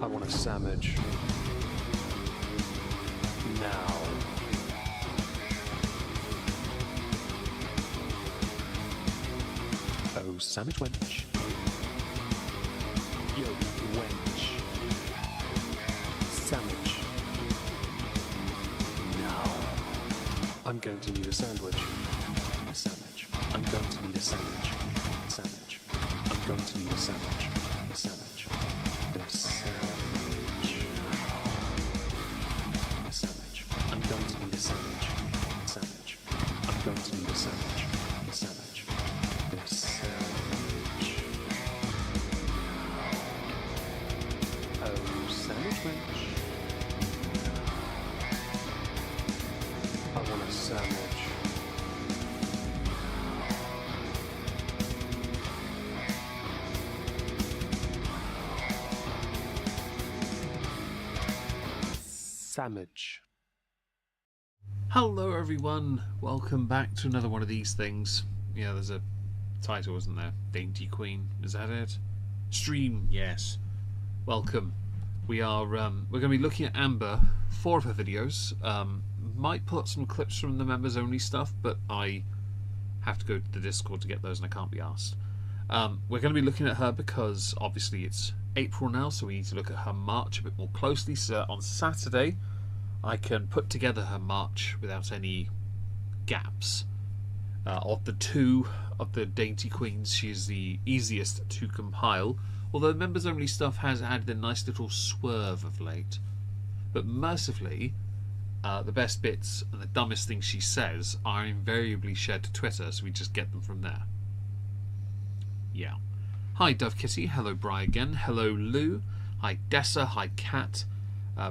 I want a sandwich. Now. Oh, sandwich wench. Yo, wench. Sandwich. Now. I'm going to need a sandwich. A sandwich. I'm going to need a sandwich. A sandwich. I'm going to need a sandwich. A sandwich. A sandwich. A sandwich. I'm going to need a sandwich. A sandwich. I'm going to need a sandwich. A sandwich. A sandwich. Oh, sandwich wench. I want a sandwich. Sandwich. Hello everyone, welcome back to another one of these things. Yeah, there's a title, isn't there? Dainty Queen, is that it? Stream, yes. Welcome. We're going to be looking at Amber, 4 of her videos. Might put some clips from the members only stuff, but I have to go to the Discord to get those and I can't be asked. We're going to be looking at her because obviously it's April now, so we need to look at her March a bit more closely. So on Saturday I can put together her March without any gaps. Of the 2 of the Dainty Queens, she is the easiest to compile, although members only stuff has added a nice little swerve of late. But mercifully, the best bits and the dumbest things she says are invariably shared to Twitter, so we just get them from there. Yeah. Hi Dove Kitty, hello Bri again, hello Lou, hi Dessa, hi Kat.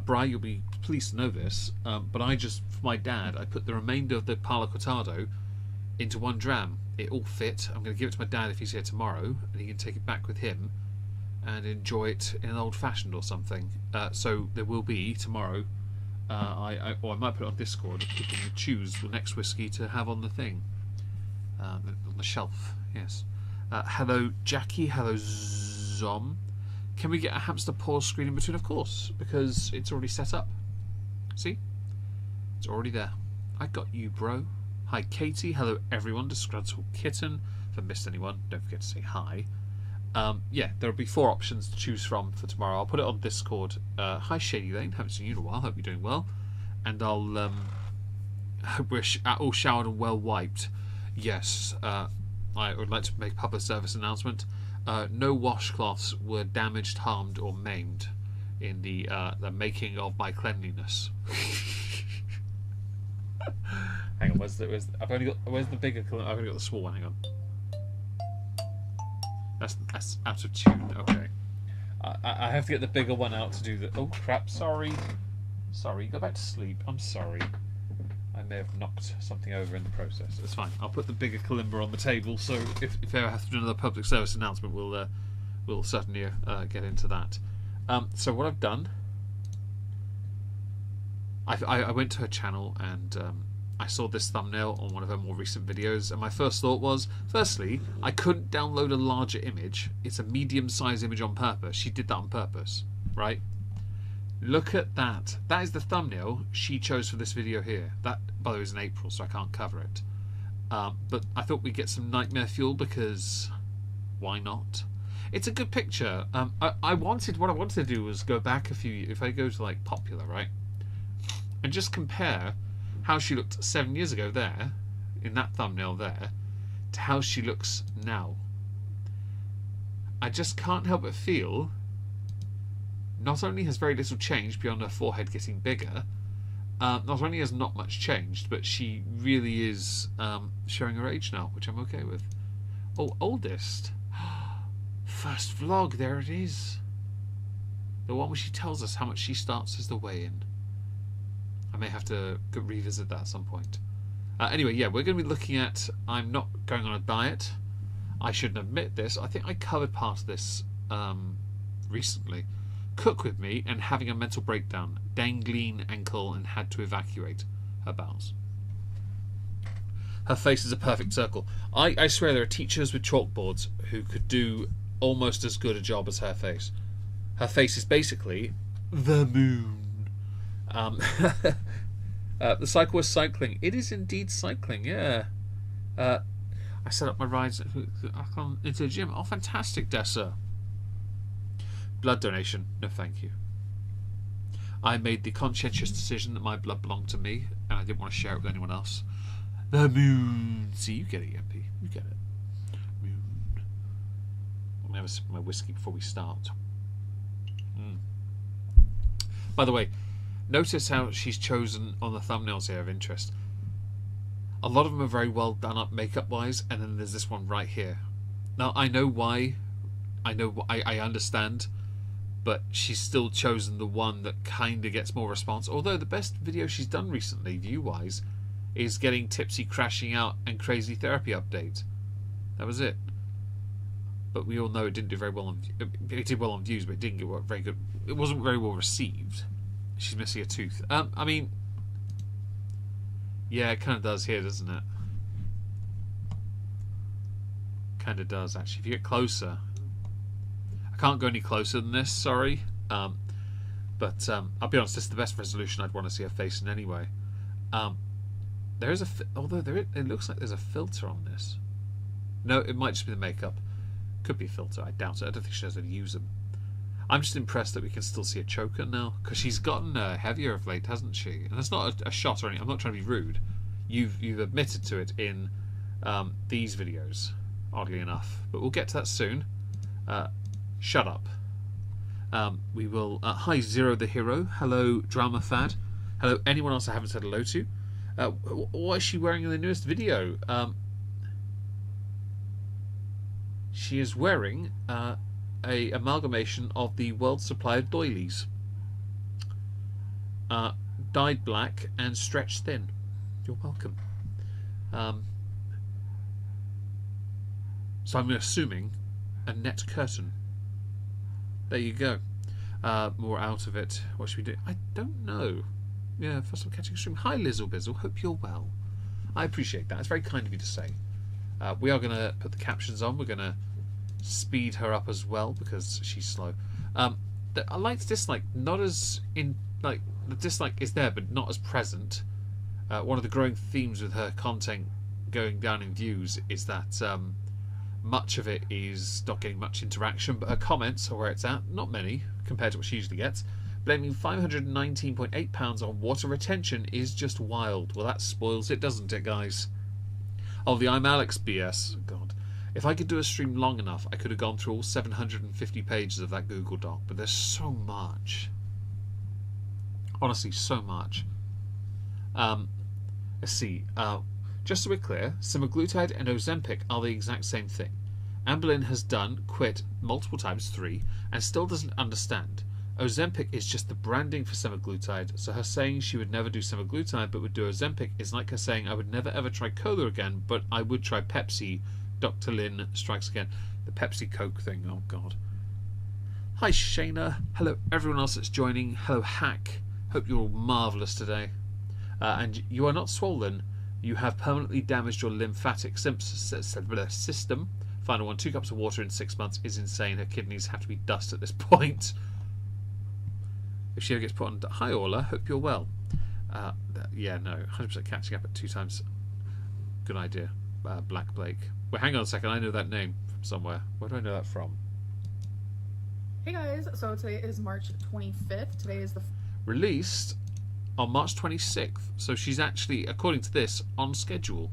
Bri, you'll be pleased to know this, but I just, for my dad, I put the remainder of the Palo Cortado into one dram. It all fit. I'm going to give it to my dad if he's here tomorrow, and he can take it back with him and enjoy it in an old fashioned or something. So there will be tomorrow. I might put it on Discord. People can choose the next whiskey to have on the thing, on the shelf. Yes. Hello Jackie. Hello Zom. Can we get a hamster pause screen in between? Of course, because it's already set up. See? It's already there. I got you, bro. Hi Katie. Hello everyone. Disgruntled Kitten. If I missed anyone, don't forget to say hi. Yeah, there'll be 4 options to choose from for tomorrow. I'll put it on Discord. Hi Shady Lane, haven't seen you in a while, hope you're doing well. And I'll hope we're all showered and well wiped. Yes, I would like to make a public service announcement. No washcloths were damaged, harmed or maimed in the making of my cleanliness. Hang on, where's the bigger? I've only got the small one. Hang on. That's out of tune. Okay. I have to get the bigger one out to do the. Oh crap! Sorry. Go back to sleep. I'm sorry. I may have knocked something over in the process. It's fine. I'll put the bigger kalimba on the table. So if I ever have to do another public service announcement, we'll certainly get into that. So what I've done, I went to her channel and I saw this thumbnail on one of her more recent videos, and my first thought was, firstly, I couldn't download a larger image. It's a medium-sized image on purpose. She did that on purpose, right? Look at that. That is the thumbnail she chose for this video here. That, by the way, is in April, so I can't cover it. But I thought we'd get some nightmare fuel because why not? It's a good picture. What I wanted to do was go back a few years. If I go to like popular, right, and just compare how she looked 7 years ago there, in that thumbnail there, to how she looks now. I just can't help but feel not only has very little changed beyond her forehead getting bigger, not only has not much changed, but she really is showing her age now, which I'm okay with. Oh, oldest. First vlog, there it is. The one where she tells us how much she starts as the weigh-in. I may have to revisit that at some point. Anyway, yeah, we're going to be looking at... I'm not going on a diet. I shouldn't admit this. I think I covered part of this recently. Cook with me and having a mental breakdown. Dangling ankle and had to evacuate her bowels. Her face is a perfect circle. I swear there are teachers with chalkboards who could do almost as good a job as her face. Her face is basically the moon. The cycle was cycling. It is indeed cycling, yeah. I set up my rides into the gym. Oh, fantastic, Dessa. Blood donation. No, thank you. I made the conscientious decision that my blood belonged to me, and I didn't want to share it with anyone else. The moon. See, you get it, Yempy. You get it. Moon. I'm going to have a sip of my whiskey before we start. By the way, notice how she's chosen on the thumbnails here of interest. A lot of them are very well done up makeup-wise, and then there's this one right here. Now, I know why. I understand. But she's still chosen the one that kind of gets more response. Although the best video she's done recently, view-wise, is Getting Tipsy, Crashing Out, and Crazy Therapy Update. That was it. But we all know it didn't do very well on... It did well on views, but it didn't get very good... It wasn't very well received. She's missing a tooth. I mean... Yeah, it kind of does here, doesn't it? Kind of does, actually. If you get closer... Can't go any closer than this, sorry. But I'll be honest, this is the best resolution I'd want to see her face in anyway. There is it looks like there's a filter on this. No, it might just be the makeup. Could be a filter, I doubt it. I don't think she knows how to use them. I'm just impressed that we can still see a choker now, because she's gotten heavier of late, hasn't she? And that's not a shot or anything. I'm not trying to be rude. You've admitted to it in these videos, oddly enough. But we'll get to that soon. Shut up. We will... hi, Zero the Hero. Hello, Drama Fad. Hello, anyone else I haven't said hello to. What is she wearing in the newest video? She is wearing a amalgamation of the world's supply of doilies. Dyed black and stretched thin. You're welcome. So I'm assuming a net curtain. There you go. More out of it. What should we do? I don't know. Yeah, first time catching a stream. Hi, Lizzle Bizzle. Hope you're well. I appreciate that. It's very kind of you to say. We are going to put the captions on. We're going to speed her up as well because she's slow. I like dislike. Not as in... Like, the dislike is there, but not as present. One of the growing themes with her content going down in views is that... much of it is not getting much interaction, but her comments are where it's at. Not many, compared to what she usually gets. Blaming £519.8 on water retention is just wild. Well, that spoils it, doesn't it, guys? Oh, the I'm Alex BS. God. If I could do a stream long enough, I could have gone through all 750 pages of that Google Doc, but there's so much. Honestly, so much. Let's see. Just so we're clear, semaglutide and Ozempic are the exact same thing. Amberlynn has quit multiple times, 3, and still doesn't understand. Ozempic is just the branding for semaglutide, so her saying she would never do semaglutide but would do Ozempic is like her saying I would never ever try cola again, but I would try Pepsi. Dr. Lynn strikes again. The Pepsi Coke thing, oh god. Hi Shayna, hello everyone else that's joining, hello Hack, hope you're all marvellous today. And you are not swollen. You have permanently damaged your lymphatic system. Final one, 2 cups of water in 6 months is insane. Her kidneys have to be dust at this point. If she ever gets put on... Hi, Orla. Hope you're well. Yeah, no. 100% catching up at 2 times. Good idea. Black Blake. Well, hang on a second. I know that name from somewhere. Where do I know that from? Hey, guys. So today is March 25th. Today is the... Released... on March 26th, so she's actually, according to this, on schedule.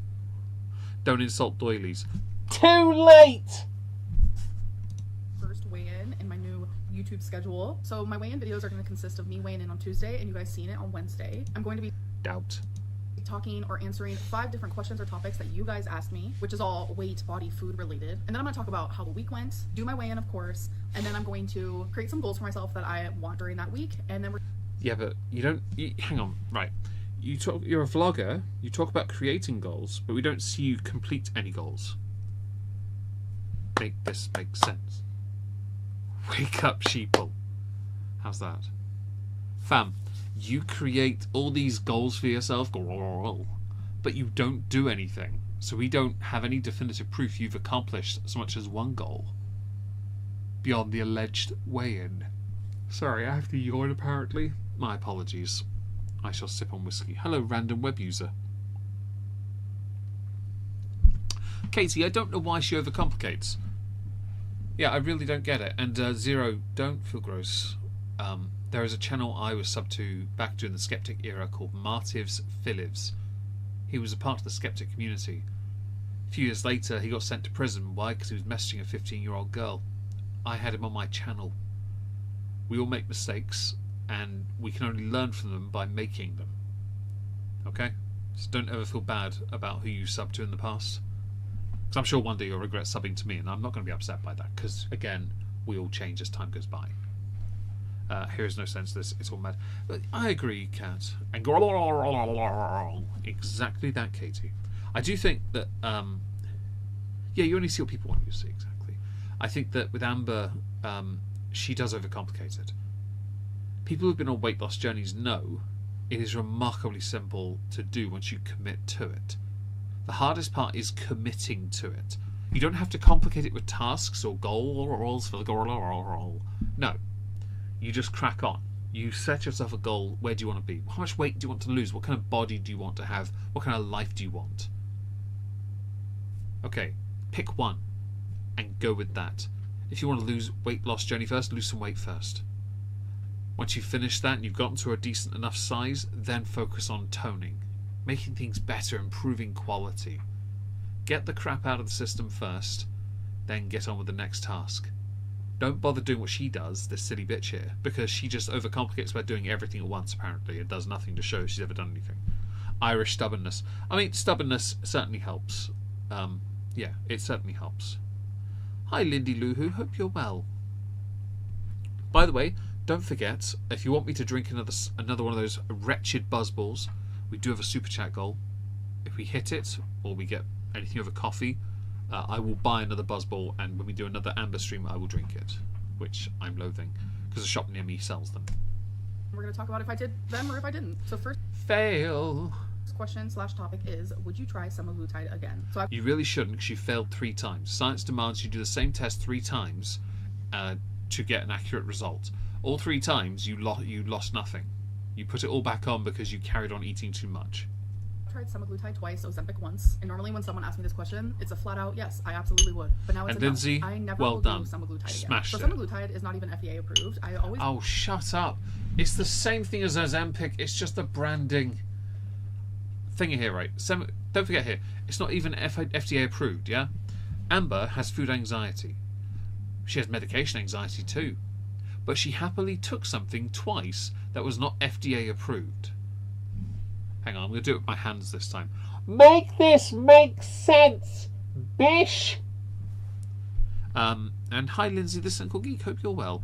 Don't insult doilies. Too late! First weigh-in in my new YouTube schedule. So my weigh-in videos are going to consist of me weighing in on Tuesday, and you guys seeing it on Wednesday. I'm going to be talking or answering 5 different questions or topics that you guys asked me, which is all weight, body, food related. And then I'm going to talk about how the week went, do my weigh-in, of course, and then I'm going to create some goals for myself that I want during that week, and then we're... Yeah, but you don't... hang on, right. You're a vlogger, you talk about creating goals, but we don't see you complete any goals. Make this make sense. Wake up, sheeple. How's that? Fam, you create all these goals for yourself, but you don't do anything. So we don't have any definitive proof you've accomplished so much as one goal. Beyond the alleged weigh-in. Sorry, I have to yawn apparently. My apologies. I shall sip on whiskey. Hello, random web user. Katie, I don't know why she overcomplicates. Yeah, I really don't get it. And Zero, don't feel gross. There is a channel I was sub to back during the Skeptic era called Martiv's Philivs. He was a part of the Skeptic community. A few years later, he got sent to prison. Why? Because he was messaging a 15-year-old girl. I had him on my channel. We all make mistakes, and we can only learn from them by making them. Okay? So don't ever feel bad about who you subbed to in the past. Because I'm sure one day you'll regret subbing to me, and I'm not going to be upset by that, because, again, we all change as time goes by. Here is no sense to this, it's all mad. But I agree, Kat. And exactly that, Katie. I do think that, yeah, you only see what people want you to see, exactly. I think that with Amber, she does overcomplicate it. People who've been on weight loss journeys know it is remarkably simple to do once you commit to it. The hardest part is committing to it. You don't have to complicate it with tasks or goals for the goal. No. You just crack on. You set yourself a goal. Where do you want to be? How much weight do you want to lose? What kind of body do you want to have? What kind of life do you want? Okay, pick one and go with that. If you want to lose weight loss journey first, lose some weight first. Once you've finished that and you've gotten to a decent enough size, then focus on toning. Making things better, improving quality. Get the crap out of the system first, then get on with the next task. Don't bother doing what she does, this silly bitch here, because she just overcomplicates by doing everything at once, apparently, and does nothing to show she's ever done anything. Irish stubbornness. I mean, stubbornness certainly helps. Yeah, it certainly helps. Hi, Lindy Loohoo. Hope you're well. By the way, don't forget, if you want me to drink another one of those wretched buzzballs, we do have a super chat goal. If we hit it, or we get anything over coffee, I will buy another buzzball, and when we do another Amber stream, I will drink it, which I'm loathing, because a shop near me sells them. We're going to talk about if I did them or if I didn't. So first question/topic is, would you try semaglutide again? So you really shouldn't, because you failed 3 times. Science demands you do the same test 3 times to get an accurate result. All 3 times you lost nothing. You put it all back on because you carried on eating too much. I've tried semaglutide twice, Ozempic once, and normally when someone asks me this question, it's a flat out yes, I absolutely would. But now it's and a Lindsay, no. I never well will done. do semaglutide Smashed again. it. So semaglutide is not even FDA approved. I always Oh, shut up! It's the same thing as Ozempic. It's just the branding thing here, right? Don't forget here, it's not even FDA approved. Yeah, Amber has food anxiety. She has medication anxiety too, but she happily took something twice that was not FDA approved. Hang on, I'm going to do it with my hands this time. Make this make sense, bish! And hi Lindsay, this is Uncle Geek, hope you're well.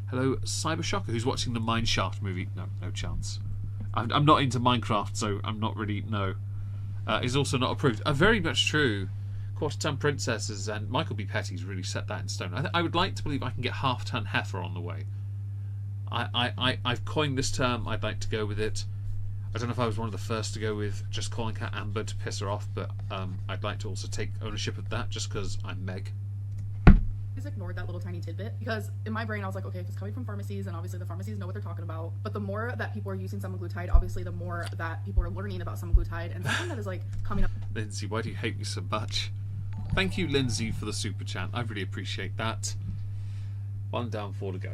Hello, Cyber Shocker, who's watching the Mineshaft movie. No chance. I'm not into Minecraft, so I'm not really, no. Is also not approved. Very much true. Quarter-ton princesses and Michael B. Petty's really set that in stone. I would like to believe I can get half-ton heifer on the way. I've coined this term, I'd like to go with it. I don't know if I was one of the first to go with just calling her Amber to piss her off, but I'd like to also take ownership of that just because I'm Meg. just ignored that little tiny tidbit because in my brain I was like, okay, if it's coming from pharmacies, and obviously the pharmacies know what they're talking about, but the more that people are using semaglutide, obviously the more that people are learning about semaglutide, and something that is like coming up. Lindsay, why do you hate me so much? Thank you, Lindsay, for the super chat. I really appreciate that. 1 down, 4 to go.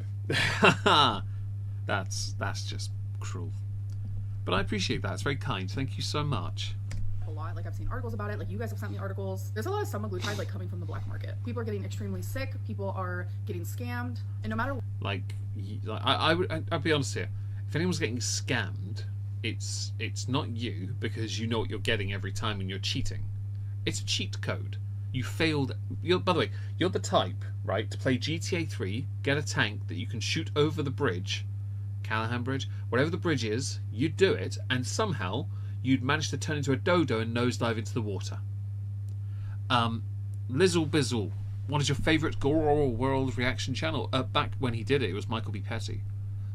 That's just cruel. But I appreciate that. It's very kind. Thank you so much. A lot. Like, I've seen articles about it. Like, you guys have sent me articles. There's a lot of semaglutide like coming from the black market. People are getting extremely sick. People are getting scammed. And no matter I'll be honest here. If anyone's getting scammed, it's not you, because you know what you're getting every time and you're cheating. It's a cheat code. You failed. By the way, you're the type, right, to play GTA 3, get a tank that you can shoot over the bridge, Callahan Bridge, whatever the bridge is, you'd do it, and somehow you'd manage to turn into a dodo and nosedive into the water. Lizzle Bizzle, what is your favourite Gore World reaction channel? Back when he did it, it was Michael B. Petty.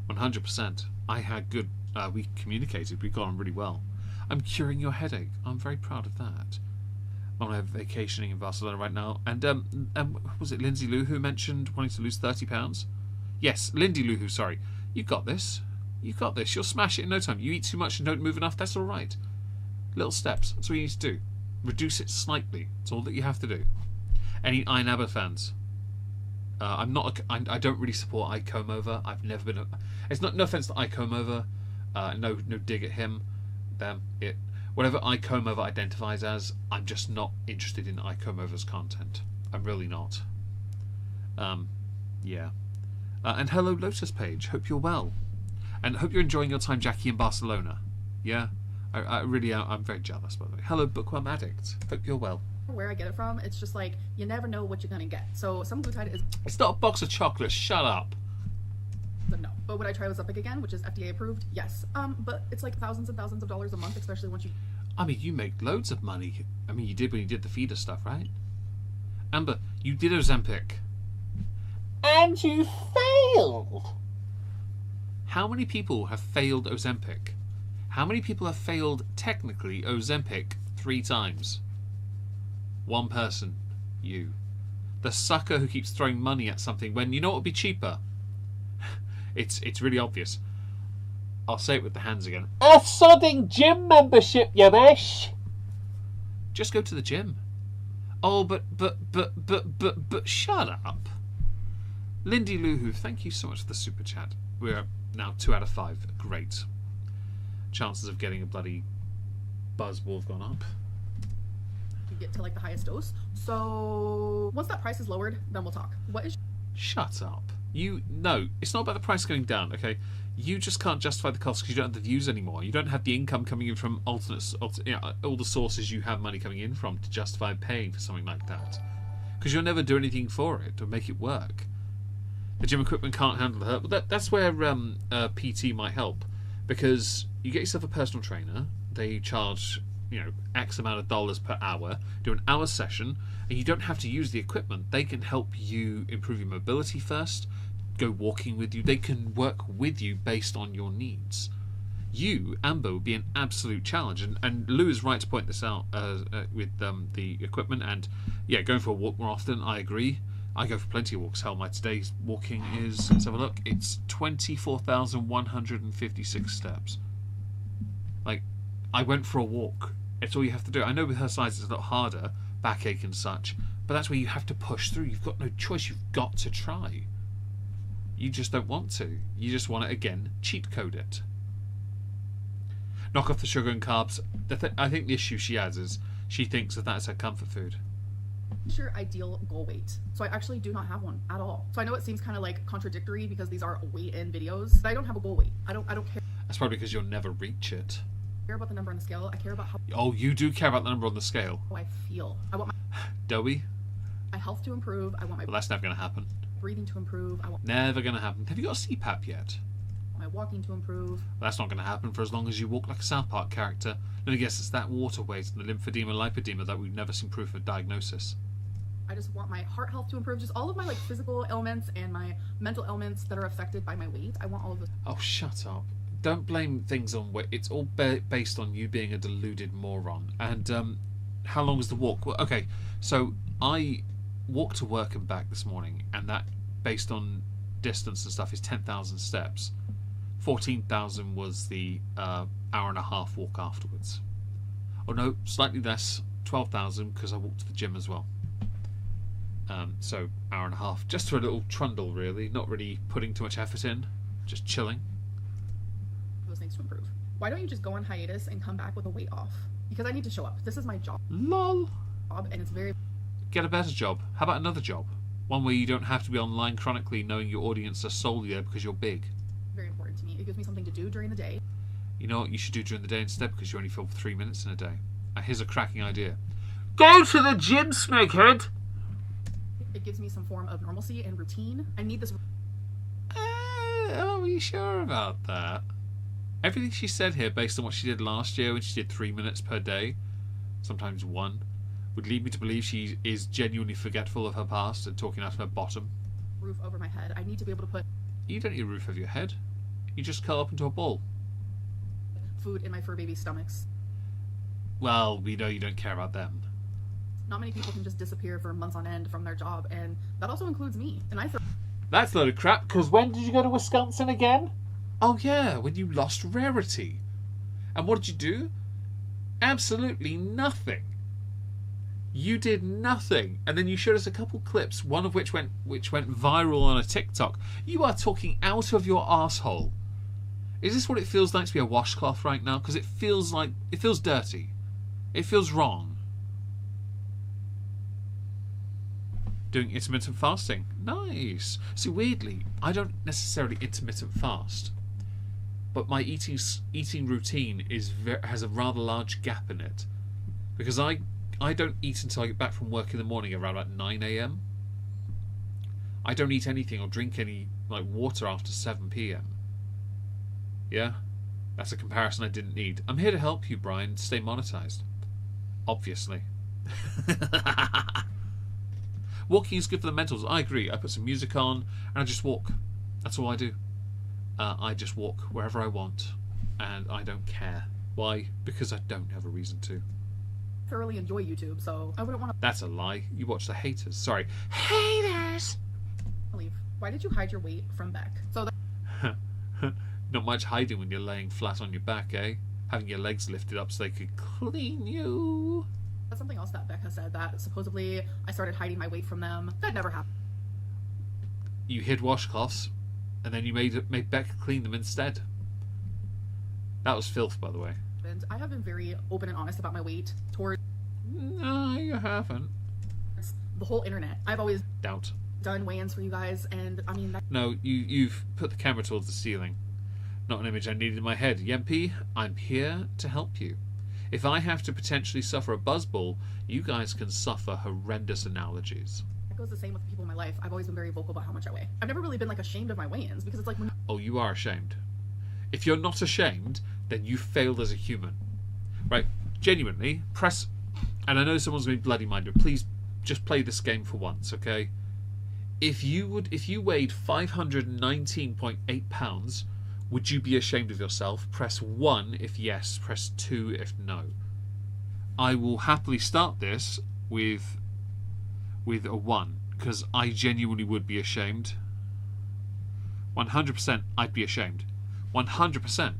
100%. I had good... we communicated. We got on really well. I'm curing your headache. I'm very proud of that. I'm on vacationing in Barcelona right now. And was it Lindsay Lou who mentioned wanting to lose 30 pounds? Yes, Lindy Luhu, sorry. You got this. You got this. You'll smash it in no time. You eat too much and don't move enough, that's all right. Little steps. That's what you need to do. Reduce it slightly. That's all that you have to do. Any Iron Abba fans? I don't really support I Comb Over. I've never been a... It's not, no offense to I Comb Over. No dig at him. Them. It. Whatever I Comb Over identifies as, I'm just not interested in I Comb Over's content. I'm really not. Yeah. And hello, Lotus Page. Hope you're well. And hope you're enjoying your time, Jackie, in Barcelona. Yeah? I really am. I'm very jealous, by the way. Hello, Bookworm Addict. Hope you're well. Where I get it from, it's just like, you never know what you're gonna get. So semaglutide is It's not a box of chocolates. Shut up. a no. But would I try Ozempic again, which is FDA approved? Yes. But it's like thousands and thousands of dollars a month, especially once you... I mean, you make loads of money. I mean, you did when you did the feeder stuff, right? Amber, you did Ozempic. And you failed. How many people have failed Ozempic? How many people have failed, technically, Ozempic 3 times? One person. You. The sucker who keeps throwing money at something when you know what would be cheaper. It's really obvious. I'll say it with the hands again. A sodding gym membership, you wish. Just go to the gym. Oh, but shut up. Lindy Luhu, thank you so much for the super chat. We're now 2 out of 5. Great. Chances of getting a bloody buzzball have gone up. You get to like the highest dose. So once that price is lowered, then we'll talk. What is... Shut up. No, it's not about the price going down, okay? You just can't justify the cost because you don't have the views anymore. You don't have the income coming in from all the sources you have money coming in from to justify paying for something like that. Because you'll never do anything for it or make it work. The gym equipment can't handle the hurt. But that's where PT might help. Because you get yourself a personal trainer. They charge, X amount of dollars per hour. Do an hour session. And you don't have to use the equipment. They can help you improve your mobility first. Go walking with you. They can work with you based on your needs. You, Amber, would be an absolute challenge. And Lou is right to point this out with the equipment. And yeah, going for a walk more often, I agree. I go for plenty of walks. Hell, my today's walking is, let's have a look, it's 24,156 steps. Like, I went for a walk. It's all you have to do. I know with her size it's a lot harder, backache and such, but that's where you have to push through. You've got no choice. You've got to try. You just don't want to. You just want to, again, cheat code it. Knock off the sugar and carbs. I think the issue she has is she thinks that that's her comfort food. your ideal goal weight? So I actually do not have one at all. So I know it seems kind of like contradictory because these are weigh-in videos, but I don't have a goal weight. I don't care That's probably because you'll never reach it. about the number on the scale. I care about how Oh, you do care about the number on the scale. I feel. I want Doughy? my health to improve. I want my Well, that's never going to happen. breathing to improve. I want Never going to happen. Have you got a CPAP yet? my walking to improve. Well, that's not going to happen for as long as you walk like a South Park character. Let me guess, it's that water weight and the lymphedema, lipedema that we've never seen proof of diagnosis. I just want my heart health to improve. Just all of my like physical ailments and my mental ailments that are affected by my weight. I want all of this. Oh, shut up. Don't blame things on weight. It's all based on you being a deluded moron. And how long was the walk? Well, okay, so I walked to work and back this morning, and that, based on distance and stuff, is 10,000 steps. 14,000 was the hour and a half walk afterwards. Oh no, slightly less, 12,000, because I walked to the gym as well. So hour and a half, just for a little trundle, really. Not really putting too much effort in, just chilling. Those things to improve. Why don't you just go on hiatus and come back with a weight off? Because I need to show up. This is my job, LOL. and it's very Get a better job. How about another job? One where you don't have to be online chronically knowing your audience are solely there because you're big. very important to me. It gives me something to do during the day. You know what you should do during the day instead, because you only film for 3 minutes in a day? Here's a cracking idea. Go to the gym, Smeghead! It gives me some form of normalcy and routine. I need this. Are we sure about that? Everything she said here, based on what she did last year when she did 3 minutes per day, sometimes 1, would lead me to believe she is genuinely forgetful of her past and talking out of her bottom. Roof over my head. I need to be able to put You don't need a roof over your head. You just curl up into a ball. food in my fur baby stomachs. Well, we know you don't care about them. Not many people can just disappear for months on end from their job, and that also includes me. And I That's a load of crap, because when did you go to Wisconsin again? Oh yeah, when you lost Rarity. And what did you do? Absolutely nothing. You did nothing. And then you showed us a couple clips, one of which went viral on a TikTok. You are talking out of your arsehole. Is this what it feels like to be a washcloth right now? Because it feels dirty. It feels wrong. Doing intermittent fasting. Nice. See, weirdly, I don't necessarily intermittent fast. But my eating routine has a rather large gap in it. Because I don't eat until I get back from work in the morning around about 9 a.m. I don't eat anything or drink any water after 7 p.m. Yeah? That's a comparison I didn't need. I'm here to help you, Brian, stay monetized. Obviously. Walking is good for the mentals. I agree. I put some music on and I just walk. That's all I do. I just walk wherever I want. And I don't care. Why? Because I don't have a reason to. Thoroughly enjoy YouTube, so I wouldn't want to That's a lie. You watch the haters. Sorry. Haters! leave. Why did you hide your weight from Beck? So Not much hiding when you're laying flat on your back, eh? Having your legs lifted up so they could clean you. that's something else that Beck has said, that supposedly I started hiding my weight from them. That never happened. You hid washcloths, and then you made Beck clean them instead. That was filth, by the way. And I have been very open and honest about my weight towards No, you haven't. the whole internet. I've always Doubt. done weigh-ins for you guys, and I mean, No, you've put the camera towards the ceiling. Not an image I needed in my head. Yempy, I'm here to help you. If I have to potentially suffer a buzzball, you guys can suffer horrendous analogies. that goes the same with people in my life. I've always been very vocal about how much I weigh. I've never really been ashamed of my weigh-ins, because it's when Oh, you are ashamed. If you're not ashamed, then you failed as a human. Right? Genuinely, press... And I know someone's going to be bloody minded, but please just play this game for once, okay? If you weighed 519.8 pounds, would you be ashamed of yourself? Press 1 if yes, press 2 if no. I will happily start this with a 1, because I genuinely would be ashamed. 100% I'd be ashamed. 100%.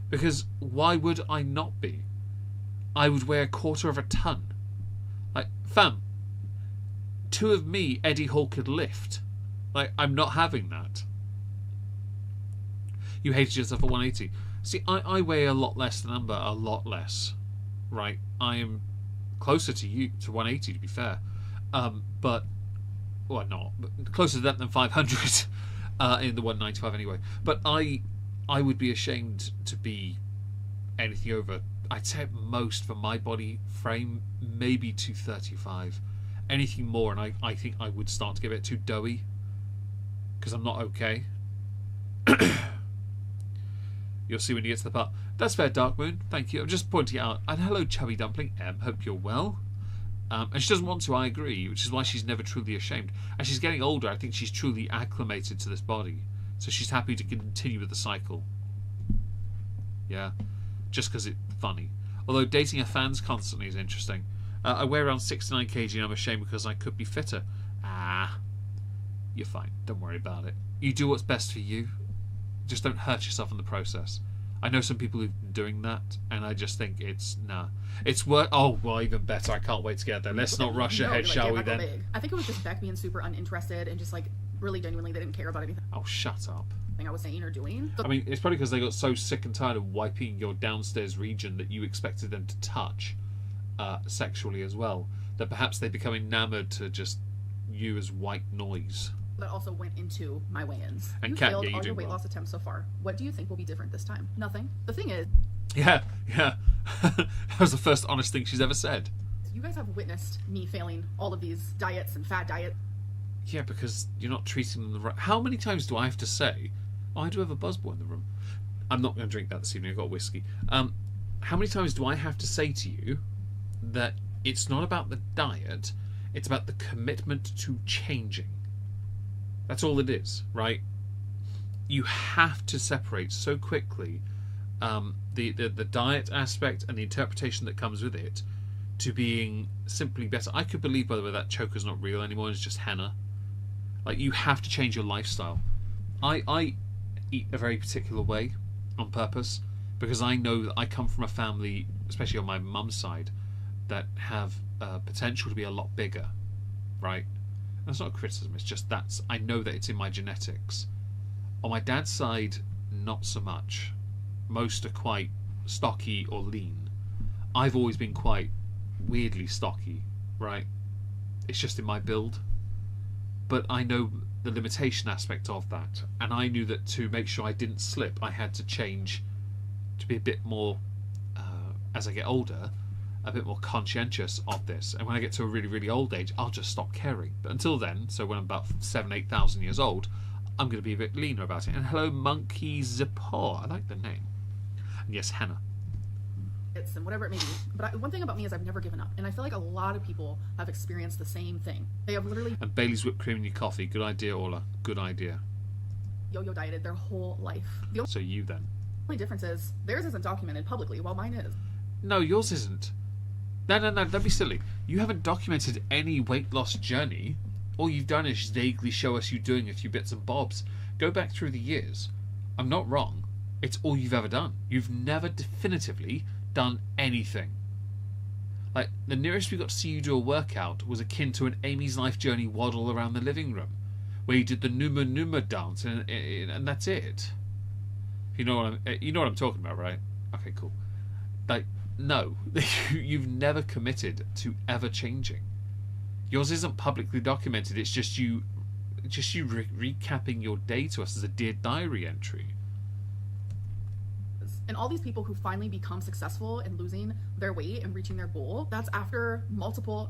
Because why would I not be? I would weigh 1/4 of a ton. Fam, 2 of me Eddie Hall could lift. I'm not having that. You hated yourself at 180. See, I weigh a lot less than Amber, a lot less. Right? I am closer to you, to 180 to be fair. But closer to that than 500 in the 195 anyway. But I would be ashamed to be anything over, I'd say at most for my body frame, maybe 235. Anything more, and I think I would start to get a bit too doughy. Because I'm not okay. You'll see when you get to the part. That's fair, Dark Moon. Thank you. I'm just pointing it out. And hello, Chubby Dumpling M. Hope you're well. And she doesn't want to, I agree, which is why she's never truly ashamed. As she's getting older, I think she's truly acclimated to this body. So she's happy to continue with the cycle. Yeah. Just because it's funny. Although dating her fans constantly is interesting. I weigh around 69 kg and I'm ashamed because I could be fitter. You're fine. Don't worry about it. You do what's best for you. Just don't hurt yourself in the process. I know some people who've been doing that, and I just think it's nah. It's work. Oh well, even better. I can't wait to get there. Let's not rush ahead, shall we? Then I think it was just Beck being super uninterested and just really genuinely they didn't care about anything oh, shut up. I was saying or doing. I mean, it's probably because they got so sick and tired of wiping your downstairs region that you expected them to touch sexually as well. That perhaps they become enamored to just you as white noise. That also went into my weigh-ins. And you Kat, failed yeah, you all your did weight well. loss attempts so far. What do you think will be different this time? Nothing. The thing is, Yeah. That was the first honest thing she's ever said. you guys have witnessed me failing all of these diets and fad diets. Yeah, because you're not treating them the right. How many times do I have to say, oh, I do have a buzzball in the room. I'm not going to drink that this evening. I've got whiskey. How many times do I have to say to you that it's not about the diet, it's about the commitment to changing? That's all it is, right? You have to separate so quickly the diet aspect and the interpretation that comes with it to being simply better. I could believe, by the way, that choker's not real anymore. It's just henna. Like, you have to change your lifestyle. I eat a very particular way on purpose because I know that I come from a family, especially on my mum's side, that have potential to be a lot bigger, right? And that's not a criticism, it's just I know that it's in my genetics. On my dad's side, not so much. Most are quite stocky or lean. I've always been quite weirdly stocky, right? It's just in my build. But I know the limitation aspect of that, and I knew that to make sure I didn't slip, I had to change to be a bit more, as I get older, a bit more conscientious of this. And when I get to a really, really old age, I'll just stop caring. But until then, so when I'm about 7,000-8,000 years old, I'm going to be a bit leaner about it. And hello, Monkey Zippor. I like the name. And yes, Hannah. And whatever it may be. But one thing about me is I've never given up. And I feel like a lot of people have experienced the same thing. They have literally... And Bailey's whipped cream in your coffee. Good idea, Orla. Good idea. Yo-yo dieted their whole life. So you then? The only difference is theirs isn't documented publicly, while mine is. No, yours isn't. No, don't be silly. You haven't documented any weight loss journey. All you've done is vaguely show us you doing a few bits and bobs. Go back through the years. I'm not wrong. It's all you've ever done. You've never definitively done anything. Like, the nearest we got to see you do a workout was akin to an Amy's Life Journey waddle around the living room, where you did the Numa Numa dance, and that's it. You know what I'm talking about, right? Okay, cool. Like, no, you've never committed to ever changing. Yours isn't publicly documented. It's just you recapping your day to us as a Dear Diary entry. And all these people who finally become successful in losing their weight and reaching their goal, that's after multiple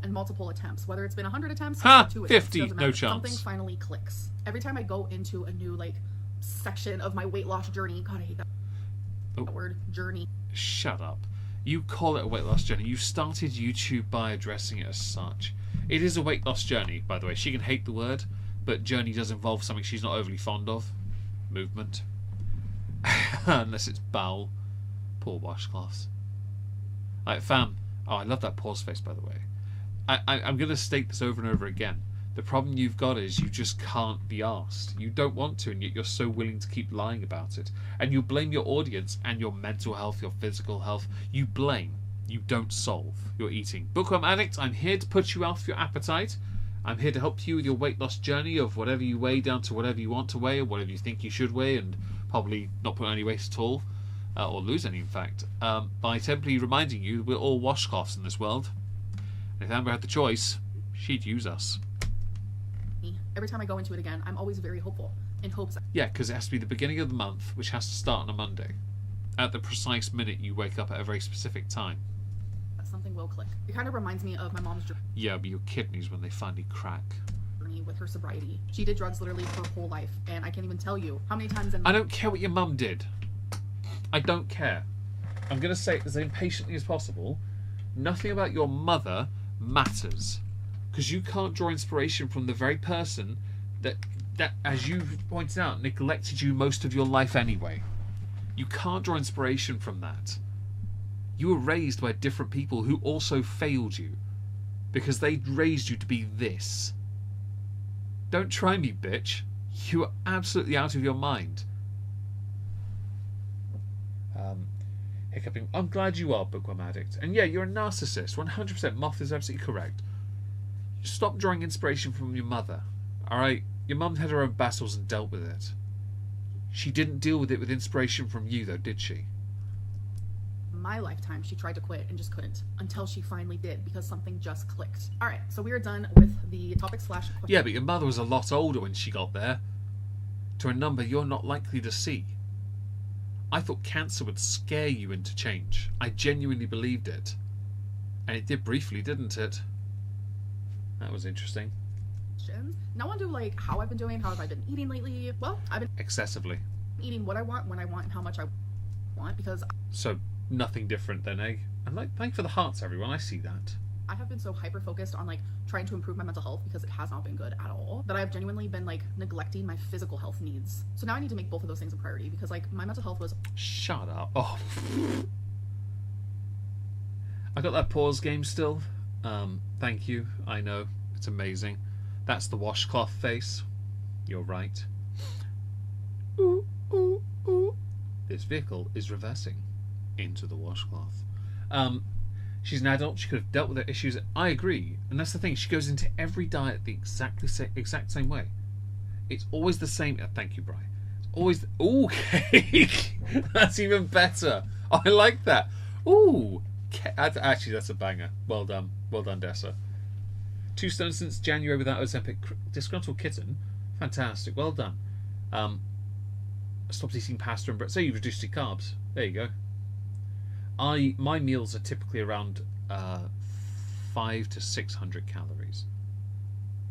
attempts. Whether it's been 100 attempts or 2 attempts, 50, no chance. Something finally clicks. Every time I go into a new section of my weight loss journey, God, I hate that word, journey. Shut up. You call it a weight loss journey. You started YouTube by addressing it as such. It is a weight loss journey, by the way. She can hate the word, but journey does involve something she's not overly fond of. Movement. Unless it's bowel. Poor washcloths. Like, fam. Oh, I love that pause face, by the way. I'm going to state this over and over again. The problem you've got is you just can't be asked. You don't want to, and yet you're so willing to keep lying about it. And you blame your audience and your mental health, your physical health. You blame. You don't solve your eating. Bookworm Addict, I'm here to put you off your appetite. I'm here to help you with your weight loss journey of whatever you weigh down to whatever you want to weigh or whatever you think you should weigh, and probably not put on any weight at all, or lose any, in fact, by simply reminding you we're all washcloths in this world. And if Amber had the choice, she'd use us. Every time I go into it again, I'm always very hopeful, in hopes. Yeah, because it has to be the beginning of the month, which has to start on a Monday, at the precise minute you wake up at a very specific time. Something will click. It kind of reminds me of my mom's journey. Yeah, but your kidneys when they finally crack. With her sobriety. She did drugs literally her whole life, and I can't even tell you how many times I don't care what your mum did. I don't care. I'm going to say it as impatiently as possible. Nothing about your mother matters. Because you can't draw inspiration from the very person that, as you pointed out, neglected you most of your life anyway. You can't draw inspiration from that. You were raised by different people who also failed you. Because they raised you to be this. Don't try me, bitch. You are absolutely out of your mind. Hiccuping. I'm glad you are, Bookworm Addict. And yeah, you're a narcissist. 100% Moth is absolutely correct. Stop drawing inspiration from your mother. Alright? Your mum had her own battles and dealt with it. She didn't deal with it with inspiration from you, though, did she? My lifetime, she tried to quit and just couldn't until she finally did, because something just clicked. All right, so we are done with the topic / question. Yeah, but your mother was a lot older when she got there, to a number you're not likely to see. I thought cancer would scare you into change. I genuinely believed it, and it did briefly, didn't it? That was interesting. Now on to how I've been doing, how have I been eating lately? Well, I've been excessively eating what I want, when I want, and how much I want, because so nothing different then, eh? And thank you for the hearts, everyone. I see that. I have been so hyper focused on trying to improve my mental health, because it has not been good at all, that I've genuinely been neglecting my physical health needs. So now I need to make both of those things a priority, because my mental health was... Shut up. Oh. I got that pause game still. Thank you. I know. It's amazing. That's the washcloth face. You're right. Ooh, ooh, ooh. This vehicle is reversing into the washcloth. She's an adult. She could have dealt with her issues. I agree, and that's the thing. She goes into every diet the exact same way. It's always the same. Thank you, Bri. It's always cake. That's even better. I like that. Ooh, actually, that's a banger. Well done, Dessa. 2 stone since January without Ozempic. Disgruntled kitten. Fantastic. Well done. Stopped eating pasta and bread. So you reduced your carbs. There you go. My meals are typically around 500 to 600 calories,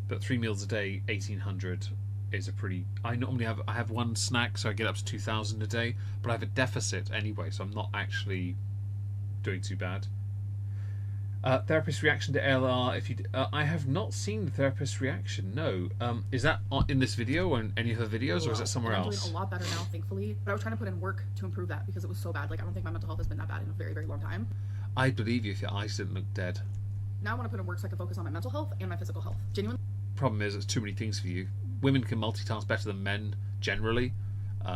but 3 meals a day, 1800 is a pretty. I have one snack, so I get up to 2000 a day, but I have a deficit anyway, so I'm not actually doing too bad. Therapist reaction to ALR. If you, I have not seen the therapist reaction. No. Is that in this video or in any of her videos, or is that somewhere else? I'm doing a lot better now, thankfully. But I was trying to put in work to improve that because it was so bad. Like, I don't think my mental health has been that bad in a very, very long time. I believe you if your eyes didn't look dead. Now I want to put in work so I can focus on my mental health and my physical health. Genuinely. Problem is, it's too many things for you. Women can multitask better than men generally.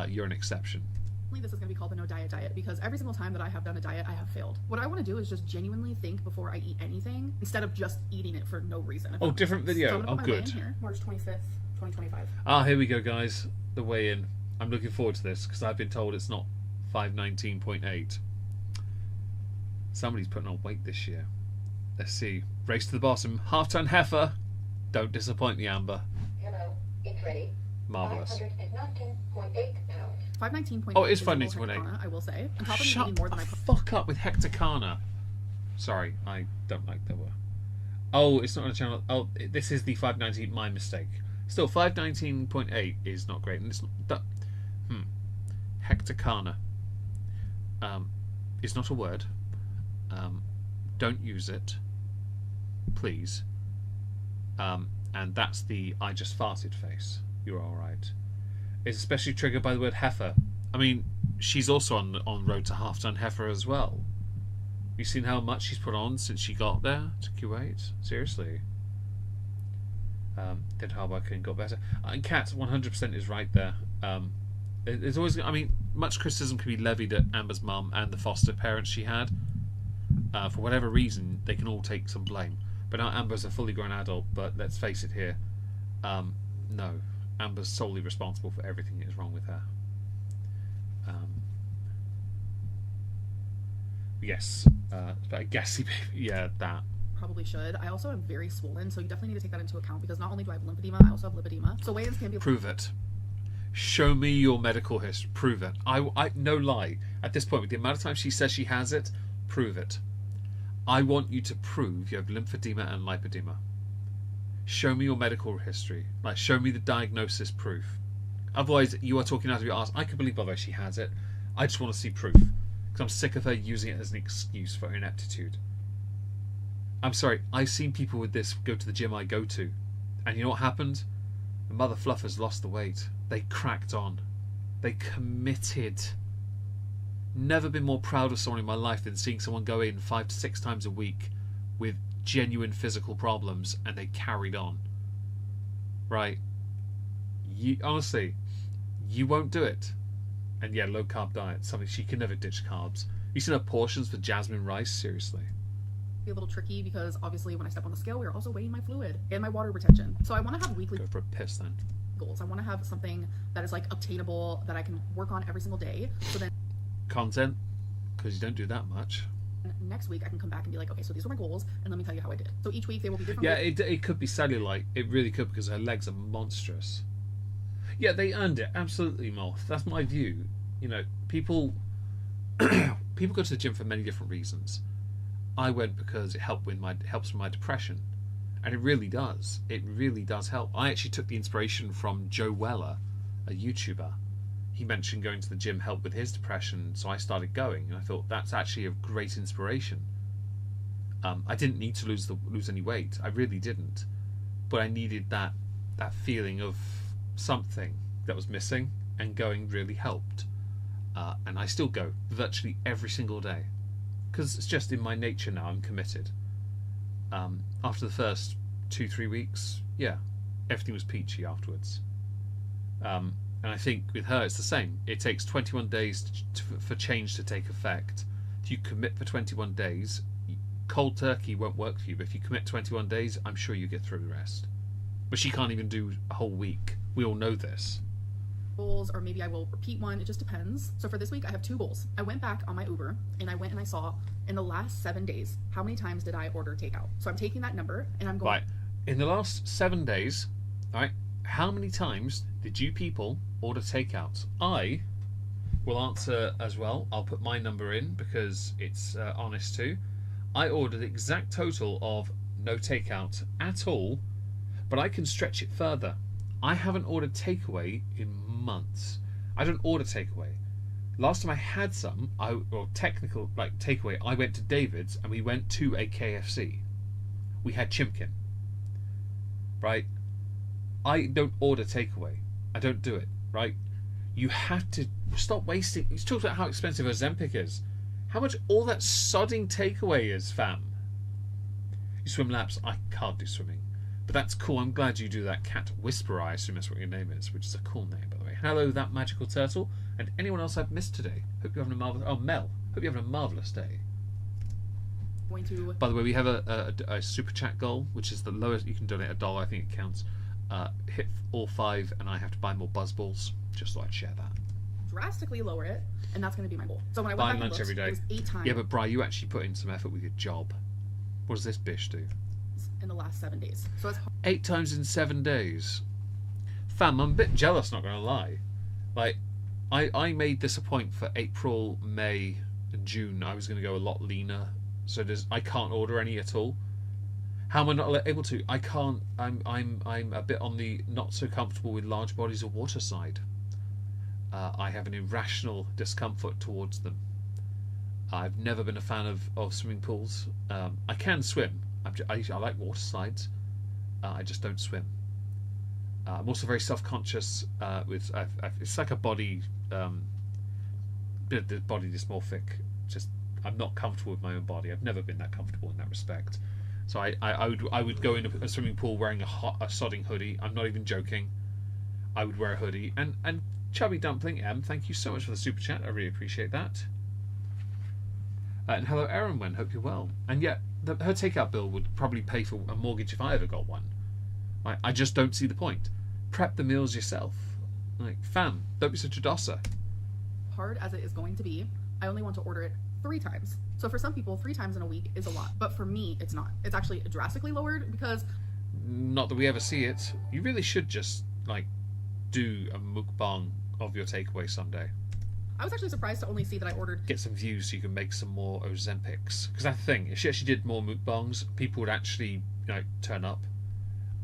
You're an exception. This is going to be called the no diet diet because every single time that I have done a diet, I have failed. What I want to do is just genuinely think before I eat anything instead of just eating it for no reason. Oh, different video. So Good. Here, March 25th, 2025. Here we go, guys. The weigh-in. I'm looking forward to this because I've been told it's not 519.8. Somebody's putting on weight this year. Let's see. Race to the bottom. Half-ton heifer. Don't disappoint me, Amber. Hello, it's ready. Marvellous. 519.8 pounds. 519.8. Oh, it is 519.8. I will say. On top of Shut eating more than the I fuck up with hectocana. Sorry, I don't like that word. Oh, it's not on the channel. Oh, this is the 519. My mistake. Still, 519.8 is not great, and it's not. Hectocana. Is not a word. Don't use it, please. And that's the I just farted face. You're all right. It's especially triggered by the word heifer. I mean, she's also on road to half-ton heifer as well. You seen how much she's put on since she got there to Kuwait? Seriously. Did hard work and got better. And Kat 100% is right there. There's always, I mean, much criticism can be levied at Amber's mum and the foster parents she had. For whatever reason, they can all take some blame. But now Amber's a fully grown adult, but let's face it here. No. Amber's solely responsible for everything that is wrong with her. Yes. But a gassy baby. Yeah, that. probably should. I also am very swollen, so you definitely need to take that into account because not only do I have lymphedema, I also have lipedema. So weigh-ins can be... Prove it. Show me your medical history. Prove it. I no lie. At this point, with the amount of time she says she has it, prove it. I want you to prove you have lymphedema and lipedema. Show me your medical history. Like, show me the diagnosis proof. Otherwise, you are talking out of your arse. I can believe, by the way, she has it. I just want to see proof. Because I'm sick of her using it as an excuse for ineptitude. I'm sorry, I've seen people with this go to the gym I go to. And you know what happened? The mother fluffers lost the weight. They cracked on. They committed. Never been more proud of someone in my life than seeing someone go in 5 to 6 times a week with genuine physical problems and they carried on. Right? Honestly, you won't do it. And yeah, low carb diet, something she can never ditch carbs. You seen her portions for jasmine rice? Seriously. Be a little tricky because obviously when I step on the scale, we're also weighing my fluid and my water retention. So I want to have weekly Go for a piss then. goals. I want to have something that is like obtainable that I can work on every single day. So then Content, because you don't do that much. next week I can come back and be like, okay, so these were my goals, and let me tell you how I did. So each week they will be different. Yeah, it could be cellulite. It really could, because her legs are monstrous. Yeah, they earned it. Absolutely, Moth. That's my view. You know, people people go to the gym for many different reasons. I went because it helps with my depression, and it really does. It really does help. I actually took the inspiration from Joe Weller, a YouTuber. He mentioned going to the gym helped with his depression, so I started going, and I thought that's actually a great inspiration. I didn't need to lose any weight. I really didn't, but I needed that feeling of something that was missing, and going really helped. And I still go virtually every single day because it's just in my nature now. I'm committed. After the first 2-3 weeks, yeah, everything was peachy afterwards. And I think with her it's the same. It takes 21 days for change to take effect. If you commit for 21 days, cold turkey won't work for you, but if you commit 21 days, I'm sure you get through the rest. But she can't even do a whole week. We all know this. Goals, or maybe I will repeat one. It just depends. So for this week, I have 2 goals. I went back on my Uber and I went and I saw in the last 7 days how many times did I order takeout. So I'm taking that number and I'm going. Right. In the last 7 days, right, how many times did you people order takeout? I will answer as well. I'll put my number in because it's honest too. I ordered the exact total of no takeout at all, but I can stretch it further. I haven't ordered takeaway in months. I don't order takeaway. Last time I had some, technical like takeaway, I went to David's and we went to a KFC. We had Chimkin. Right? I don't order takeaway. I don't do it. Right? You have to stop wasting. You talked about how expensive Ozempic is. How much all that sodding takeaway is, fam. You swim laps. I can't do swimming. But that's cool. I'm glad you do that. Cat Whisperer, I assume that's what your name is, which is a cool name, by the way. Hello, that magical turtle. And anyone else I've missed today. Hope you're having a marvelous... Oh, Mel. Hope you're having a marvellous day. Going to... By the way, we have a super chat goal, which is the lowest. You can donate $1. I think it counts. Hit all 5, and I have to buy more buzzballs. Just thought I'd share that. drastically lower it, and that's going to be my goal. So when I went Buy back and lunch looked, every day. it was 8 times Yeah, but Bri, you actually put in some effort with your job. What does this bish do? in the last 7 days. So it's 8 times in 7 days. Fam, I'm a bit jealous, not going to lie. Like, I made this a point for April, May, and June. I was going to go a lot leaner. So I can't order any at all. How am I not able to? I can't. I'm a bit on the not so comfortable with large bodies of water side. I have an irrational discomfort towards them. I've never been a fan of swimming pools. I can swim. I like water slides. I just don't swim. I'm also very self-conscious with. It's like a body, the body dysmorphic. Just I'm not comfortable with my own body. I've never been that comfortable in that respect. So I would go in a swimming pool wearing a sodding hoodie. I'm not even joking. I would wear a hoodie. And Chubby Dumpling M, thank you so much for the super chat. I really appreciate that. And hello, Erin. Hope you're well. And yet, her takeout bill would probably pay for a mortgage if I ever got one. I just don't see the point. Prep the meals yourself. Like, fam, don't be such a dosser. hard as it is going to be. I only want to order it 3 times. So for some people, 3 times in a week is a lot. But for me, it's not. It's actually drastically lowered because... Not that we ever see it. You really should just, like, do a mukbang of your takeaway someday. I was actually surprised to only see that I ordered... Get some views so you can make some more Ozempics. Because that's the thing. If she actually did more mukbangs, people would actually, turn up.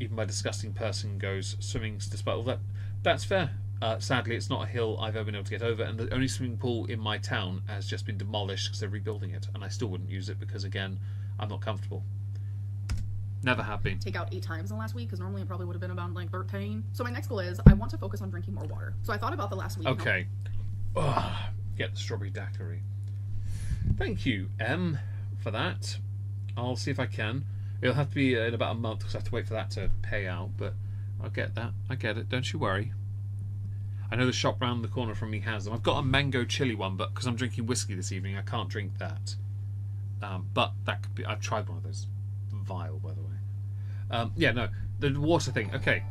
Even my disgusting person goes swimming despite all that. That's fair. Sadly, it's not a hill I've ever been able to get over, and the only swimming pool in my town has just been demolished because they're rebuilding it, and I still wouldn't use it because, again, I'm not comfortable. Never have been. Take out 8 times in the last week because normally it probably would have been about like 13. So my next goal is I want to focus on drinking more water. So I thought about the last week. Okay. Get the strawberry daiquiri. Thank you, Em, for that. I'll see if I can. It'll have to be in about a month because I have to wait for that to pay out, but I'll get that. I get it. Don't you worry. I know the shop round the corner from me has them. I've got a mango chili one, but because I'm drinking whiskey this evening, I can't drink that. But that could be. I've tried one of those. Vile, by the way. Yeah, no. The water thing. Okay.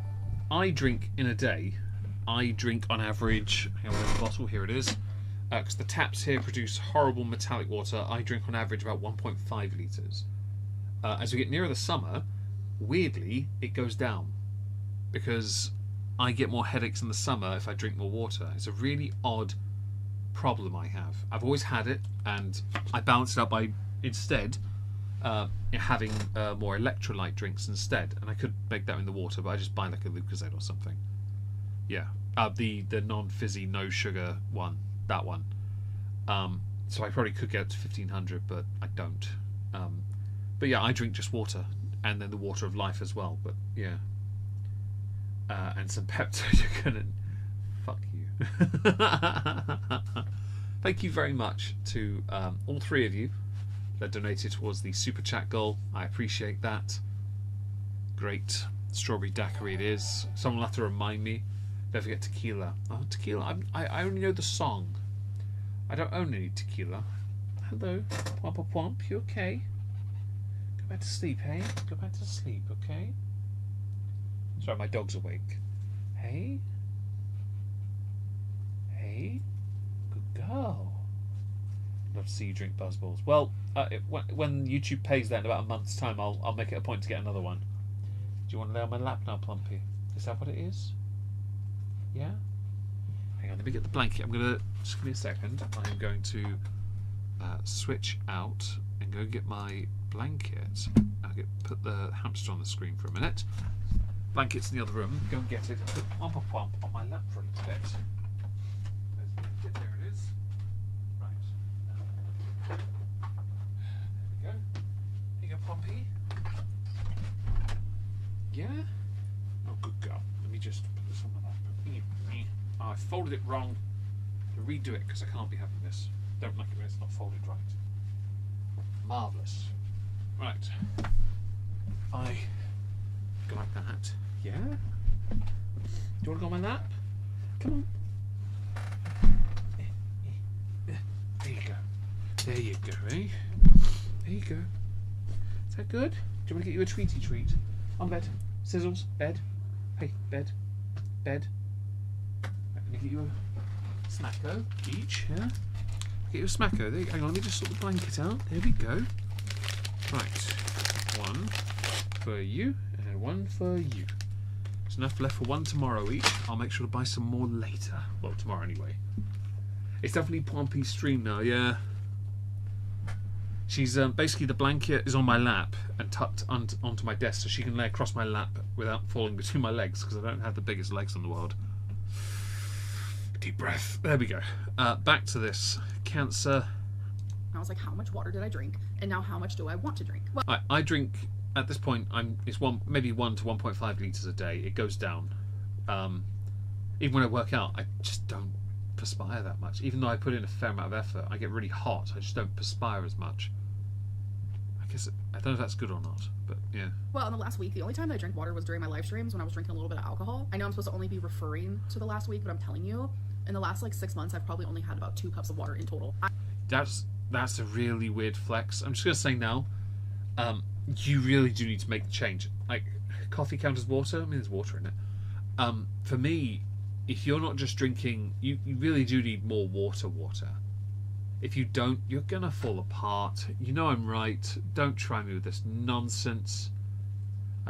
I drink in a day. I drink on average. Hang on, where's the bottle? Here it is. Because the taps here produce horrible metallic water. I drink on average about 1.5 litres. As we get nearer the summer, weirdly, it goes down. Because I get more headaches in the summer if I drink more water. It's a really odd problem I have. I've always had it, and I balance it out by instead having more electrolyte drinks instead. And I could make that in the water, but I just buy like a Lucozade or something. Yeah, the non-fizzy, no sugar one, that one. So I probably could get it to 1500, but I don't. But yeah, I drink just water, and then the water of life as well. But yeah, and some Pepto. You're gonna fuck you. Thank you very much to all 3 of you that donated towards the super chat goal. I appreciate that. Great strawberry daiquiri it is. Someone will have to remind me. Don't forget tequila. Oh, tequila. I only know the song. I don't own any tequila. Hello. Womp womp. You okay? Go back to sleep, hey? Go back to sleep, okay? Sorry, my dog's awake. Hey? Hey? Good girl. Love to see you drink buzzballs. Well, when YouTube pays that in about a month's time, I'll make it a point to get another one. Do you want to lay on my lap now, Plumpy? Is that what it is? Yeah? Hang on, let me get the blanket. I'm going to... Just give me a second. I'm going to switch out and go get my blanket. Put the hamster on the screen for a minute. Blanket's in the other room. Go and get it. Put Womp Womp on my lap for a little bit. There's the blanket. There it is. Right. There we go. Here you go, Pompey. Yeah? Oh, good girl. Let me just put this on my lap. Oh, I folded it wrong. To redo it because I can't be having this. Don't like it when it's not folded right. Marvellous. Right. I go like that. Yeah? Do you want to go on my lap? Come on. There you go. There you go, eh? There you go. Is that good? Do you want to get you a treaty treat? On bed. Sizzles. Bed. Hey, bed. Bed. Let me get you a smacko each, yeah? Get you a smacko. There you go. Hang on, let me just sort the blanket out. There we go. Right. One for you and one for you. There's enough left for one tomorrow each. I'll make sure to buy some more later. Well, tomorrow anyway. It's definitely Pompey's stream now, yeah. She's basically the blanket is on my lap and tucked onto my desk so she can lay across my lap without falling between my legs because I don't have the biggest legs in the world. Deep breath. There we go. Back to this. Cancer. I was like, how much water did I drink? And now how much do I want to drink? Well, I drink, at this point, it's maybe 1 to 1.5 litres a day. It goes down. Even when I work out, I just don't perspire that much. Even though I put in a fair amount of effort, I get really hot. I just don't perspire as much. I don't know if that's good or not, but yeah. Well, in the last week, the only time that I drank water was during my live streams when I was drinking a little bit of alcohol. I know I'm supposed to only be referring to the last week, but I'm telling you, in the last like 6 months, I've probably only had about 2 cups of water in total. That's a really weird flex. I'm just gonna say now, you really do need to make the change. Like, coffee counts as water. I mean, there's water in it. For me, if you're not just drinking, you really do need more water. If you don't, you're gonna fall apart. You know I'm right. Don't try me with this nonsense.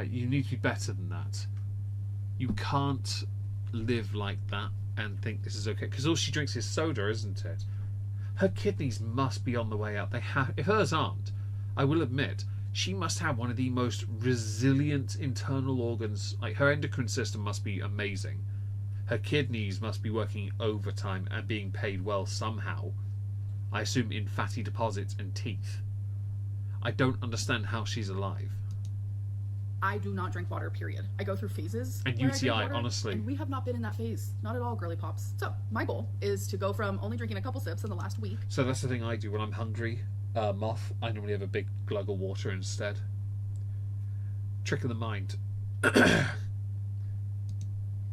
You need to be better than that. You can't live like that and think this is okay. Because all she drinks is soda, isn't it? Her kidneys must be on the way out. They have. If hers aren't, I will admit, she must have one of the most resilient internal organs. Like, her endocrine system must be amazing. Her kidneys must be working overtime and being paid well somehow. I assume in fatty deposits and teeth. I don't understand how she's alive. I do not drink water, period. I go through phases. And where I drink UTI, water, honestly. And we have not been in that phase. Not at all, girly pops. So, my goal is to go from only drinking a couple sips in the last week. So that's the thing I do when I'm hungry. Moth, I normally have a big glug of water instead. Trick of the mind.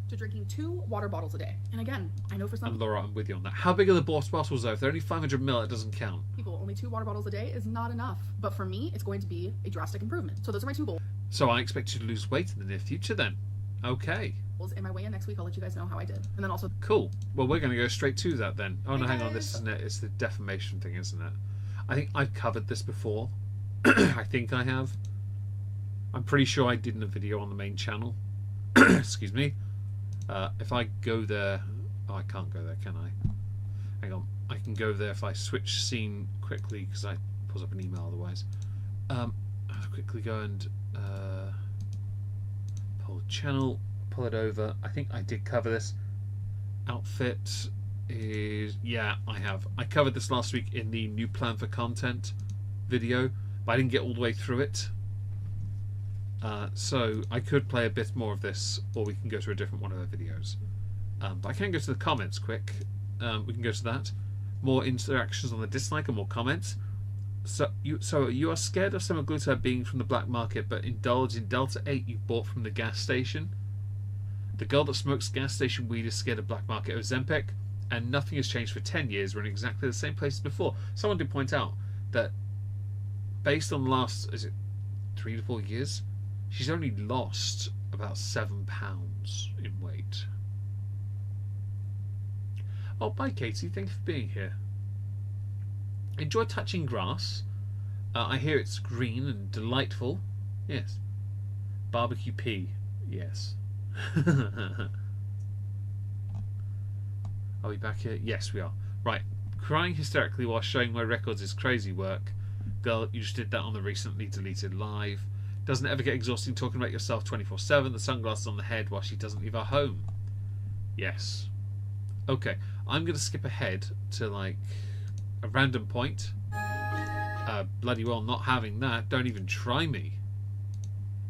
To drinking 2 water bottles a day. And again, I know for some And Laura, I'm with you on that. How big are the bottles though? If they're only 500ml, it doesn't count. people, only 2 water bottles a day is not enough. But for me, it's going to be a drastic improvement. So those are my 2 goals. So I expect you to lose weight in the near future then. Okay. In my weigh-in next week, I'll let you guys know how I did. And then also... Cool. Well, we're going to go straight to that then. Oh no, Hey hang on. guys. This isn't it. It's the defamation thing, isn't it? I think I've covered this before. I think I have. I'm pretty sure I did in a video on the main channel. Excuse me. If I go there... Oh, I can't go there, can I? Hang on. I can go there if I switch scene quickly, because I pulls up an email otherwise. I'll quickly go and pull channel, pull it over. I think I did cover this. Outfit is... Yeah, I have. I covered this last week in the new plan for content video, but I didn't get all the way through it. So I could play a bit more of this, or we can go to a different one of the videos. But I can go to the comments quick. We can go to that. More interactions on the dislike and more comments. So you are scared of semaglutide being from the black market, but indulge in Delta 8 you bought from the gas station. The girl that smokes gas station weed is scared of black market Ozempic, and nothing has changed for 10 years. We're in exactly the same place as before. Someone did point out that based on the last, is it 3 to 4 years, she's only lost about 7 pounds in weight. Oh, bye Katie, thank you for being here. Enjoy touching grass. I hear it's green and delightful. Yes. Barbecue pea. Yes. Are we back here? Yes, we are. Right. Crying hysterically while showing my records is crazy work. Girl, you just did that on the recently deleted live. Doesn't ever get exhausting talking about yourself 24/7. The sunglasses on the head while she doesn't leave her home. Yes. Okay. I'm going to skip ahead to like a random point. Bloody well not having that. Don't even try me.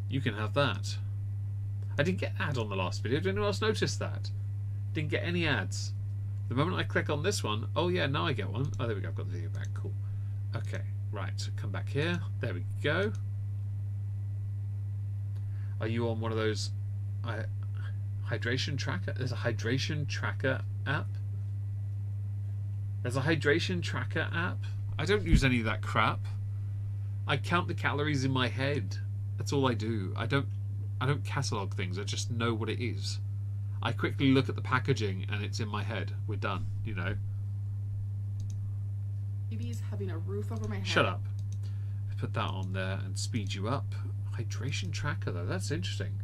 You can have that. I didn't get ad on the last video. Did anyone else notice that? Didn't get any ads. The moment I click on this one, oh yeah, now I get one. Oh, there we go. I've got the video back. Cool. Okay, right. Come back here. There we go. Are you on one of those hydration tracker? There's a hydration tracker app. There's a hydration tracker app. I don't use any of that crap. I count the calories in my head. That's all I do. I don't catalog things. I just know what it is. I quickly look at the packaging and it's in my head. We're done, you know. Baby's having a roof over my head. Shut up. Put that on there and speed you up. Hydration tracker though, that's interesting.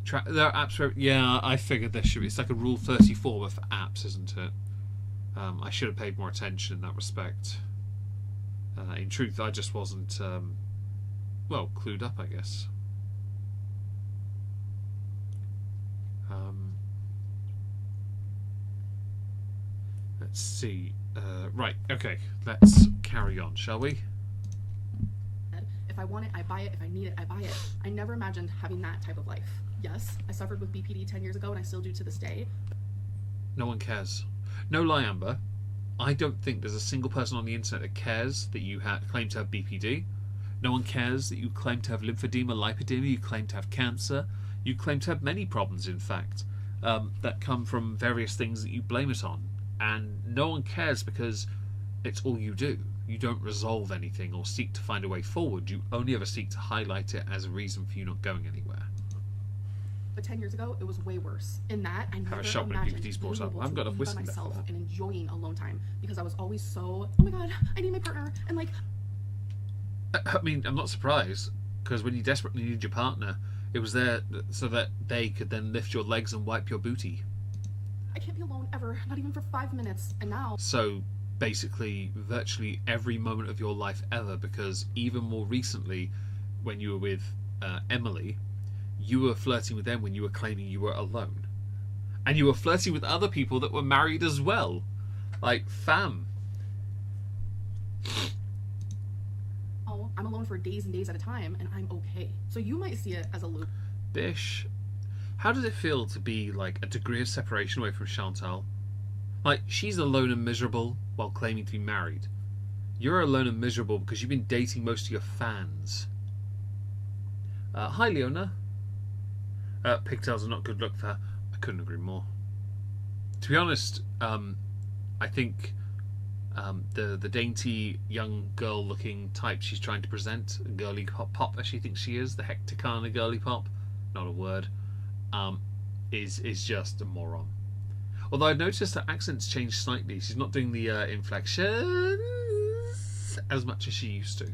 There are apps where, yeah, I figured there should be. It's like a Rule 34 for apps, isn't it? I should have paid more attention in that respect. In truth, I just wasn't, well, clued up, I guess. Let's see. Right, okay, let's carry on, shall we? If I want it, I buy it. If I need it, I buy it. I never imagined having that type of life. Yes, I suffered with BPD 10 years ago, and I still do to this day. No one cares. No lie, Amber. I don't think there's a single person on the internet that cares that you claim to have BPD. No one cares that you claim to have lymphedema, lipedema, you claim to have cancer. You claim to have many problems, in fact, that come from various things that you blame it on. And no one cares because it's all you do. You don't resolve anything or seek to find a way forward. You only ever seek to highlight it as a reason for you not going anywhere. But 10 years ago, it was way worse. In that, I never a shot when imagined PPD's being brought up. able I haven't to got enough be by whiskey left for myself that. and enjoying alone time because I was always so, oh my god, I need my partner, and like. I mean, I'm not surprised because when you desperately need your partner, it was there so that they could then lift your legs and wipe your booty. I can't be alone ever, not even for 5 minutes. And now. So basically, virtually every moment of your life ever, because even more recently, when you were with Emily, you were flirting with them when you were claiming you were alone. And you were flirting with other people that were married as well. Like, fam. Oh, I'm alone for days and days at a time, and I'm okay. So you might see it as a loop. Bish, how does it feel to be like a degree of separation away from Chantal? Like, she's alone and miserable while claiming to be married. You're alone and miserable because you've been dating most of your fans. Hi, Leona. Pigtails are not good look for her. I couldn't agree more. To be honest, I think the dainty young girl looking type she's trying to present, girly pop as she thinks she is, the Hecticana girly pop, not a word, is just a moron. Although I've noticed her accent's changed slightly. She's not doing the inflections as much as she used to.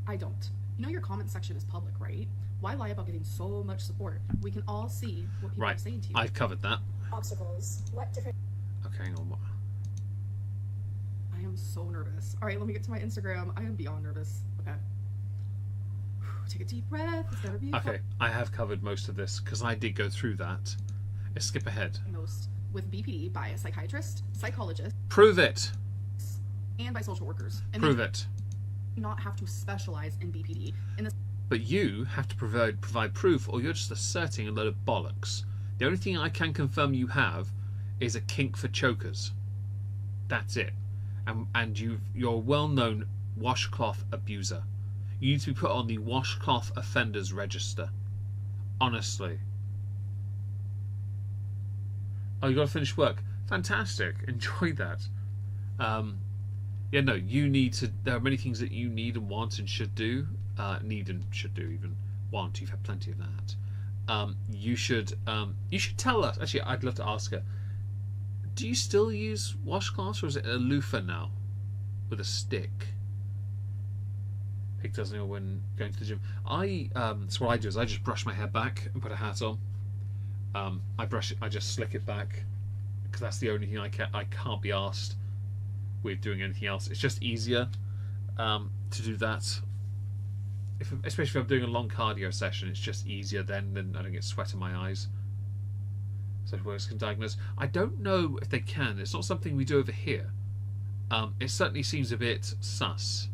I don't. You know your comment section is public, right? Why lie about getting so much support? We can all see what people are saying to you. I've covered that. Obstacles. What different... Okay, hang on. What? I am so nervous. All right, let me get to my Instagram. I am beyond nervous. Okay. Take a deep breath. It's gonna be okay, I have covered most of this because I did go through that. Let's skip ahead. Most with BPD by a psychiatrist, psychologist, Prove it. and by social workers. And Prove it. Not have to specialize in BPD. In this, But you have to provide proof, or you're just asserting a load of bollocks. The only thing I can confirm you have is a kink for chokers. That's it. And you're a well-known washcloth abuser. You need to be put on the washcloth offenders register. Honestly. Oh, you got to finish work. Fantastic. Enjoy that. Yeah, no, you need to. There are many things that you need and want and should do. Need and should do, even want. You've had plenty of that. You should tell us. Actually, I'd love to ask her. Do you still use washcloths, or is it a loofah now with a stick? Pig doesn't know when going to the gym. That's what I do. Is I just brush my hair back and put a hat on. I just slick it back because that's the only thing I can't be asked with doing anything else. It's just easier to do that. Especially if I'm doing a long cardio session, it's just easier then I don't get sweat in my eyes. So workers can diagnose. I don't know if they can. It's not something we do over here. It certainly seems a bit sus.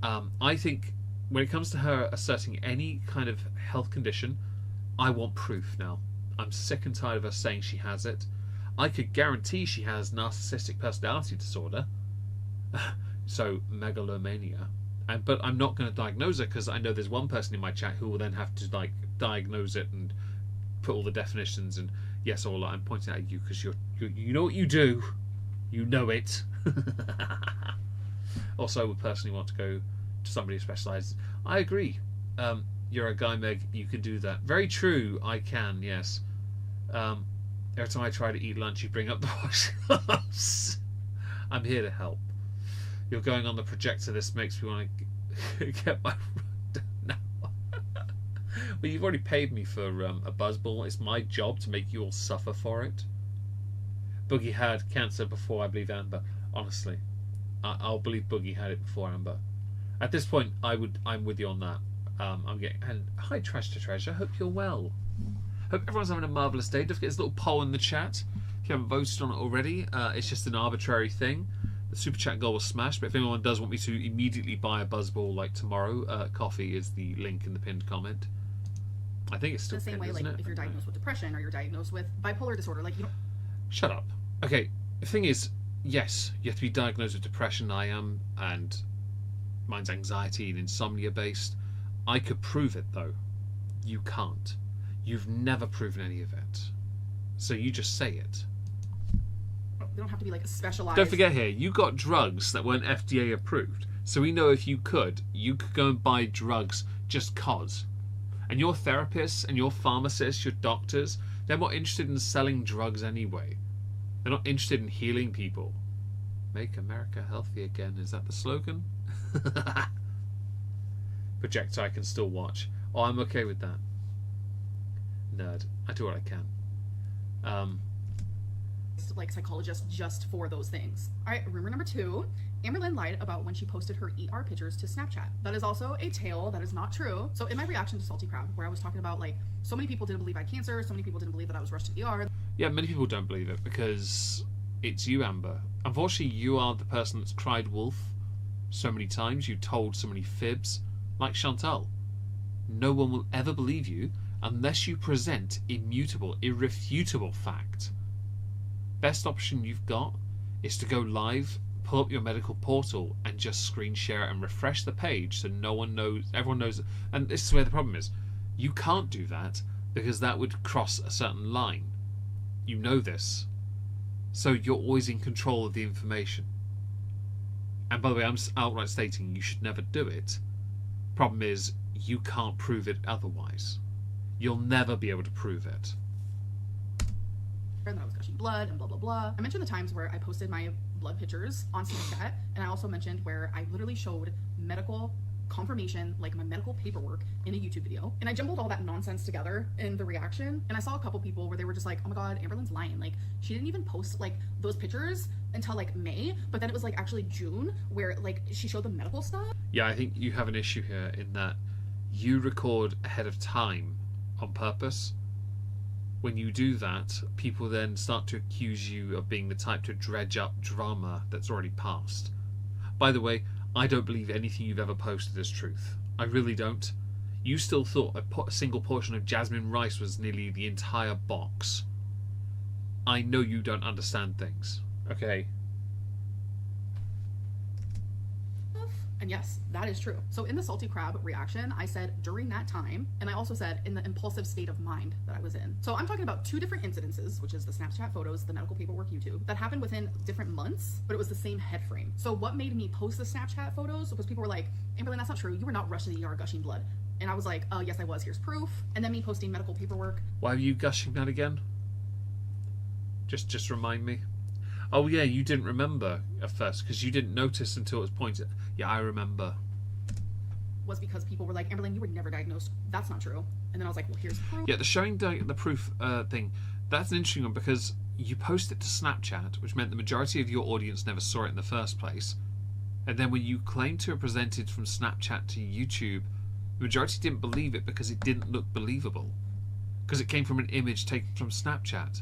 I think when it comes to her asserting any kind of health condition, I want proof now. I'm sick and tired of her saying she has it. I could guarantee she has narcissistic personality disorder, so megalomania. But I'm not going to diagnose her because I know there's one person in my chat who will then have to diagnose it and put all the definitions. And yes, all I'm pointing at you because you know what you do, you know it. Also, I would personally want to go to somebody who specialises. I agree. You're a guy, Meg. You can do that. Very true. I can. Yes. Every time I try to eat lunch, you bring up the washcloths. I'm here to help. You're going on the projector. This makes me want to get my run done now. Well, you've already paid me for a buzzball. It's my job to make you all suffer for it. Boogie had cancer before, I believe, Amber. Honestly, I'll believe Boogie had it before Amber. At this point, I'm with you on that. I'm getting. And hi, Trash to Treasure. Hope you're well. Hope everyone's having a marvellous day. Don't forget this little poll in the chat. If you haven't voted on it already, it's just an arbitrary thing. The super chat goal was smashed, but if anyone does want me to immediately buy a buzzball like tomorrow, coffee is the link in the pinned comment. I think it's still the same pinned, way, isn't like it? if you're diagnosed with depression or you're diagnosed with bipolar disorder, like you don't. Shut up. Okay, the thing is, yes, you have to be diagnosed with depression. I am, and mine's anxiety and insomnia based. I could prove it though. You can't. You've never proven any of it. So you just say it. They don't have to be like a specialized. Don't forget here, you got drugs that weren't FDA approved. So we know if you could go and buy drugs just cause. And your therapists and your pharmacists, your doctors, they're not interested in selling drugs anyway. They're not interested in healing people. Make America healthy again. Is that the slogan? Projector I can still watch. Oh, I'm okay with that. Nerd. I do what I can. Like psychologists just for those things. All right, rumor number 2. Amberlynn lied about when she posted her ER pictures to Snapchat. That is also a tale that is not true. So in my reaction to Salty Crowd, where I was talking about like so many people didn't believe I had cancer, so many people didn't believe that I was rushed to the ER. Yeah, many people don't believe it because it's you, Amber. Unfortunately, you are the person that's cried wolf so many times. You told so many fibs, like Chantal. No one will ever believe you unless you present immutable, irrefutable fact. Best option you've got is to go live, pull up your medical portal and just screen share it and refresh the page so no one knows, everyone knows. And this is where the problem is. You can't do that because that would cross a certain line. You know this. So you're always in control of the information. And by the way, I'm outright stating you should never do it. Problem is, you can't prove it otherwise. You'll never be able to prove it. And that I was gushing blood and blah blah blah. I mentioned the times where I posted my blood pictures on Snapchat, and I also mentioned where I literally showed medical confirmation, like my medical paperwork, in a YouTube video. And I jumbled all that nonsense together in the reaction, and I saw a couple people where they were just like, oh my god, Amberlynn's lying. Like, she didn't even post like those pictures until like May, but then it was like actually June where like she showed the medical stuff. Yeah, I think you have an issue here in that you record ahead of time on purpose. When you do that, people then start to accuse you of being the type to dredge up drama that's already passed. By the way, I don't believe anything you've ever posted is truth. I really don't. You still thought a single portion of jasmine rice was nearly the entire box. I know you don't understand things. Okay. And yes, that is true. So in the salty crab reaction, I said during that time, and I also said in the impulsive state of mind that I was in. So I'm talking about two different incidences, which is the Snapchat photos, the medical paperwork YouTube, that happened within different months, but it was the same head frame. So what made me post the Snapchat photos was people were like, Amberlynn, that's not true. You were not rushed to the ER gushing blood. And I was like, oh, yes, I was. Here's proof. And then me posting medical paperwork. Why were you gushing that again? Just remind me. Oh yeah, you didn't remember at first because you didn't notice until it was pointed. Yeah, I remember. Was because people were like, Amberlynn, you were never diagnosed. That's not true. And then I was like, well, here's proof. Yeah, the showing the proof thing, that's an interesting one because you post it to Snapchat, which meant the majority of your audience never saw it in the first place. And then when you claimed to have presented from Snapchat to YouTube, the majority didn't believe it because it didn't look believable. Because it came from an image taken from Snapchat.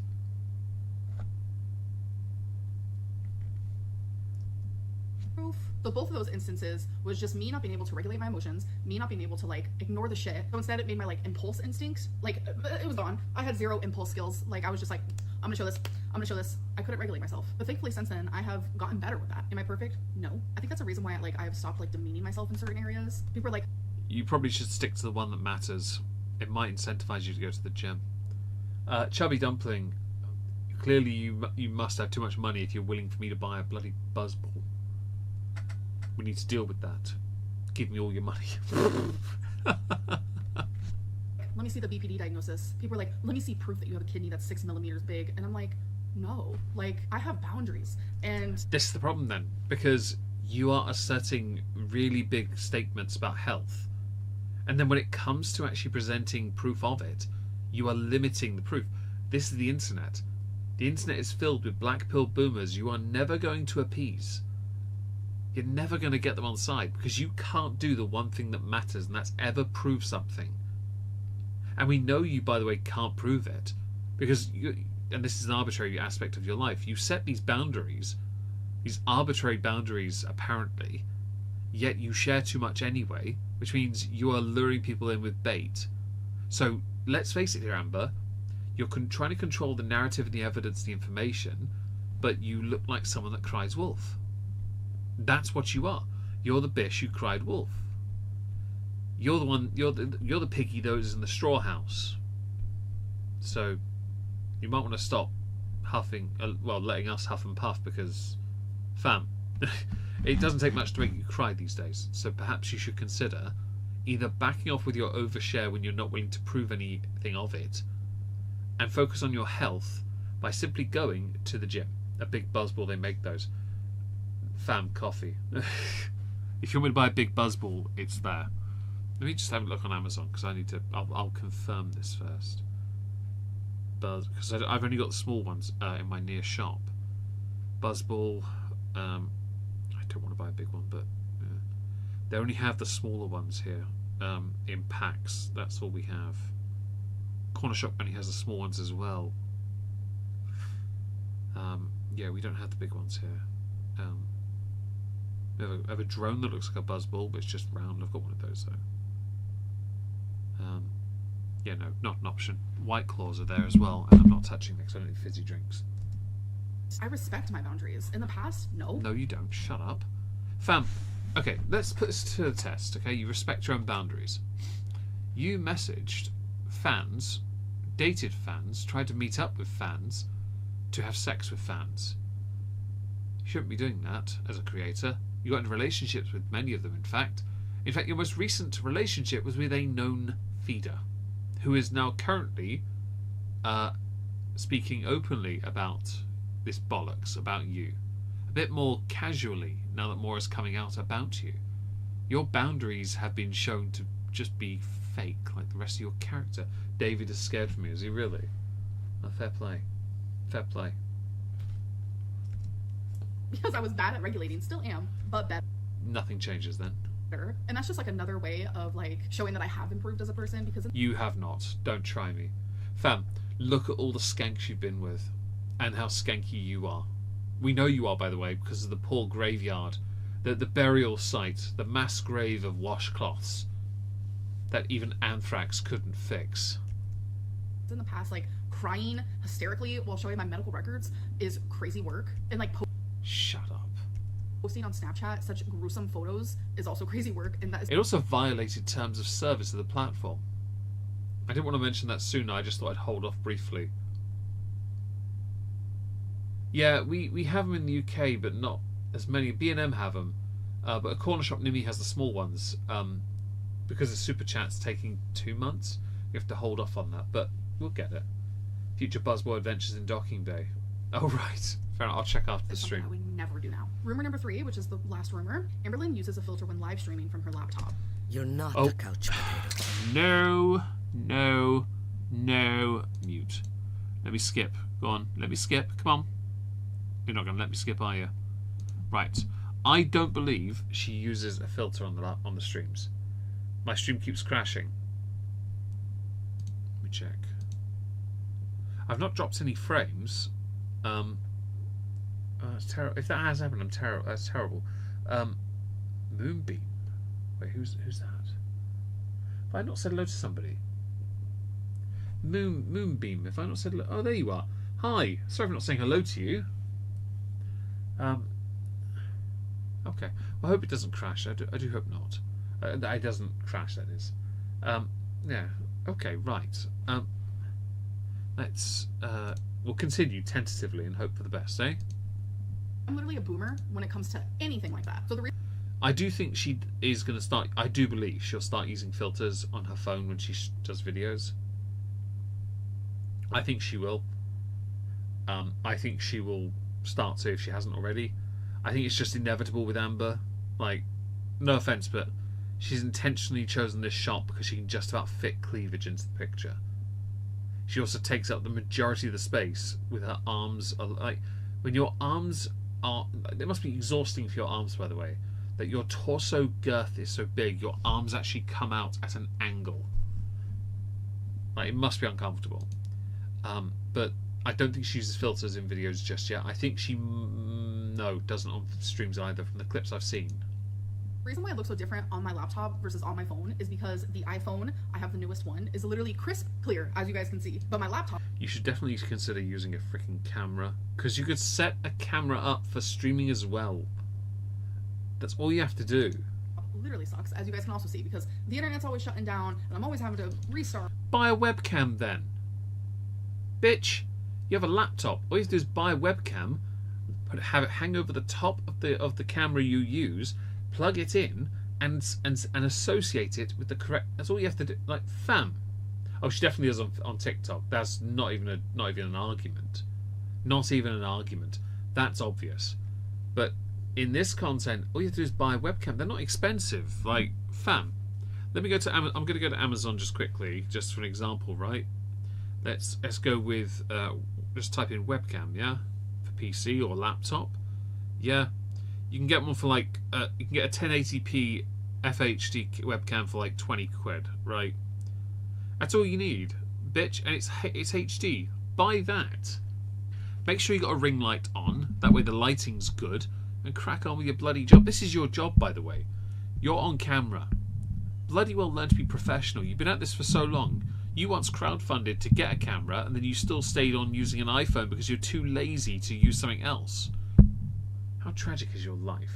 Proof. So both of those instances was just me not being able to regulate my emotions, me not being able to like ignore the shit. So instead it made my like impulse instinct, like it was gone. I had zero impulse skills. Like I was just like, I'm gonna show this, I'm gonna show this. I couldn't regulate myself. But thankfully since then I have gotten better with that. Am I perfect? No. I think that's a reason why I've stopped like demeaning myself in certain areas. People are like, you probably should stick to the one that matters. It might incentivize you to go to the gym. Chubby Dumpling, clearly you must have too much money if you're willing for me to buy a bloody buzzball. We need to deal with that. Give me all your money. let me see the BPD diagnosis. People are like, let me see proof that you have a kidney that's 6 millimeters big. And I'm like, no, like I have boundaries. And this is the problem then, because you are asserting really big statements about health. And then when it comes to actually presenting proof of it, you are limiting the proof. This is the internet. The internet is filled with black pill boomers you are never going to appease. You're never going to get them on side because you can't do the one thing that matters, and that's ever prove something. And we know you, by the way, can't prove it because and this is an arbitrary aspect of your life. You set these boundaries, these arbitrary boundaries apparently, yet you share too much anyway, which means you are luring people in with bait. So let's face it here, Amber, you're trying to control the narrative and the evidence, the information, but you look like someone that cries wolf. That's what you are. You're the bish who cried wolf. You're the one. You're the piggy that was in the straw house. So you might want to stop huffing. Letting us huff and puff because, fam, it doesn't take much to make you cry these days. So perhaps you should consider either backing off with your overshare when you're not willing to prove anything of it, and focus on your health by simply going to the gym. A big buzzball, they make those. Fam coffee. If you want me to buy a big buzzball, it's there. Let me just have a look on Amazon because I need to. I'll confirm this first. Because I've only got the small ones in my near shop. Buzzball. I don't want to buy a big one, but they only have the smaller ones here in packs. That's all we have. Corner shop only has the small ones as well. Yeah, we don't have the big ones here. We have a drone that looks like a buzzball, but it's just round. I've got one of those though. Yeah, no, not an option. White Claws are there as well, and I'm not touching them because I don't need fizzy drinks. I respect my boundaries. In the past, no. No, you don't. Shut up. Fam, okay, let's put this to the test, okay? You respect your own boundaries. You messaged fans, dated fans, tried to meet up with fans to have sex with fans. You shouldn't be doing that as a creator. You got into relationships with many of them, in fact. In fact, your most recent relationship was with a known feeder, who is now currently speaking openly about this bollocks, about you. A bit more casually, now that more is coming out about you. Your boundaries have been shown to just be fake, like the rest of your character. David is scared for me, is he really? Oh, fair play. Fair play. Because I was bad at regulating, still am, but better. Nothing changes then. And that's just like another way of like showing that I have improved as a person because You have not. Don't try me. Fam, look at all the skanks you've been with and how skanky you are. We know you are, by the way, because of the poor graveyard, the burial site, the mass grave of washcloths that even anthrax couldn't fix. in the past, like crying hysterically while showing my medical records is crazy work. And like Shut up. posting on Snapchat such gruesome photos is also crazy work, and that is It also violated terms of service of the platform. I didn't want to mention that sooner, I just thought I'd hold off briefly. Yeah, we have them in the UK, but not as many. B&M have them, but a corner shop near me has the small ones. Because the Super Chat's taking 2 months, we have to hold off on that, but we'll get it. Future Buzzboy Adventures in Docking Day. Oh, right. Fair enough. I'll check after the something stream. that we never do now. Rumor number 3, which is the last rumor, Amberlynn uses a filter when live streaming from her laptop. You're not Oh. a couch potato. No. Mute. Let me skip. Go on. Let me skip. Come on. You're not going to let me skip, are you? Right. I don't believe she uses a filter on the streams. My stream keeps crashing. Let me check. I've not dropped any frames. That's terrible. If that has happened, that's terrible. Moonbeam. Wait, who's that? Have I not said hello to somebody? Moonbeam. If I not said hello, oh, there you are. Hi. Sorry for not saying hello to you. Okay. Well, I hope it doesn't crash. I do hope not. It doesn't crash. That is. Yeah. Okay. Right. We'll continue tentatively and hope for the best, eh? I'm literally a boomer when it comes to anything like that. So the reason I do think she is going to start. I do believe she'll start using filters on her phone when she does videos. I think she will. I think she will start to if she hasn't already. I think it's just inevitable with Amber. Like, no offense, but she's intentionally chosen this shot because she can just about fit cleavage into the picture. She also takes up the majority of the space with her arms. Like, when your arms are, it must be exhausting for your arms, by the way, that your torso girth is so big, your arms actually come out at an angle. Like, it must be uncomfortable. But I don't think she uses filters in videos just yet. I think she doesn't on streams either from the clips I've seen. The reason why it looks so different on my laptop versus on my phone is because the iPhone, I have the newest one, is literally crisp clear, as you guys can see. But my laptop... You should definitely consider using a freaking camera, because you could set a camera up for streaming as well. That's all you have to do. literally sucks, as you guys can also see, because the internet's always shutting down, and I'm always having to restart. Buy a webcam then. Bitch, you have a laptop. All you have to do is buy a webcam, have it hang over the top of the camera you use, plug it in, and associate it with the correct. That's all you have to do. Like, fam. Oh, she definitely is on TikTok. That's not even an argument. Not even an argument. That's obvious. But in this content, all you have to do is buy a webcam. They're not expensive. Like, fam. Let me go to Amazon. I'm going to go to Amazon just quickly, just for an example, right? Let's go with just type in webcam, yeah, for PC or laptop. Yeah, you can get one for like you can get a 1080p FHD webcam for like 20 quid, right? That's all you need, bitch, and it's HD. Buy that. Make sure you got a ring light on. That way the lighting's good, and crack on with your bloody job. This is your job, by the way. You're on camera. Bloody well learn to be professional. You've been at this for so long. You once crowdfunded to get a camera, and then you still stayed on using an iPhone because you're too lazy to use something else. How tragic is your life?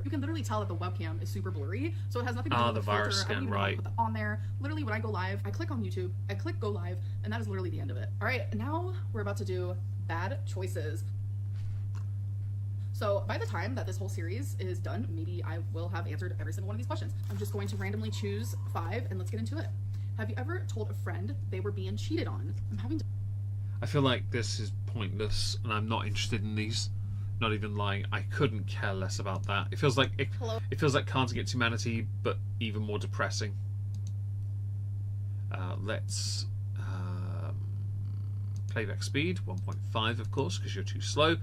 You can literally tell that the webcam is super blurry, so it has nothing to do with the virus filter. I don't scan, even know how to right. put that on there. Literally, when I go live, I click on YouTube, I click go live, and that is literally the end of it. All right, now we're about to do bad choices. So by the time that this whole series is done, maybe I will have answered every single one of these questions. I'm just going to randomly choose 5, and let's get into it. Have you ever told a friend they were being cheated on? I feel like this is pointless, and I'm not interested in these. Not even lying. I couldn't care less about that. It feels like it feels like Cards Against Humanity, but even more depressing. Let's playback speed 1.5, of course, because you're too slow.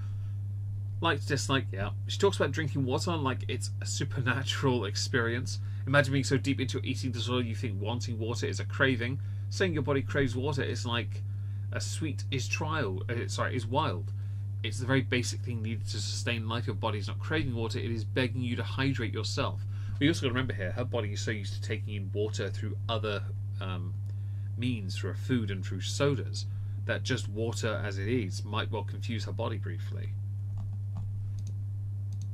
Like, dislike, yeah. She talks about drinking water like it's a supernatural experience. Imagine being so deep into your eating disorder you think wanting water is a craving. Saying your body craves water is like a sweet is wild. It's the very basic thing needed to sustain life. Your body's not craving water, it is begging you to hydrate yourself. We also got to remember here, her body is so used to taking in water through other means, through her food and through sodas, that just water as it is might well confuse her body briefly.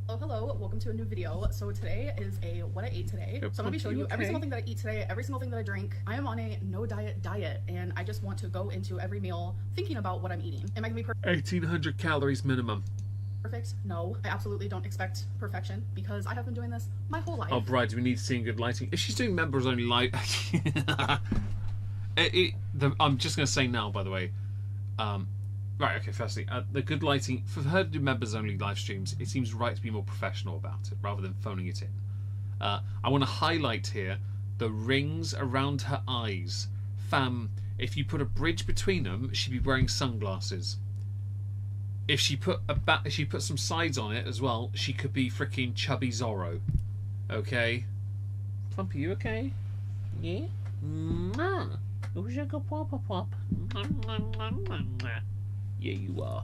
Oh, hello, welcome to a new video. So today is a what I ate today. So I'm gonna be showing you every single thing that I eat today, every single thing that I drink. I am on a no diet diet, and I just want to go into every meal thinking about what I'm eating. Am I gonna be 1,800 calories minimum. perfect? No, I absolutely don't expect perfection because I have been doing this my whole life. Oh, Bride, we need to see in good lighting. If she's doing members only live, I'm just gonna say now, by the way. Right, okay, firstly, the good lighting, for her to do members only live streams, it seems right to be more professional about it rather than phoning it in. I want to highlight here the rings around her eyes. Fam, if you put a bridge between them, she'd be wearing sunglasses. If she put some sides on it as well, she could be freaking chubby Zorro. Okay? Plumpy, you okay? Yeah? Yeah, you are.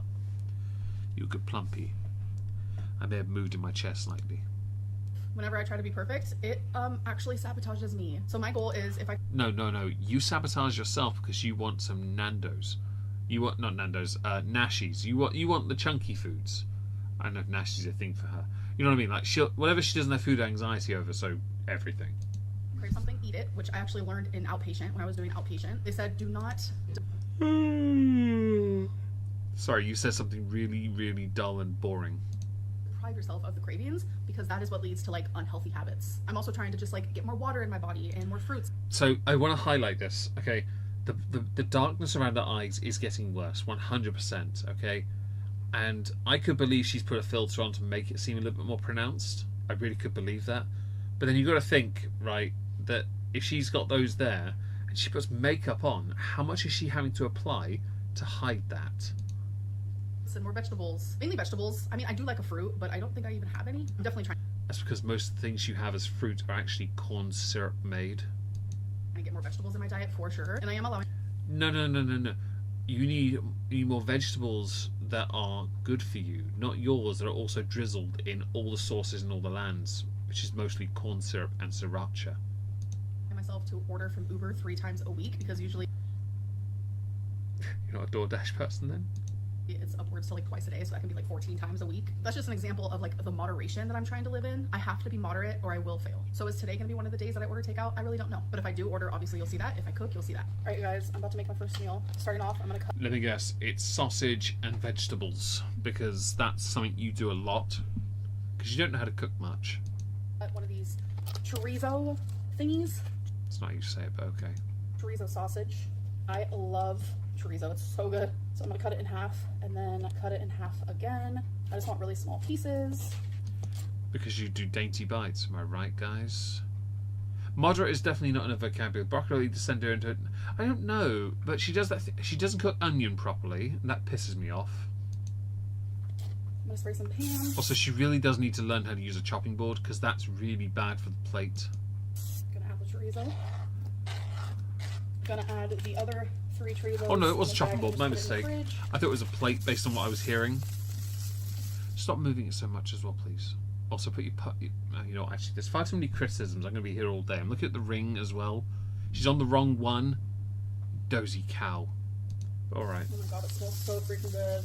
You're good, Plumpy. I may have moved in my chair slightly. Whenever I try to be perfect, it actually sabotages me. So my goal is if I No. You sabotage yourself because you want some Nando's. You want not Nando's, Nashies. You want the chunky foods. I don't know if Nashies are a thing for her. You know what I mean? Like whatever she doesn't have food anxiety over, so everything. crave something, eat it, which I actually learned in outpatient when I was doing outpatient. They said do not Sorry, you said something really, really dull and boring. deprive yourself of the cravings because that is what leads to like unhealthy habits. I'm also trying to just like get more water in my body and more fruits. So I want to highlight this, okay? The darkness around her eyes is getting worse, 100%, okay? And I could believe she's put a filter on to make it seem a little bit more pronounced. I really could believe that. But then you've got to think, right, that if she's got those there and she puts makeup on, how much is she having to apply to hide that? And more vegetables, mainly vegetables. I mean, I do like a fruit, but I don't think I even have any. I'm definitely trying That's because most of the things you have as fruit are actually corn syrup made. to get more vegetables in my diet for sure. And I am allowing No. You need more vegetables that are good for you, not yours that are also drizzled in all the sauces in all the lands, which is mostly corn syrup and sriracha. myself to order from Uber 3 times a week because usually You're not a DoorDash person then? it's upwards to like twice a day, so that can be like 14 times a week. That's just an example of like the moderation that I'm trying to live in. I have to be moderate or I will fail. So is today gonna be one of the days that I order takeout? I really don't know. But if I do order, obviously you'll see that. If I cook, you'll see that. All right, you guys, I'm about to make my first meal. Starting off, I'm gonna cut. Let me guess, it's sausage and vegetables, because that's something you do a lot, because you don't know how to cook much. One of these chorizo thingies. It's not how you say it, but okay. Chorizo sausage. I love chorizo. It's so good. So I'm gonna cut it in half and then cut it in half again. I just want really small pieces. Because you do dainty bites, am I right, guys? Moderate is definitely not in a vocabulary. Broccoli to send her into it. I don't know, but she does that. She doesn't cook onion properly, and that pisses me off. I'm gonna spray some pan. Also, she really does need to learn how to use a chopping board, because that's really bad for the plate. Gonna add the chorizo. Gonna add the other 3 chorizos. Oh no, it was a in the chopping bag board, and my just put it in the mistake. fridge. I thought it was a plate based on what I was hearing. Stop moving it so much as well, please. Also, put your you know, actually, there's far too many criticisms. I'm going to be here all day. I'm looking at the ring as well. She's on the wrong one. Dozy cow. All right. Oh my god, it smells so freaking good.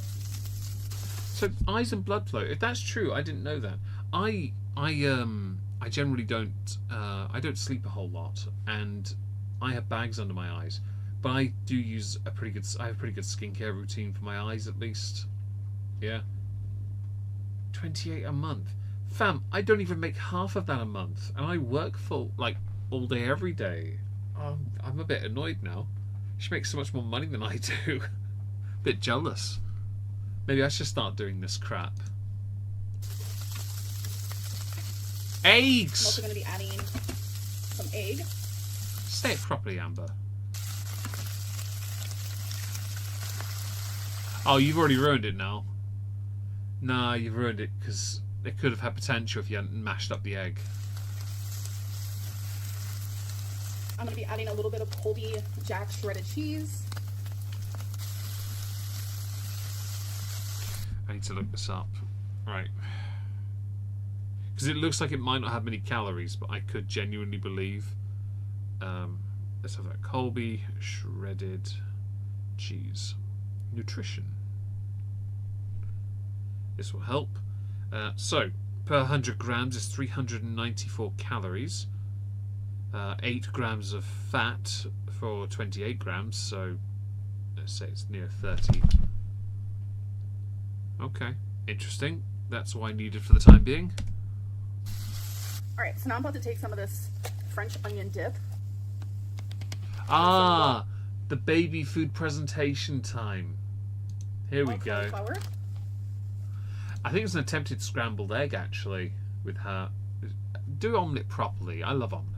So eyes and blood flow. If that's true, I didn't know that. I generally don't. I don't sleep a whole lot, and I have bags under my eyes. But I do use I have a pretty good skincare routine for my eyes, at least. Yeah. 28 a month. Fam, I don't even make half of that a month, and I work full, like, all day, every day. I'm a bit annoyed now. She makes so much more money than I do. Bit jealous. Maybe I should start doing this crap. I'm Eggs! also gonna be adding some egg. Say it properly, Amber. Oh, you've already ruined it now. Nah, you've ruined it, because it could have had potential if you hadn't mashed up the egg. I'm gonna be adding a little bit of Colby Jack shredded cheese. I need to look this up. Right. Because it looks like it might not have many calories, but I could genuinely believe. Let's have that. Colby shredded cheese. Nutrition. This will help. So, per 100 grams is 394 calories. 8 grams of fat for 28 grams, so let's say it's near 30. Okay, interesting. That's all I needed for the time being. Alright, so now I'm about to take some of this French onion dip. Ah, the baby food presentation time. Here we go. Cauliflower. I think it's an attempted scrambled egg, actually, with her. Do omelette properly. I love omelette.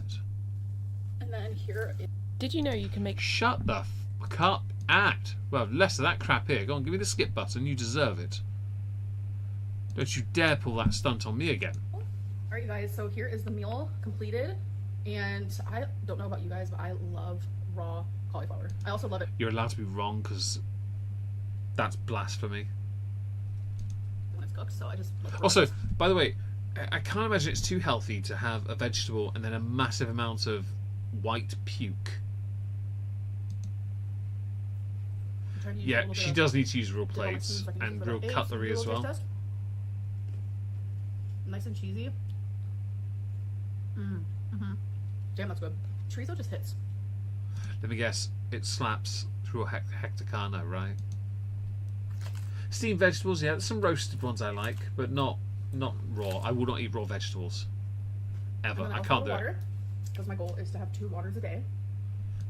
And then here is... Did you know you can make Shut the fuck up, at. Well, less of that crap here. Go on, give me the skip button. You deserve it. Don't you dare pull that stunt on me again. Alright, you guys, so here is the meal completed. And I don't know about you guys, but I love raw cauliflower. I also love it You're allowed to be wrong, because that's blasphemy. when it's cooked, so I just love it raw. Also, by the way, I can't imagine it's too healthy to have a vegetable and then a massive amount of white puke. I'm trying to use a Yeah, little bit she of does need to use real dip on my plates spoon so I can and use it real for the cutlery eggs. as Little well. taste test. Damn, that's good. Chorizo just hits. Let me guess, it slaps through a hectacana, right? Steamed vegetables, yeah, there's some roasted ones I like, but not raw. I will not eat raw vegetables. Ever. I can't do it. Because my goal is to have 2 waters a day.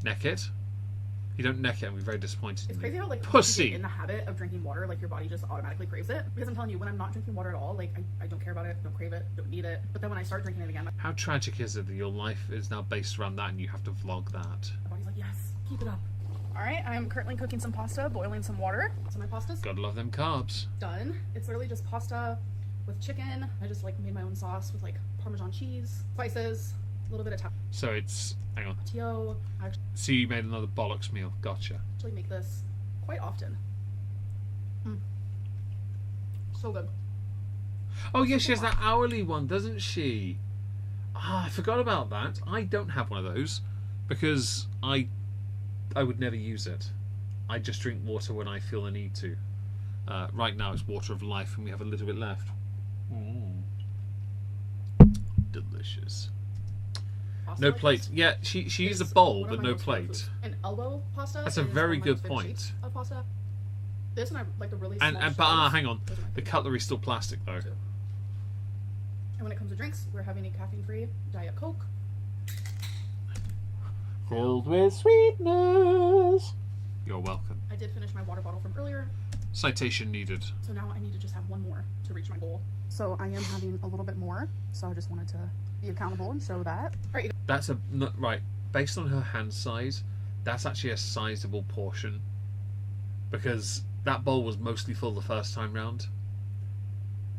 Neck it. If you don't neck it, I'm very disappointed It's in crazy you. how like once you Pussy! get in the habit of drinking water, like your body just automatically craves it. Because I'm telling you, when I'm not drinking water at all, like I don't care about it, don't crave it, don't need it. But then when I start drinking it again, my How tragic is it that your life is now based around that and you have to vlog that? body's like, yes, keep it up. Alright, I'm currently cooking some pasta, boiling some water. So my pasta's Gotta love them carbs. done. It's literally just pasta with chicken. I just like made my own sauce with like Parmesan cheese, spices, a little bit of So it's, hang on. tapatio. I So you made another bollocks meal. Gotcha. actually make this quite often. So good. Oh yeah, she has that hourly one, doesn't she? Ah, I forgot about that. I don't have one of those because I would never use it. I just drink water when I feel the need to. Right now it's water of life and we have a little bit left. Delicious. Pasta No like plate. this Yeah, she used a is bowl one of but my no most favorite plate. foods. An elbow pasta. That's a is very one of my good favorite point. shapes of pasta. This and I like the really And small but shells. hang on, Those are my the favorite. cutlery's still plastic though. And when it comes to drinks, we're having a caffeine-free Diet Coke. Filled with sweetness. You're welcome. I did finish my water bottle from earlier, Citation needed. so now I need to just have one more to reach my goal. So I am having a little bit more, so I just wanted to be accountable and show that. All right, That's right. Based on her hand size, that's actually a sizable portion. Because that bowl was mostly full the first time round.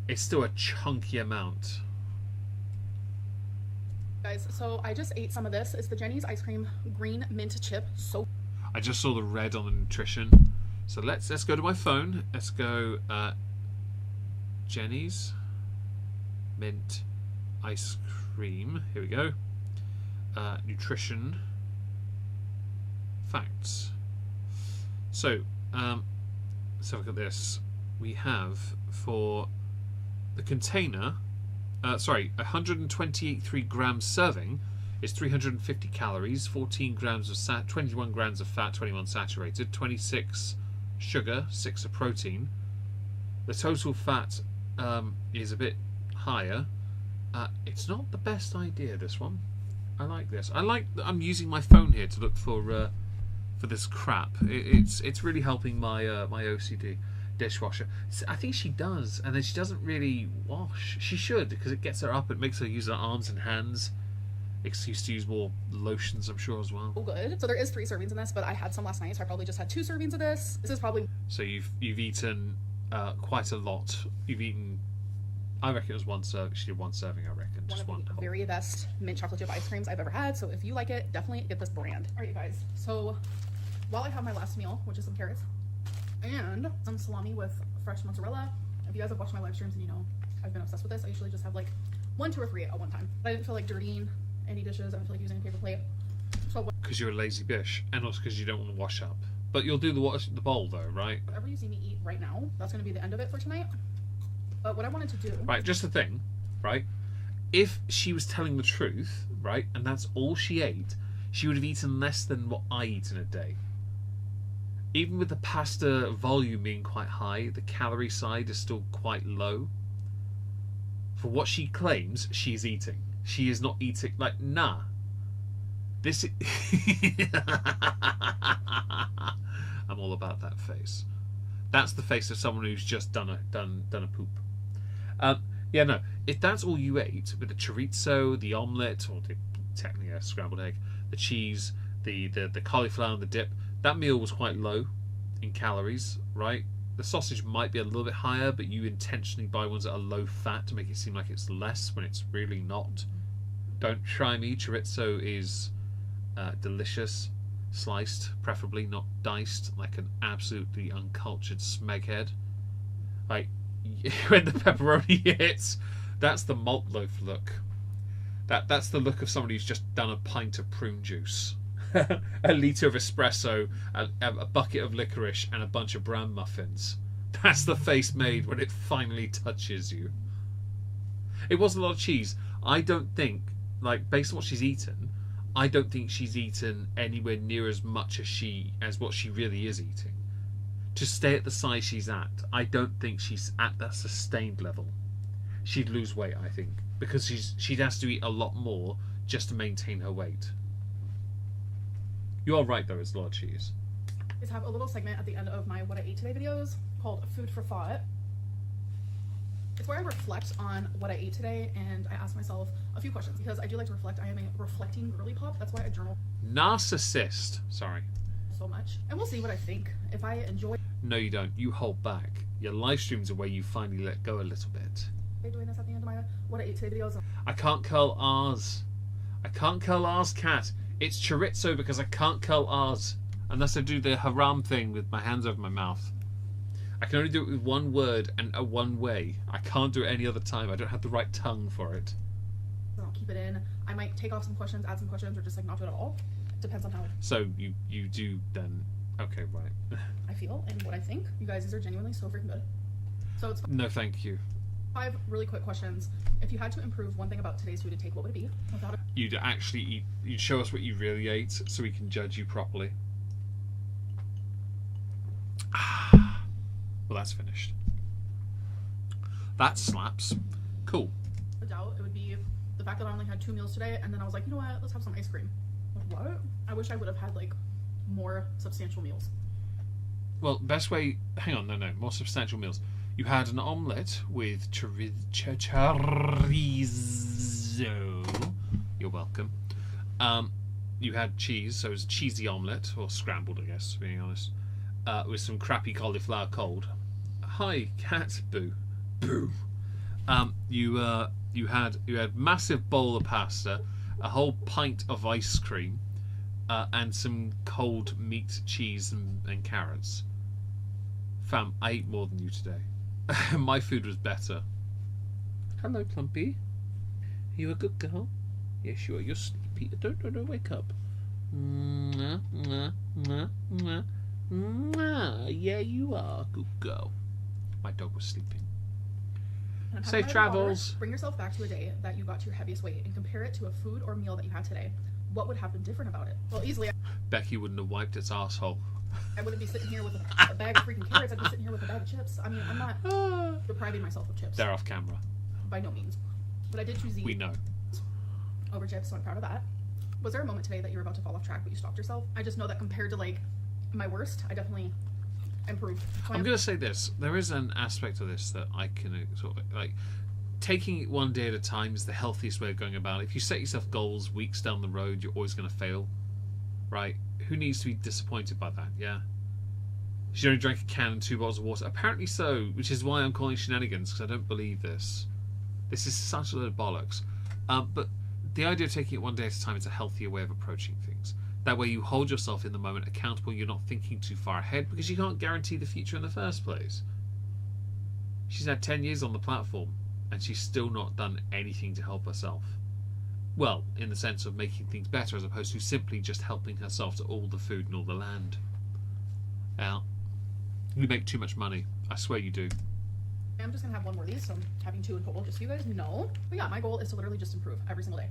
It's still a chunky amount. guys, so I just ate some of this. It's the Jenny's ice cream green mint chip. So I just saw the red on the nutrition. So let's go to my phone. Let's go Jenny's mint ice cream. Here we go. Nutrition facts. So let's have a look at this. We have for the container, 128 grams serving is 350 calories, 14 grams of 21 grams of fat, 21 saturated, 26 sugar, 6 of protein. The total fat is a bit higher. It's not the best idea, this one. I like this. I'm using my phone here to look for this crap. It's really helping my my OCD. Dishwasher. I think she does, and then she doesn't really wash. She should, because it gets her up. It makes her use her arms and hands. Excuse to use more lotions, I'm sure, as well. good. So there is 3 servings in this, but I had some last night, so I probably just had 2 servings of this. This is probably So you've eaten quite a lot. You've eaten. I reckon it was 1 serving. She did 1 serving. I reckon one just of one. the very best mint chocolate chip ice creams I've ever had. So if you like it, definitely get this brand. All right, you guys. So while I have my last meal, which is some carrots and some salami with fresh mozzarella. If you guys have watched my live streams and you know I've been obsessed with this, I usually just have like 1, 2, or 3 at one time. But I didn't feel like dirtying any dishes. I didn't feel like using a paper plate. So Because you're a lazy bitch, and also because you don't want to wash up. But you'll do the bowl though, right? whatever you see me eat right now, that's going to be the end of it for tonight. But what I wanted to do, Right. Just the thing. right? If she was telling the truth, right, and that's all she ate, she would have eaten less than what I eat in a day. Even with the pasta volume being quite high, the calorie side is still quite low. For what she claims she's eating. She is not eating, like, nah. This is... I'm all about that face. That's the face of someone who's just done a poop. Yeah, no. If that's all you ate, with the chorizo, the omelette, or technically a scrambled egg, the cheese, the cauliflower and the dip, that meal was quite low in calories, right? The sausage might be a little bit higher, but you intentionally buy ones that are low fat to make it seem like it's less when it's really not. Don't try me. Chorizo is delicious, sliced, preferably not diced like an absolutely uncultured smeghead. Like when the pepperoni hits, that's the malt loaf look. That's the look of somebody who's just done a pint of prune juice, a litre of espresso, a bucket of licorice, and a bunch of bran muffins. That's the face made when it finally touches you. It was a lot of cheese. I don't think, like, based on what she's eaten, I don't think she's eaten anywhere near as much as what she really is eating. To stay at the size she's at, I don't think she's at that sustained level. She'd lose weight, I think, because she'd have to eat a lot more just to maintain her weight. You are right, though, it's a lot of cheese. Is have a little segment at the end of my What I Ate Today videos called Food for Thought. It's where I reflect on what I ate today, and I ask myself a few questions, because I do like to reflect. I am a reflecting girly pop. That's why I journal Narcissist. Sorry. so much. And we'll see what I think. If I enjoy... No, you don't. You hold back. Your live streams are where you finally let go a little bit. doing this at the end of my What I Ate Today videos. I can't curl R's. I can't curl R's, cat. It's chorizo because I can't curl R's. Unless I do the haram thing with my hands over my mouth. I can only do it with one word and one way. I can't do it any other time. I don't have the right tongue for it. I'll keep it in. I might take off some questions, add some questions, or just like not do it at all. Depends on how So you do then. Okay, right. I feel and what I think. You guys, these are genuinely so freaking good. So it's No, thank you. 5 really quick questions. If you had to improve one thing about today's food intake, what would it be? Without You'd actually eat. You'd show us what you really ate, so we can judge you properly. Well, that's finished. That slaps. Cool. a doubt, it would be the fact that I only had 2 meals today, and then I was like, you know what? Let's have some ice cream. Like, what? I wish I would have had like more substantial meals. Well, best way. Hang on, no. More substantial meals. You had an omelette with chorizo. You're welcome. You had cheese, so it was a cheesy omelette, or scrambled, I guess, being honest, with some crappy cauliflower cold. Hi, cat. Boo. Boo. You had massive bowl of pasta, a whole pint of ice cream, and some cold meat, cheese, and carrots. Fam, I ate more than you today. My food was better. Hello, Clumpy. Are you a good girl? Yes, you are. You're sleepy. Don't wake up. Mwah, mwah, mwah, mwah, mwah. Yeah, you are. Good girl. My dog was sleeping. And I'm Safe having my travels. water. Bring yourself back to a day that you got to your heaviest weight and compare it to a food or meal that you had today. What would have been different about it? Well, easily, Becky wouldn't have wiped its asshole. I wouldn't be sitting here with a bag of freaking carrots. I'd be sitting here with a bag of chips. I mean, I'm not depriving myself of chips. They're off camera. By no means. But I did choose We these know. over chips, so I'm proud of that. Was there a moment today that you were about to fall off track, but you stopped yourself? I just know that compared to, like, my worst, I definitely improved. So I'm going to say this. There is an aspect of this that I can sort of, like, taking it one day at a time is the healthiest way of going about it. If you set yourself goals weeks down the road, you're always going to fail. Right? Who needs to be disappointed by that, yeah? She only drank a can and 2 bottles of water. Apparently so, which is why I'm calling shenanigans, because I don't believe this. This is such a load of bollocks. But the idea of taking it one day at a time is a healthier way of approaching things. That way you hold yourself in the moment accountable. You're not thinking too far ahead, because you can't guarantee the future in the first place. She's had 10 years on the platform, and she's still not done anything to help herself. Well, in the sense of making things better, as opposed to simply just helping herself to all the food and all the land. You make too much money. I swear you do. I'm just gonna have one more of these, so I'm having 2 in total, just so you guys know. But yeah, my goal is to literally just improve every single day.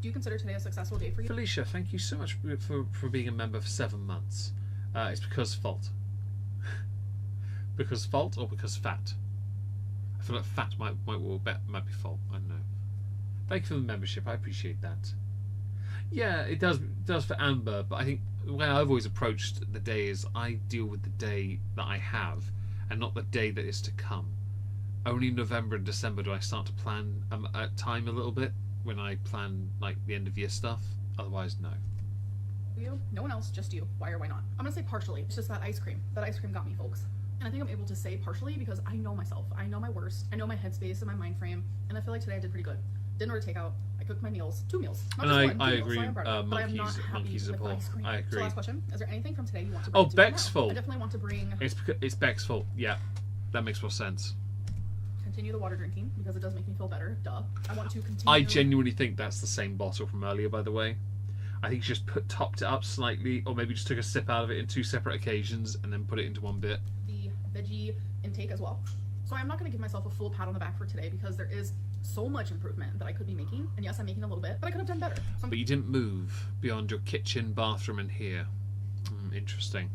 Do you consider today a successful day for you? Felicia, thank you so much for being a member for 7 months. It's because fault. Because fault or because fat? I feel like fat might be fault. I don't know. Thank you for the membership. I appreciate that. Yeah, it does for Amber, but I think the way I've always approached the day is I deal with the day that I have and not the day that is to come. Only in November and December do I start to plan time a little bit when I plan like the end of year stuff. Otherwise, no. You? No one else, just you. Why or why not? I'm gonna say partially. It's just that ice cream. That ice cream got me, folks. And I think I'm able to say partially because I know myself. I know my worst. I know my headspace and my mind frame. And I feel like today I did pretty good. Didn't order takeout. I cooked my meals. 2 meals. Not And just one, 2 I meals, agree. so I am proud of it. But I'm not Monkeys happy are with poor. the ice cream. I agree. So last question. Is there anything from today you want to bring Oh, to Beck's tomorrow? fault. I definitely want to bring... It's Beck's fault. Yeah, that makes more sense. Continue the water drinking because it does make me feel better. Duh. I want to continue... I genuinely think that's the same bottle from earlier, by the way. I think she just topped it up slightly, or maybe just took a sip out of it in 2 separate occasions and then put it into one bit. The veggie intake as well. So I'm not going to give myself a full pat on the back for today because there is so much improvement that I could be making. And yes, I'm making a little bit, but I could have done better. So But you didn't move beyond your kitchen, bathroom, and here. Interesting.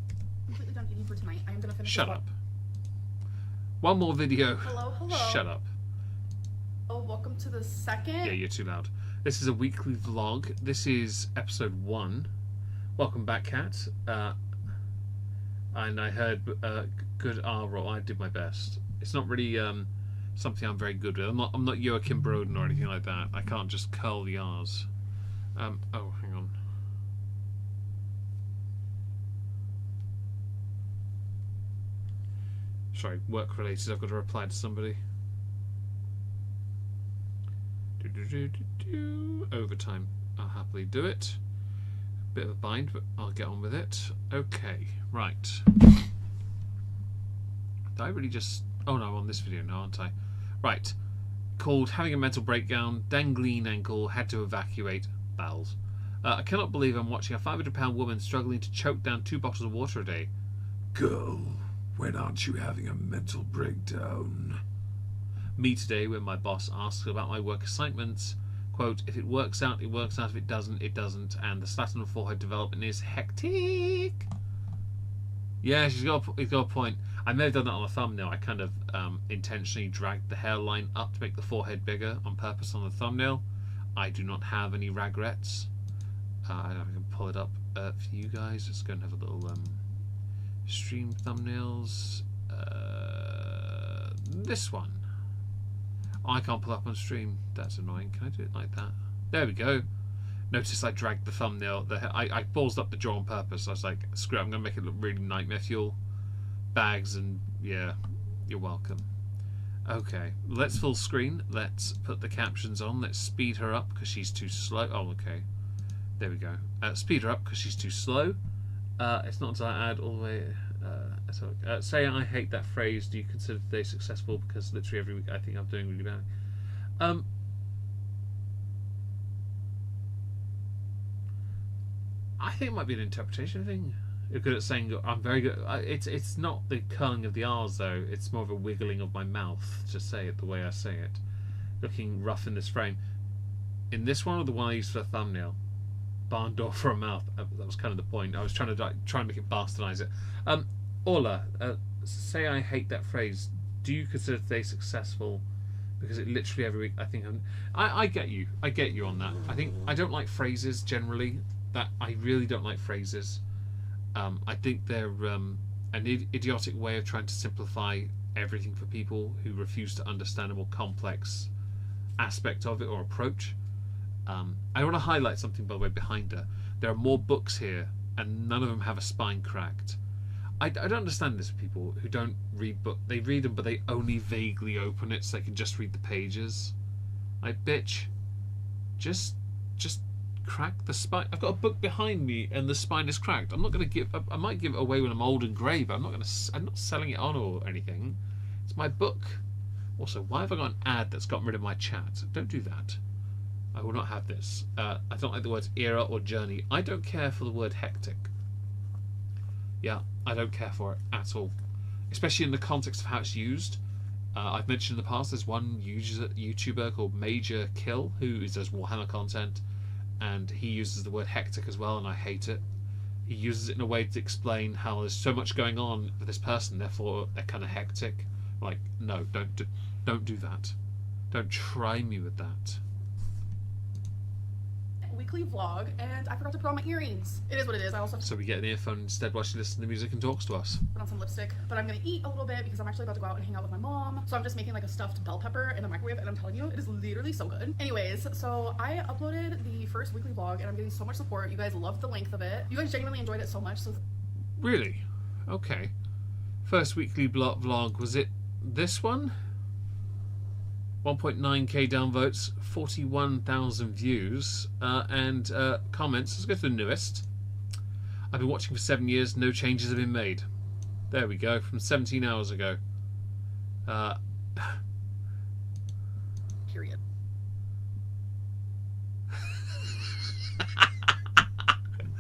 I'm completely done eating for tonight. I am going to finish Shut this up. One more video. Hello, hello. Shut up. Oh, welcome to the second. Yeah, you're too loud. This is a weekly vlog. This is episode 1. Welcome back, Kat. And I heard good R roll. I did my best. It's not really something I'm very good with. I'm not Joachim Broden or anything like that. I can't just curl the R's. Oh, hang on. Sorry, work related. I've got to reply to somebody. Overtime. I'll happily do it. Bit of a bind, but I'll get on with it. Okay, right. Did I really just... Oh no, I'm on this video now, aren't I? Right. Called Having a Mental Breakdown, Dangling Ankle, Had to Evacuate, Bowels. I cannot believe I'm watching a 500-pound woman struggling to choke down 2 bottles of water a day. Girl, when aren't you having a mental breakdown? Me today when my boss asks about my work assignments. Quote, if it works out, it works out. If it doesn't, it doesn't. And the Slattern forehead development is hectic. Yeah, he's got a point. I may have done that on the thumbnail. I kind of intentionally dragged the hairline up to make the forehead bigger on purpose on the thumbnail. I do not have any regrets. I can pull it up for you guys. Let's go and have a little stream thumbnails. This one. I can't pull up on stream. That's annoying. Can I do it like that? There we go. Notice I dragged the thumbnail. I ballsed up the jaw on purpose. I was like, screw it, I'm going to make it look really nightmare fuel. Bags and yeah, you're welcome. Okay, let's full screen. Let's put the captions on. Let's speed her up because she's too slow. Oh, okay. There we go. Speed her up because she's too slow. It's not until I add all the way... say I hate that phrase. Do you consider today successful? Because literally every week I think I'm doing really bad. I think it might be an interpretation thing. You're good at saying I'm very good. It's not the curling of the R's though. It's more of a wiggling of my mouth to say it the way I say it. Looking rough in this frame. In this one or the one I used for the thumbnail. Barn door for a mouth. That was kind of the point. I was trying to make it bastardize it. Orla, say I hate that phrase. Do you consider today successful? Because it literally every week I think I get you. I get you on that. I think I don't like phrases generally. That I really don't like phrases. I think they're an idiotic way of trying to simplify everything for people who refuse to understand a more complex aspect of it or approach. I want to highlight something, by the way, behind her. There are more books here, and none of them have a spine cracked. I don't understand this, people who don't read books. They read them, but they only vaguely open it so they can just read the pages. Like, bitch, just crack the spine. I've got a book behind me, and the spine is cracked. I'm not going to give. I might give it away when I'm old and grey, but I'm not selling it on or anything. It's my book. Also, why have I got an ad that's gotten rid of my chat? Don't do that. I will not have this. I don't like the words era or journey. I don't care for the word hectic. Yeah, I don't care for it at all. Especially in the context of how it's used. I've mentioned in the past there's one YouTuber called Major Kill who does Warhammer content, and he uses the word hectic as well, and I hate it. He uses it in a way to explain how there's so much going on with this person, therefore they're kind of hectic. Like, no, don't do that. Don't try me with that. Weekly vlog, and I forgot to put on my earrings. It is what it is. I also So we get an earphone instead while she listens to music and talks to us. put on some lipstick, but I'm gonna eat a little bit because I'm actually about to go out and hang out with my mom. So I'm just making like a stuffed bell pepper in the microwave, and I'm telling you, it is literally so good. Anyways, so I uploaded the first weekly vlog, and I'm getting so much support. You guys loved the length of it. You guys genuinely enjoyed it so much. So Really? Okay. First weekly vlog, was it this one? 1.9k downvotes, 41,000 views, and comments. Let's go to the newest. I've been watching for 7 years, no changes have been made. There we go, from 17 hours ago. period.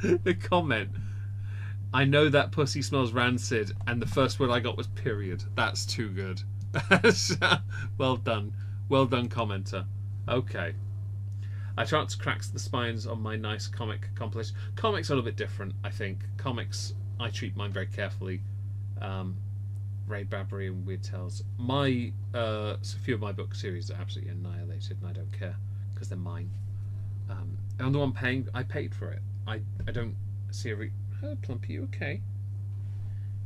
The comment. I know that pussy smells rancid, and the first word I got was period. That's too good. Well done. Well done, commenter. Okay. I try not to crack the spines on my nice comic compilation. Comics are a little bit different, I think. Comics, I treat mine very carefully. Ray Bradbury and Weird Tales. A few of my book series are absolutely annihilated, and I don't care, because they're mine. I'm the one paying. I paid for it. I don't see Oh, Plump, are you okay?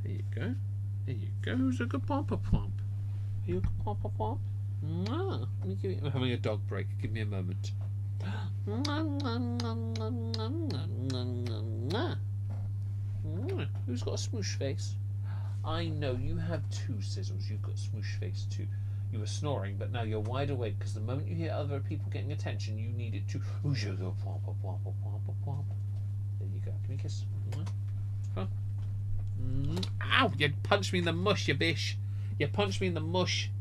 There you go. There you go. Who's a good plump? Are you a good plump? Let me give you. I'm having a dog break. Give me a moment. Who's got a smoosh face? I know you have two sizzles. You've got smoosh face too. You were snoring, but now you're wide awake because the moment you hear other people getting attention, you need it to. There you go. Give me a kiss. Ow! You punched me in the mush, you bish. You punched me in the mush.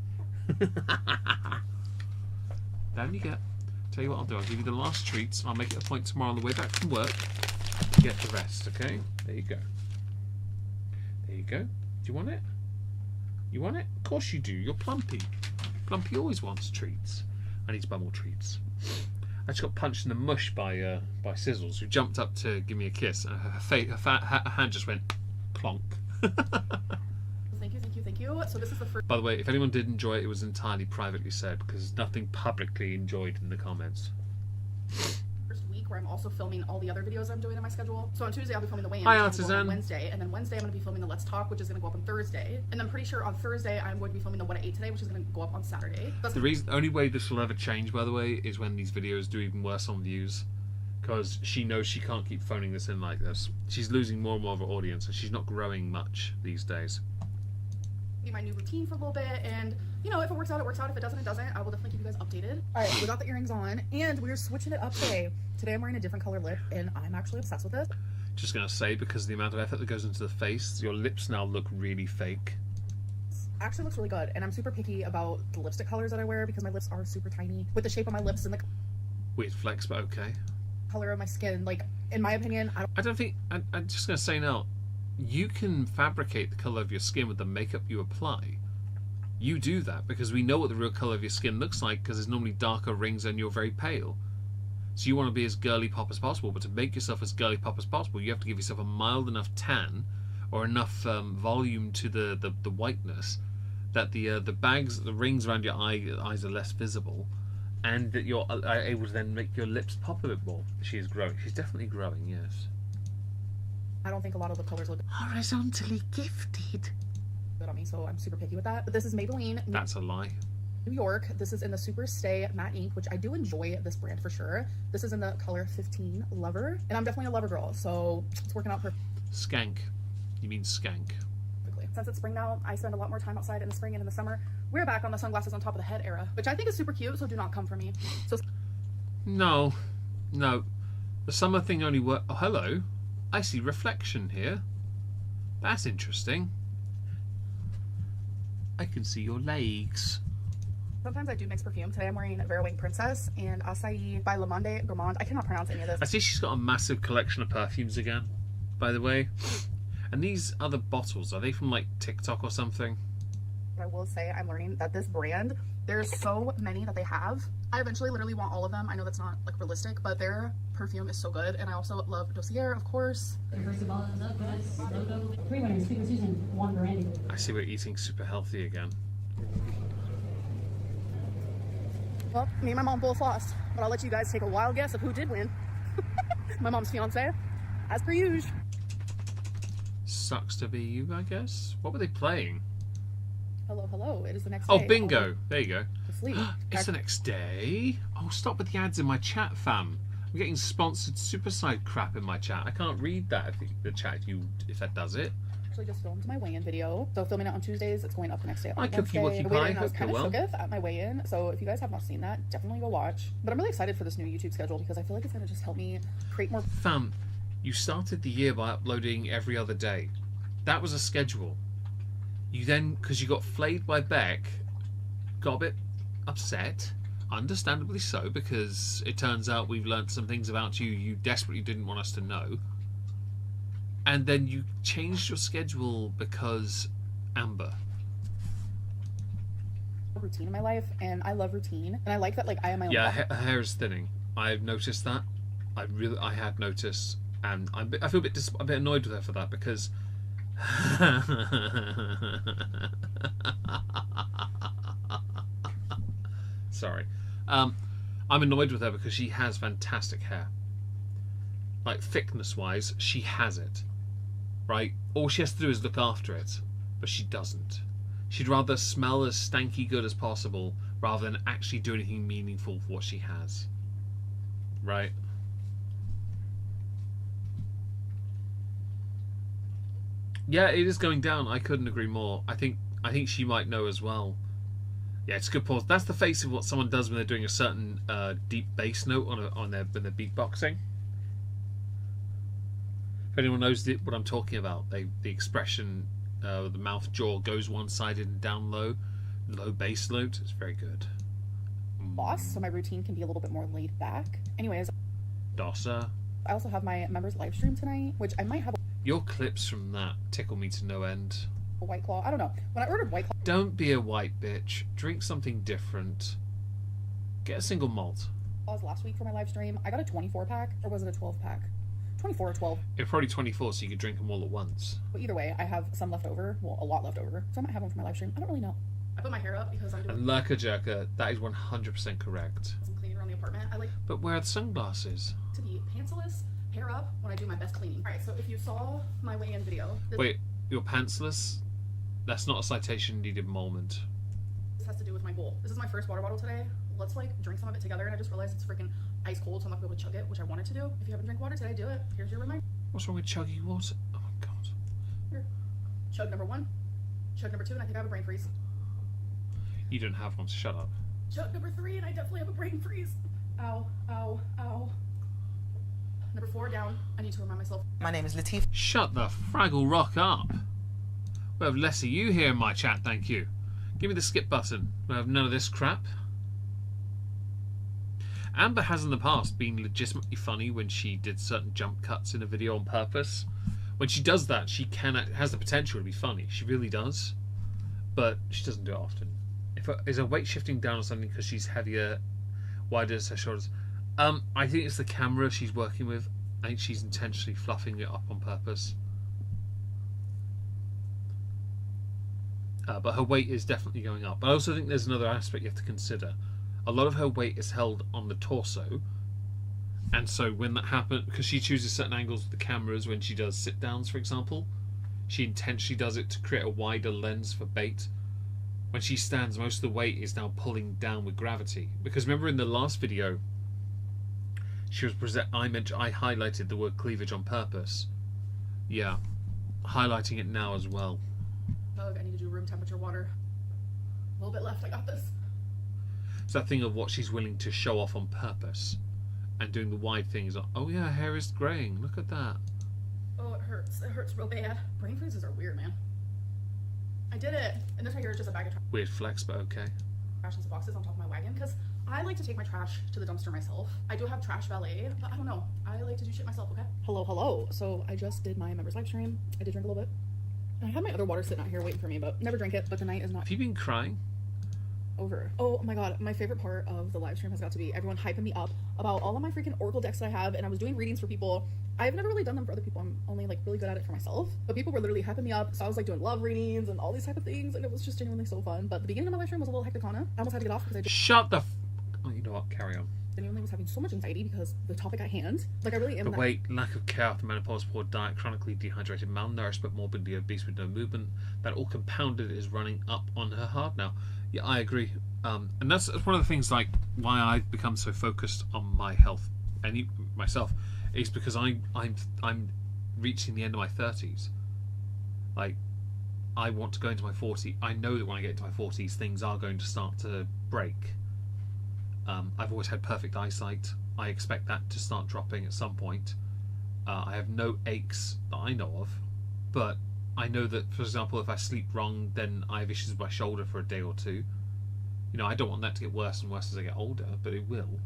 Down you get. Tell you what I'll do. I'll give you the last treats. I'll make it a point tomorrow on the way back from work to get the rest. Okay? There you go. There you go. Do you want it? You want it? Of course you do. You're Plumpy. Plumpy always wants treats. I need to buy more treats. I just got punched in the mush by Sizzles, who jumped up to give me a kiss, and her hand just went clonk. Thank you. So this is the first. By the way, if anyone did enjoy it, it was entirely privately said, because there's nothing publicly enjoyed in the comments. First week where I'm also filming all the other videos I'm doing in my schedule. So on Tuesday I'll be filming the weigh-in. Hi, On Artisan. Wednesday, and then Wednesday I'm going to be filming the Let's Talk, which is going to go up on Thursday, and then pretty sure on Thursday I'm going to be filming the What I Ate Today, which is going to go up on Saturday. That's The only way this will ever change, by the way, is when these videos do even worse on views, because she knows she can't keep phoning this in like this. She's losing more and more of her audience, and she's not growing much these days. be my new routine for a little bit, and you know, if it works out, it works out. If it doesn't, it doesn't. I will definitely keep you guys updated. All right, we got the earrings on, and we're switching it up today. Today I'm wearing a different color lip, and I'm actually obsessed with this. Just gonna say, because of the amount of effort that goes into the face, your lips now look really fake. Actually looks really good, and I'm super picky about the lipstick colors that I wear because my lips are super tiny with the shape of my lips and the Weird flex, but okay. color of my skin. Like, in my opinion, I don't think. I'm just gonna say now, you can fabricate the color of your skin with the makeup you apply. You do that because we know what the real color of your skin looks like, because there's normally darker rings and you're very pale. So you want to be as girly pop as possible, but to make yourself as girly pop as possible, you have to give yourself a mild enough tan or enough volume to the whiteness that the rings around your eyes are less visible, and that you're able to then make your lips pop a bit more. She is growing. She's definitely growing, yes. I don't think a lot of the colors look Horizontally gifted. good on me, so I'm super picky with that. But this is Maybelline That's a lie. New York. This is in the Super Stay Matte Ink, which I do enjoy this brand for sure. This is in the color 15 Lover, and I'm definitely a lover girl, so it's working out Skank. You mean skank. perfectly. Since it's spring now, I spend a lot more time outside in the spring and in the summer. We're back on the sunglasses on top of the head era, which I think is super cute, so do not come for me. So No. The summer thing only works. Oh, hello. I see reflection here. That's interesting. I can see your legs. sometimes I do mix perfume. Today I'm wearing Vera Wang Princess and Acai by Le Monde Gourmand. I cannot pronounce any of this. I see she's got a massive collection of perfumes again, by the way. And these other bottles, are they from like TikTok or something? But I will say I'm learning that this brand, there's so many that they have. I eventually literally want all of them. I know that's not like realistic, but their perfume is so good. And I also love Dossier, of course. First of all, it's up, guys. Logo. 3 winners, Super Susan, 1 Brandy. I see we're eating super healthy again. Well, me and my mom both lost, but I'll let you guys take a wild guess of who did win. My mom's fiance, as per usual. Sucks to be you, I guess. What were they playing? Hello, hello. It is the next Oh, day. bingo. There you go. To sleep. It's the next day. Oh, stop with the ads in my chat, fam. I'm getting sponsored superside crap in my chat. I can't read that if the chat if that does it. Actually just filmed my weigh-in video. So filming it on Tuesdays, it's going up the next day on Hi, Cookie Wednesday. Wookie The weigh-in, Pie. I was Hope kind you're of well. shooketh at my weigh-in. So if you guys have not seen that, definitely go watch. But I'm really excited for this new YouTube schedule because I feel like it's going to just help me create more. Fam, you started the year by uploading every other day. That was a schedule. You then, because you got flayed by Beck, got a bit upset, understandably so, because it turns out we've learned some things about you you desperately didn't want us to know. And then you changed your schedule because Amber. Routine in my life, and I love routine, and I like that. Like I am my own Yeah, boss. her hair is thinning. I've noticed that. I had noticed, and I feel a bit annoyed with her for that because. Sorry, I'm annoyed with her because she has fantastic hair. Like thickness-wise, she has it. Right, all she has to do is look after it, but she doesn't. She'd rather smell as stanky good as possible rather than actually do anything meaningful for what she has. Right? Yeah, it is going down. I couldn't agree more. I think she might know as well. Yeah, it's a good pause. That's the face of what someone does when they're doing a certain deep bass note when they're beatboxing. If anyone knows what I'm talking about, the expression, the mouth jaw goes one-sided and down low bass note. It's very good. boss, so my routine can be a little bit more laid back. Anyways, Dossa. I also have my members live stream tonight, which I might have Your clips from that tickle me to no end. a White Claw. I don't know. When I ordered White Claw, Don't be a white bitch. Drink something different. Get a single malt. last week for my live stream, I got a 24 pack, or was it a 12 pack? 24 or 12. It's probably 24, so you could drink them all at once. But either way, I have some left over. Well, a lot left over. So I might have one for my live stream. I don't really know. I put my hair up because I'm doing And Lurker Jerker, that is 100% correct. some cleaning around the apartment. I like But where are the sunglasses? to be pantsless, hair up, when I do my best cleaning. Alright, so if you saw my weigh-in video, Wait, you're pantsless? That's not a citation needed moment. this has to do with my bowl. This is my first water bottle today. Let's like drink some of it together, and I just realized it's freaking ice cold, so I'm not gonna be able to chug it, which I wanted to do. If you haven't drank water today, do it. Here's your reminder. What's wrong with chuggy water? Oh my god. Here. Chug number 1, chug number 2, and I think I have a brain freeze. You don't have one, so shut up. Chug number 3, and I definitely have a brain freeze. Ow, ow, ow. Number 4 down. I need to remind myself. My name is Latif. Shut the Fraggle Rock up. We'll have less of you here in my chat, thank you. Give me the skip button. We'll have none of this crap. Amber has in the past been legitimately funny when she did certain jump cuts in a video on purpose. When she does that, she has the potential to be funny. She really does. But she doesn't do it often. Is her weight shifting down or something because she's heavier? Wider is her shoulders? I think it's the camera she's working with. I think she's intentionally fluffing it up on purpose. But her weight is definitely going up. I also think there's another aspect you have to consider. A lot of her weight is held on the torso, and so when that happens, because she chooses certain angles with the cameras when she does sit downs, for example, she intentionally does it to create a wider lens for bait. When she stands, most of the weight is now pulling down with gravity. Because remember in the last video, she was I highlighted the word cleavage on purpose. Yeah, highlighting it now as well. Chug, I need to do room temperature water. A little bit left, I got this. It's that thing of what she's willing to show off on purpose. And doing the wide thing is like, oh yeah, her hair is greying, look at that. Oh, it hurts. It hurts real bad. Brain freezes are weird, man. I did it. And this right here is just a bag of Weird flex, but okay. trash and some boxes on top of my wagon because I like to take my trash to the dumpster myself. I do have trash valet, but I don't know. I like to do shit myself, okay? Hello, hello. So I just did my members live stream. I did drink a little bit. I have my other water sitting out here waiting for me, but never drink it. But the night is not Have you been crying? over. Oh my god, my favorite part of the live stream has got to be everyone hyping me up about all of my freaking Oracle decks that I have, and I was doing readings for people. I've never really done them for other people. I'm only like really good at it for myself. But people were literally hyping me up, so I was like doing love readings and all these type of things, and it was just genuinely so fun. But the beginning of my live stream was a little hectic. I almost had to get off because I just Shut the oh, you know what? Carry on. genuinely was having so much anxiety because the topic at hand. Like I really am. The weight, lack of care after menopause, poor diet, chronically dehydrated, malnourished, but morbidly obese with no movement. That all compounded is running up on her hard now. Yeah, I agree. And that's one of the things, like, why I've become so focused on my health and myself is because I'm reaching the end of my 30s. Like, I want to go into my 40s. I know that when I get into my 40s, things are going to start to break. I've always had perfect eyesight. I expect that to start dropping at some point. I have no aches that I know of, but I know that, for example, if I sleep wrong, then I have issues with my shoulder for a day or two. You know, I don't want that to get worse and worse as I get older, but it will.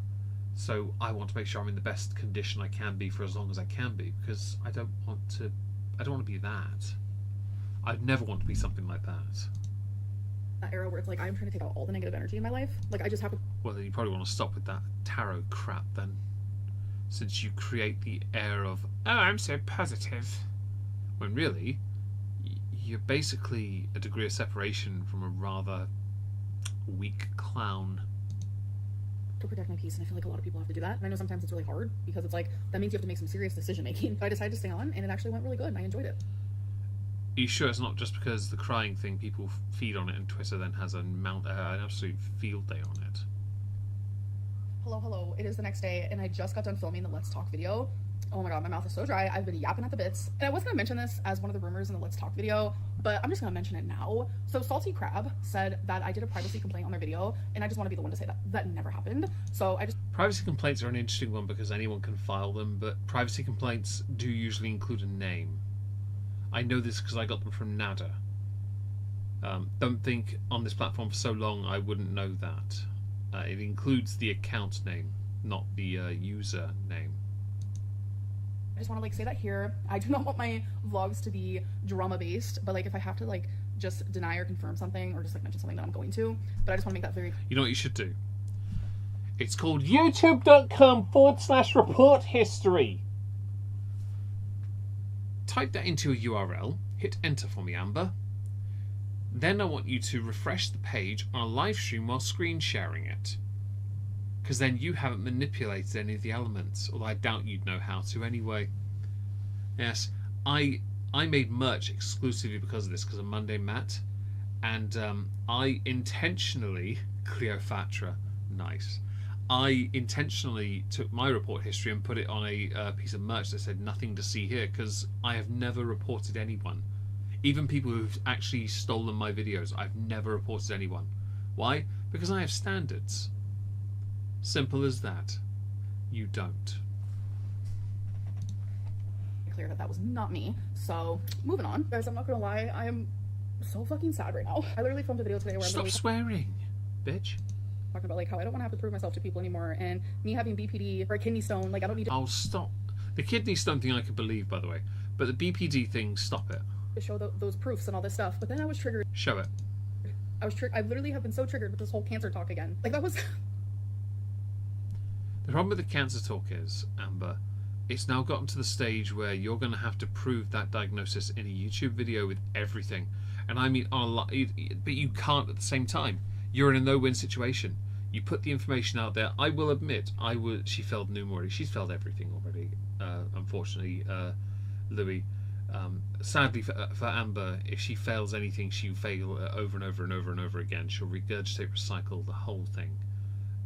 So I want to make sure I'm in the best condition I can be for as long as I can be, because I don't want to be that. I'd never want to be something like that. That era where it's like I'm trying to take out all the negative energy in my life. Like I just have to. Well, then you probably want to stop with that tarot crap then, since you create the air of, oh, I'm so positive, when really you're basically a degree of separation from a rather weak clown. To protect my peace, and I feel like a lot of people have to do that. And I know sometimes it's really hard because it's like that means you have to make some serious decision making. But I decided to stay on, and it actually went really good, and I enjoyed it. Are you sure it's not just because the crying thing people feed on it, and Twitter then has an absolute field day on it? Hello. It is the next day, and I just got done filming the Let's Talk video. Oh my god, my mouth is so dry. I've been yapping at the bits. And I was gonna mention this as one of the rumors in the Let's Talk video, but I'm just gonna mention it now. So Salty Crab said that I did a privacy complaint on their video, and I just want to be the one to say that. That never happened. So I just... Privacy complaints are an interesting one because anyone can file them, but privacy complaints do usually include a name. I know this because I got them from Nada. Don't think on this platform for so long I wouldn't know that. It includes the account name, not the user name. I just want to like say that here. I do not want my vlogs to be drama based, but like if I have to like just deny or confirm something or just like mention something that I'm going to, but I just want to make that very... You know what you should do? It's called youtube.com/report history. Type that into a URL, hit enter for me, Amber. Then I want you to refresh the page on a live stream while screen sharing it. Because then you haven't manipulated any of the elements, although I doubt you'd know how to anyway. Yes, I made merch exclusively because of this, because of Monday Matt, and I intentionally, Cleopatra, nice. I intentionally took my report history and put it on a piece of merch that said nothing to see here, because I have never reported anyone. Even people who've actually stolen my videos, I've never reported anyone. Why? Because I have standards. Simple as that. You don't. Clear that was not me. So moving on, guys. I'm not gonna lie. I am so fucking sad right now. I literally filmed a video today where Stop swearing, bitch. Talking about like how I don't want to have to prove myself to people anymore, and me having BPD or a kidney stone. Like I don't need to... I'll stop. The kidney stone thing I could believe, by the way, but the BPD thing, stop it. To show those proofs and all this stuff. But then I was triggered. Show it. I literally have been so triggered with this whole cancer talk again. Like that was... The problem with the cancer talk is, Amber, it's now gotten to the stage where you're going to have to prove that diagnosis in a YouTube video with everything. And I mean, but you can't at the same time. You're in a no-win situation. You put the information out there. I will admit, she failed Noom already. She's failed everything already, unfortunately, Louis. Sadly for Amber, if she fails anything, she'll fail over and over and over and over again. She'll regurgitate, recycle the whole thing.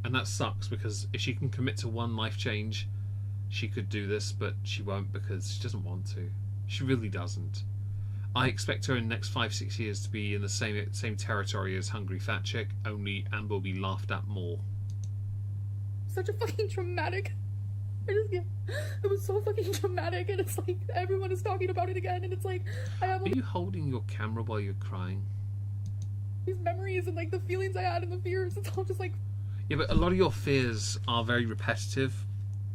And that sucks, because if she can commit to one life change, she could do this, but she won't because she doesn't want to. She really doesn't. I expect her in the next 5-6 years to be in the same territory as Hungry Fat Chick, only Amber will be laughed at more. Such a fucking traumatic... it was so fucking traumatic, and it's like everyone is talking about it again, and it's like Are you holding your camera while you're crying? These memories and like the feelings I had and the fears, it's all just like... Yeah, but a lot of your fears are very repetitive.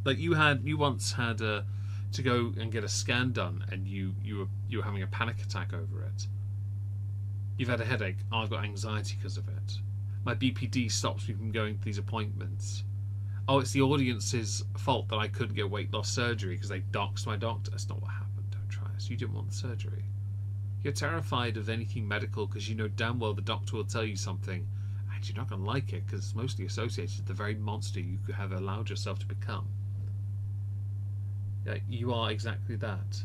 Like you once had to go and get a scan done, and you were having a panic attack over it. You've had a headache. I've got anxiety because of it. My BPD stops me from going to these appointments. Oh, it's the audience's fault that I couldn't get weight loss surgery because they doxed my doctor. That's not what happened. Don't try this. You didn't want the surgery. You're terrified of anything medical because you know damn well the doctor will tell you something and you're not going to like it because it's mostly associated with the very monster you could have allowed yourself to become. Yeah, you are exactly that.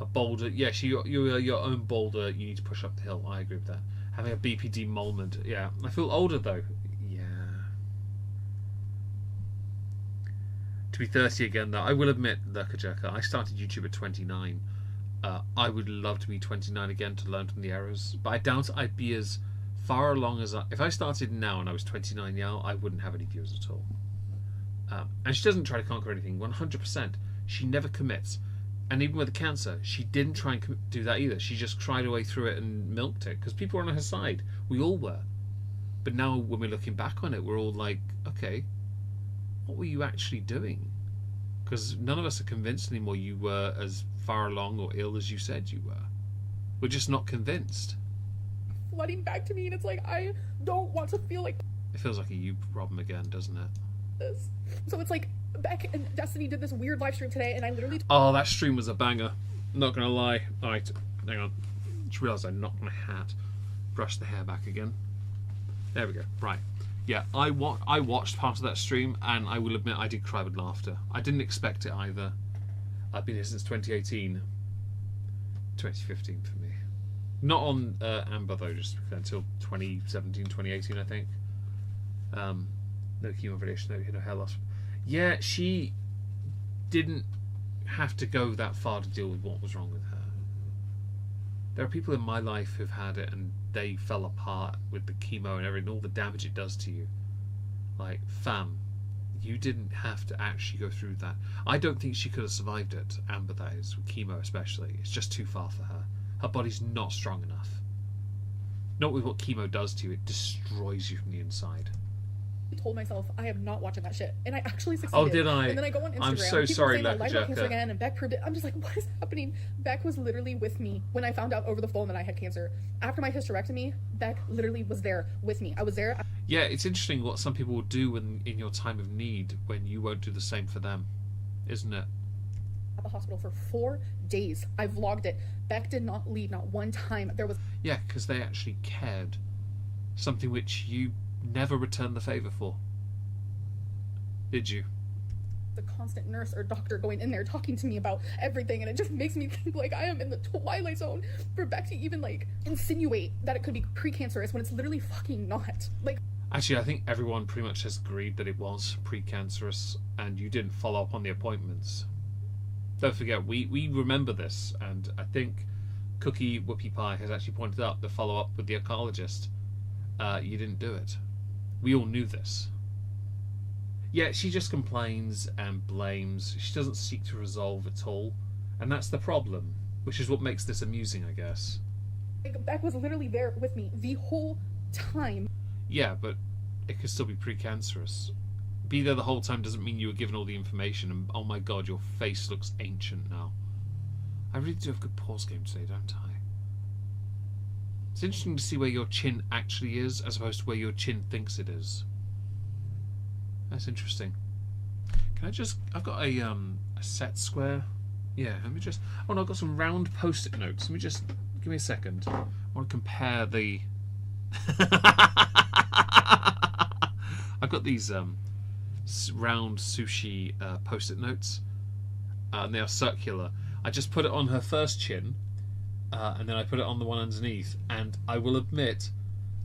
A boulder. Yes, you're your own boulder. You need to push up the hill. I agree with that. Having a BPD moment. Yeah. I feel older though. Yeah. To be 30 again though, I will admit, Lurker, I started YouTube at 29. I would love to be 29 again to learn from the errors, but I doubt I'd be as far along as if I started now and I was 29 now, I wouldn't have any viewers at all. And she doesn't try to conquer anything. 100%. She never commits. And even with the cancer, she didn't try and do that either. She just cried her way through it and milked it because people were on her side. We all were. But now when we're looking back on it, we're all like, okay, what were you actually doing? Because none of us are convinced anymore you were as far along or ill as you said you were. We're just not convinced. Flooding back to me, and it's like, I don't want to feel like It feels like a you problem again, doesn't it? this. So it's like, Beck and Destiny did this weird live stream today, and I literally Oh, that stream was a banger. Not gonna lie. Alright, hang on. Just realised I knocked my hat. Brush the hair back again. There we go. Right. Yeah, I watched part of that stream, and I will admit I did cry with laughter. I didn't expect it either. I've been here since 2018. 2015 for me. Not on Amber though, just until 2017, 2018 I think. No chemo radiation, no hair loss. Yeah, she didn't have to go that far to deal with what was wrong with her. There are people in my life who've had it and they fell apart with the chemo and everything, all the damage it does to you. Like, fam, you didn't have to actually go through that. I don't think she could have survived it, Amber that is, with chemo especially. It's just too far for her. Her body's not strong enough. Not with what chemo does to you, it destroys you from the inside. told myself I am not watching that shit, and I actually succeeded. Oh, did I? And then I go on Instagram. I'm so people sorry, saying, "Oh, live about cancer Lekker. again," and Beck proved it. I'm just like, what is happening? Beck was literally with me when I found out over the phone that I had cancer. After my hysterectomy, Beck literally was there with me. I was there. Yeah, it's interesting what some people will do in your time of need when you won't do the same for them, isn't it? At the hospital for 4 days. I vlogged it. Beck did not leave, not one time. There was Yeah, because they actually cared. Something which you never returned the favour for. Did you? the constant nurse or doctor going in there talking to me about everything, and it just makes me think like I am in the twilight zone for Beck to even like insinuate that it could be precancerous when it's literally fucking not. Like, Actually, I think everyone pretty much has agreed that it was precancerous, and you didn't follow up on the appointments. Don't forget, we remember this, and I think Cookie Whoopie Pie has actually pointed out the follow-up with the oncologist. You didn't do it. We all knew this. Yeah, she just complains and blames. She doesn't seek to resolve at all, and that's the problem, which is what makes this amusing, I guess. Beck was literally there with me the whole time. Yeah, but it could still be precancerous. Be there the whole time doesn't mean you were given all the information, and oh my god, your face looks ancient now. I really do have good pause game today, don't I? It's interesting to see where your chin actually is, as opposed to where your chin thinks it is. That's interesting. Can I just... I've got a set square. Yeah, let me just... Oh no, I've got some round post-it notes. Let me just... Give me a second. I want to compare the... I've got these round sushi post-it notes, and they are circular. I just put it on her first chin, and then I put it on the one underneath, and I will admit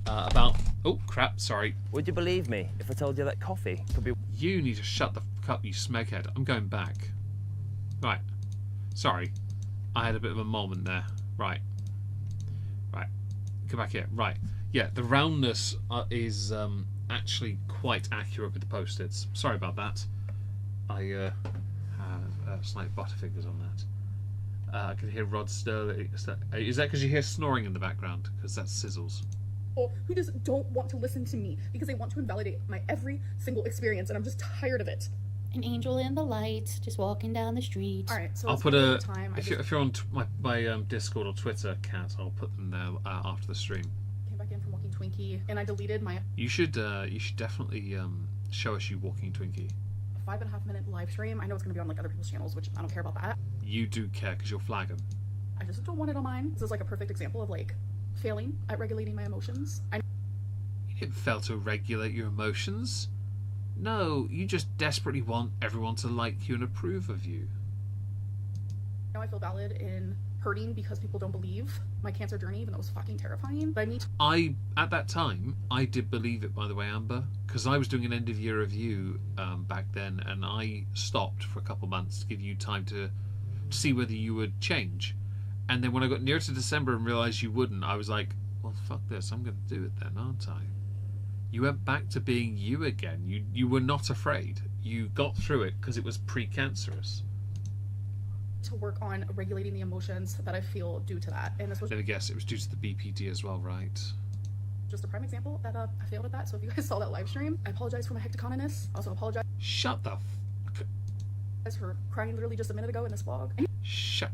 about... Oh, crap, sorry. Would you believe me if I told you that coffee could be... You need to shut the fuck up, you smeghead. I'm going back. Right. Sorry. I had a bit of a moment there. Right. Right. Come back here. Right. Yeah, the roundness is actually quite accurate with the post-its. Sorry about that. I have slight butterfingers on that. I can hear Rod Sterling. Is that because you hear snoring in the background? Because that's sizzles. Who just don't want to listen to me because they want to invalidate my every single experience, and I'm just tired of it. An angel in the light, just walking down the street. All right, so I'll it's put really a time. if you're on my Discord or Twitter, Kat, I'll put them there after the stream. Came back in from walking Twinkie, and I deleted my You should definitely show us you walking Twinkie. 5.5-minute live stream. I know it's gonna be on like other people's channels, which I don't care about that. You do care because you'll flag them. I just don't want it on mine. This is like a perfect example of like failing at regulating my emotions. I You didn't fail to regulate your emotions. No, you just desperately want everyone to like you and approve of you. know I feel valid in hurting because people don't believe my cancer journey, even though it was fucking terrifying. But I need to At that time, I did believe it, by the way, Amber, because I was doing an end of year review back then, and I stopped for a couple months to give you time to see whether you would change. And then when I got near to December and realised you wouldn't, I was like, well, fuck this, I'm going to do it then, aren't I? You went back to being you again. You were not afraid. You got through it because it was pre-cancerous. to work on regulating the emotions that I feel due to that. And this was Let me guess, it was due to the BPD as well, right? just a prime example that I failed at that. So if you guys saw that live stream, I apologize for my hecticonness. I also apologize Shut the for crying literally just a minute ago in this vlog. I Shut...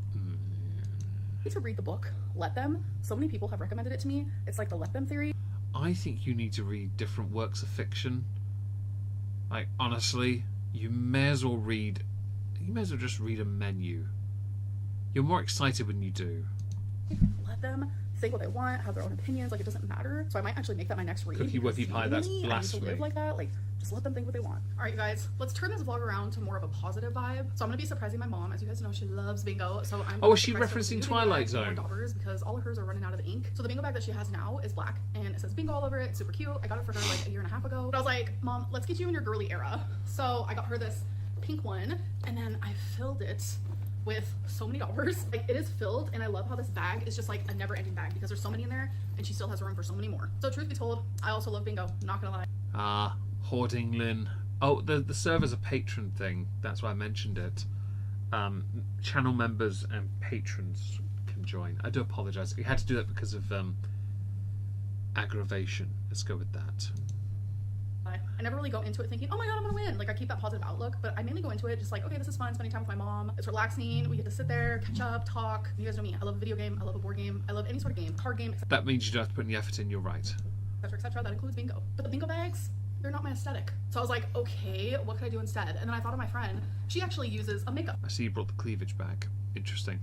need to read the book, Let Them. So many people have recommended it to me. It's like the Let Them theory. I think you need to read different works of fiction. Like, honestly, you may as well just read a menu. You're more excited when you do. Let them think what they want, have their own opinions. Like, it doesn't matter. So I might actually make that my next read. Cookie because Whippy Pie, that's genuinely, I need to blasphemy. live like that. Like, just let them think what they want. All right, you guys, let's turn this vlog around to more of a positive vibe. So I'm gonna be surprising my mom. As you guys know, she loves bingo. So I'm. Oh, is she gonna surprise her with referencing new Twilight bingo bags, Zone? more daubers, because all of hers are running out of ink. So the bingo bag that she has now is black and it says bingo all over it. It's super cute. I got it for her like a year and a half ago. But I was like, Mom, let's get you in your girly era. So I got her this pink one, and then I filled it with so many dollars. Like, it is filled, and I love how this bag is just like a never-ending bag because there's so many in there and she still has room for so many more. So truth be told, I also love bingo, not gonna lie. Hoarding Lynn. Oh, the server's a patron thing. That's why I mentioned it. Channel members and patrons can join. I do apologise. We had to do that because of aggravation. Let's go with that. I never really go into it thinking, oh my god, I'm gonna win. Like, I keep that positive outlook, but I mainly go into it just like, okay, this is fun, spending time with my mom. It's relaxing. We get to sit there, catch up, talk. You guys know me. I love a video game. I love a board game. I love any sort of game, card game, That means you don't have to put any effort in. You're right. etc., etc. That includes bingo. But the bingo bags, they're not my aesthetic. So I was like, okay, what could I do instead? And then I thought of my friend. She actually uses a makeup I see you brought the cleavage back. Interesting.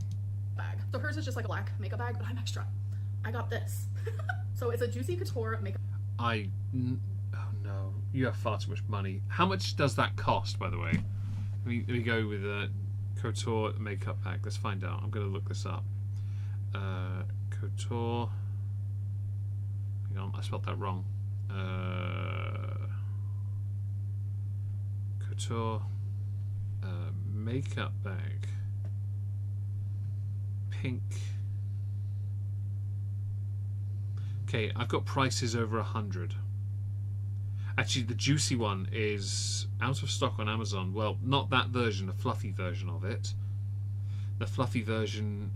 bag. So hers is just like a black makeup bag, but I'm extra. I got this. So it's a Juicy Couture makeup. Oh no, you have far too much money. How much does that cost, by the way? Let me go with a Couture makeup bag. Let's find out. I'm going to look this up. Couture. Hang on, I spelled that wrong. Couture makeup bag. Pink. Okay, I've got prices over 100. Actually, the juicy one is out of stock on Amazon. Well, not that version, a fluffy version of it. The fluffy version...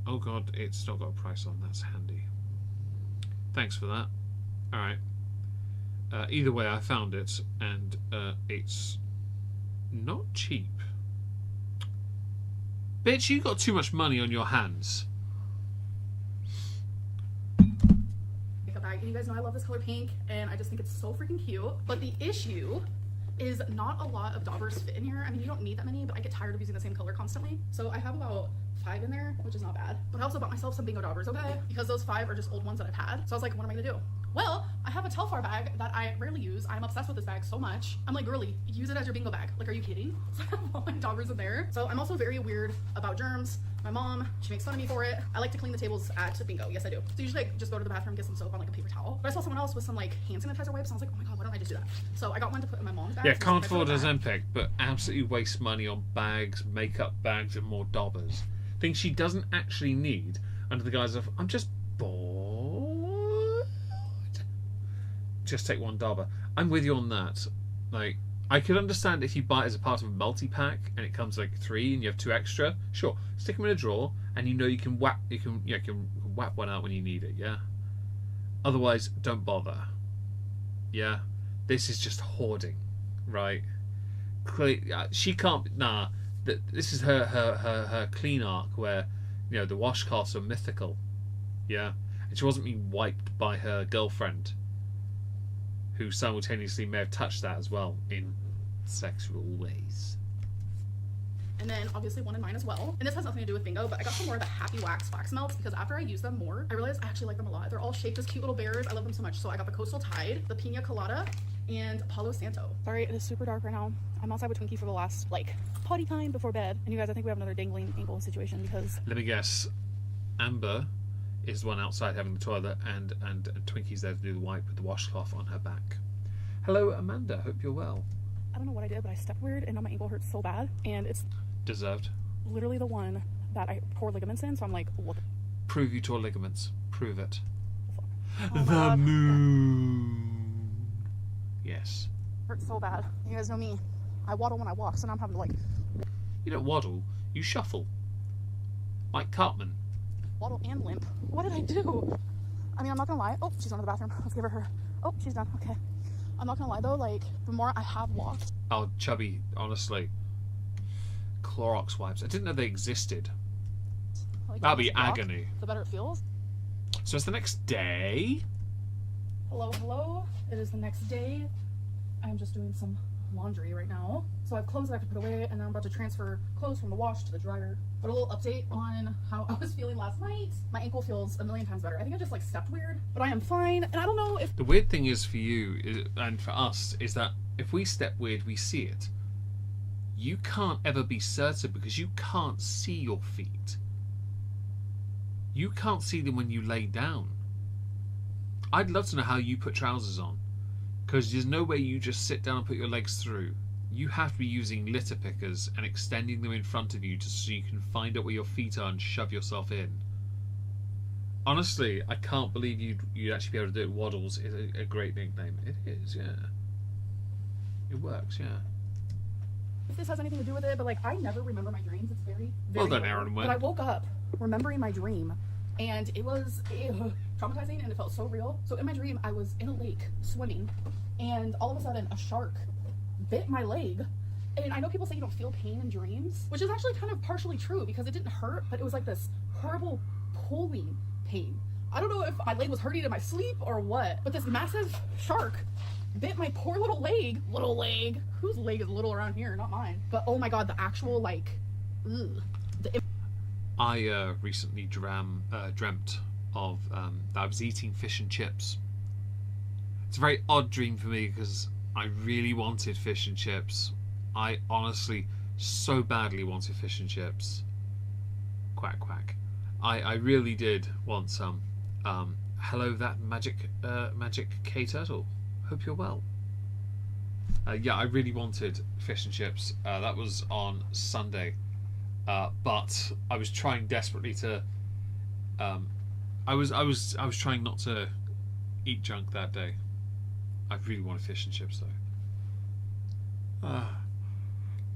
Oh god, it's not got a price on. That's handy. Thanks for that. Alright. Either way, I found it, and it's not cheap. Bitch, you got too much money on your hands. Bag. And you guys know I love this color pink, and I just think it's so freaking cute. But the issue is not a lot of daubers fit in here. I mean, you don't need that many, but I get tired of using the same color constantly. So I have about 5 in there, which is not bad. But I also bought myself some bingo daubers, okay? Because those 5 are just old ones that I've had. So I was like, what am I gonna do? Well, I have a Telfar bag that I rarely use. I'm obsessed with this bag so much. I'm like, girly, use it as your bingo bag. Like, are you kidding? So I have all my daubers in there. So I'm also very weird about germs. My mom, she makes fun of me for it. I like to clean the tables at bingo. Yes, I do. So usually I just go to the bathroom, get some soap on like a paper towel. But I saw someone else with some like hand sanitizer wipes, and I was like, oh my god, why don't I just do that? So I got one to put in my mom's bag. Yeah, So can't I put it afford a back. Zempic, but absolutely waste money on bags, makeup bags, and more daubers. Things she doesn't actually need under the guise of, I'm just bored. Just take one dauber. I'm with you on that. Like, I could understand if you buy it as a part of a multi-pack and it comes like 3 and you have 2 extra. Sure, stick them in a drawer and you know you can whap one out when you need it. Yeah. Otherwise, don't bother. Yeah. This is just hoarding, right? she can't. Nah, this is her clean arc where the washcloths are mythical. Yeah, and she wasn't being wiped by her girlfriend, who simultaneously may have touched that as well in sexual ways. And then obviously one in mine as well. And this has nothing to do with bingo, but I got some more of the Happy Wax melts because after I use them more, I realized I actually like them a lot. They're all shaped as cute little bears. I love them so much. So I got the Coastal Tide, the Pina Colada, and Palo Santo. Sorry, it is super dark right now. I'm outside with Twinkie for the last, potty time before bed. And you guys, I think we have another dangling ankle situation because... Let me guess. Amber is the one outside having the toilet and Twinkie's there to do the wipe with the washcloth on her back. Hello, Amanda. Hope you're well. I don't know what I did, but I stepped weird and now my ankle hurts so bad. And it's... Deserved. Literally the one that I tore ligaments in, so I'm like, what? Prove you tore ligaments. Prove it. Oh the moon. Yes. Hurts so bad. You guys know me. I waddle when I walk, so now I'm having to You don't waddle. You shuffle. Like Cartman. Waddle and limp. What did I do? I mean, I'm not gonna lie. Oh, she's going to the bathroom. Let's give her. Oh, she's done. Okay. I'm not gonna lie though. The more I have walked. Oh, Chubby. Honestly. Clorox wipes. I didn't know they existed. That'll be agony. The better it feels. So it's the next day. Hello. It is the next day. I'm just doing some laundry right now. So I have clothes that I have to put away, and then I'm about to transfer clothes from the wash to the dryer. But a little update on how I was feeling last night. My ankle feels a million times better. I think I just stepped weird, but I am fine. And I don't know if... The weird thing is for you, and for us, is that if we step weird, we see it. You can't ever be certain because you can't see your feet. You can't see them when you lay down. I'd love to know how you put trousers on, because there's no way you just sit down and put your legs through. You have to be using litter pickers and extending them in front of you just so you can find out where your feet are and shove yourself in. Honestly, I can't believe you'd actually be able to do it. Waddles is a great nickname. It is, yeah. It works, yeah. If this has anything to do with it, but I never remember my dreams. It's very, very well done, Aaron. But I woke up remembering my dream, and it was traumatizing, and it felt so real. So in my dream, I was in a lake swimming, and all of a sudden, a shark bit my leg. And I know people say you don't feel pain in dreams, which is actually kind of partially true because it didn't hurt, but it was like this horrible pulling pain. I don't know if my leg was hurting in my sleep or what, but this massive shark bit my poor little leg. Little leg. Whose leg is little around here? Not mine. But oh my god, the actual I recently dreamt of that I was eating fish and chips. It's a very odd dream for me because I really wanted fish and chips. I honestly so badly wanted fish and chips. Quack quack. I really did want some. Hello, that magic K Turtle. Hope you're well. Yeah, I really wanted fish and chips. That was on Sunday, but I was trying desperately to. I was trying not to eat junk that day. I really wanted fish and chips though.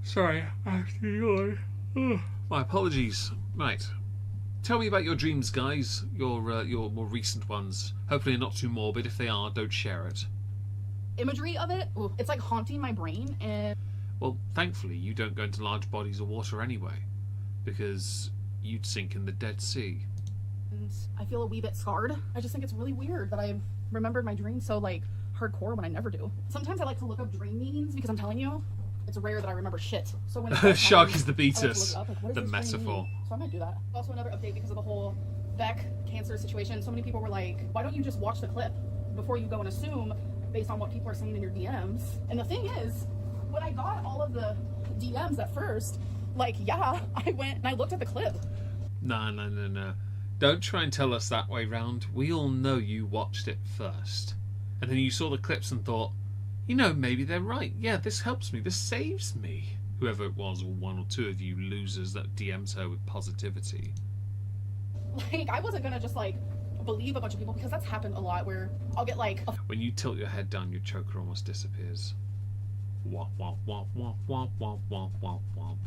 Sorry, my apologies. Right, tell me about your dreams, guys. Your more recent ones. Hopefully not too morbid. If they are, don't share it. Imagery of it, it's haunting my brain. And well, thankfully you don't go into large bodies of water anyway, because you'd sink in the Dead Sea. And I feel a wee bit scarred. I just think it's really weird that I remembered my dreams so hardcore when I never do. Sometimes I like to look up dream meanings because I'm telling you, it's rare that I remember shit. So when Shark is the beatus, the metaphor. So I might do that. Also another update because of the whole Beck cancer situation. So many people were like, why don't you just watch the clip before you go and assume based on what people are saying in your DMs? And the thing is, when I got all of the DMs at first, yeah, I went and I looked at the clip. No. Don't try and tell us that way round. We all know you watched it first. And then you saw the clips and thought, maybe they're right. Yeah, this helps me. This saves me. Whoever it was, or one or two of you losers that DMs her with positivity. I wasn't gonna just believe a bunch of people because that's happened a lot where I'll get when you tilt your head down, your choker almost disappears. Womp womp womp womp womp womp womp womp womp.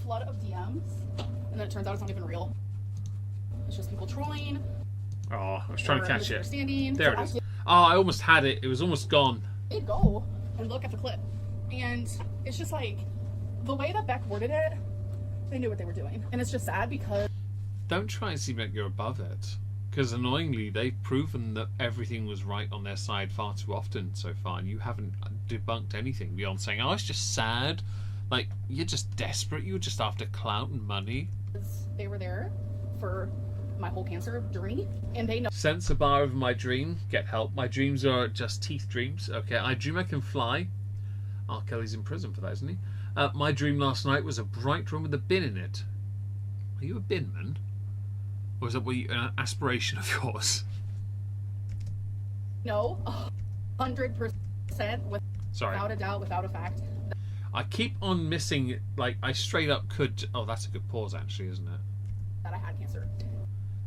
Flood of DMs, and then it turns out it's not even real. It's just people trolling. Oh, I was trying to catch it. There so it is. Oh, I almost had it. It was almost gone. I did go and look at the clip, and It's just like, the way that Beck worded it, they knew what they were doing. And it's just sad because... Don't try and seem like you're above it. Because annoyingly, they've proven that everything was right on their side far too often so far, and you haven't debunked anything beyond saying, oh, it's just sad. Like, you're just desperate. You're just after clout and money. They were there for my whole cancer journey, and they know... Sense a bar over my dream. Get help. My dreams are just teeth dreams. Okay, I dream I can fly. R. Kelly's in prison for that, isn't he? My dream last night was a bright room with a bin in it. Are you a binman? Or is that an aspiration of yours? No, 100% without a doubt, without a fact. I keep on missing, like, I straight up could... Oh, that's a good pause, actually, isn't it? That I had cancer.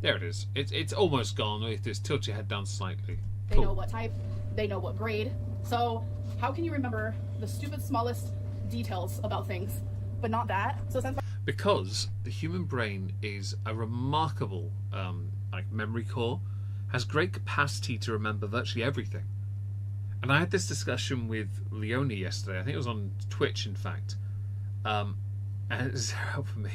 There it is. It's almost gone. All you have to do is tilt your head down slightly. They know what type. They know what grade. So how can you remember the stupid smallest details about things, but not that? So since... Because the human brain is a remarkable like memory core, has great capacity to remember virtually everything. And I had this discussion with Leonie yesterday. I think it was on Twitch, in fact. And is there help for me?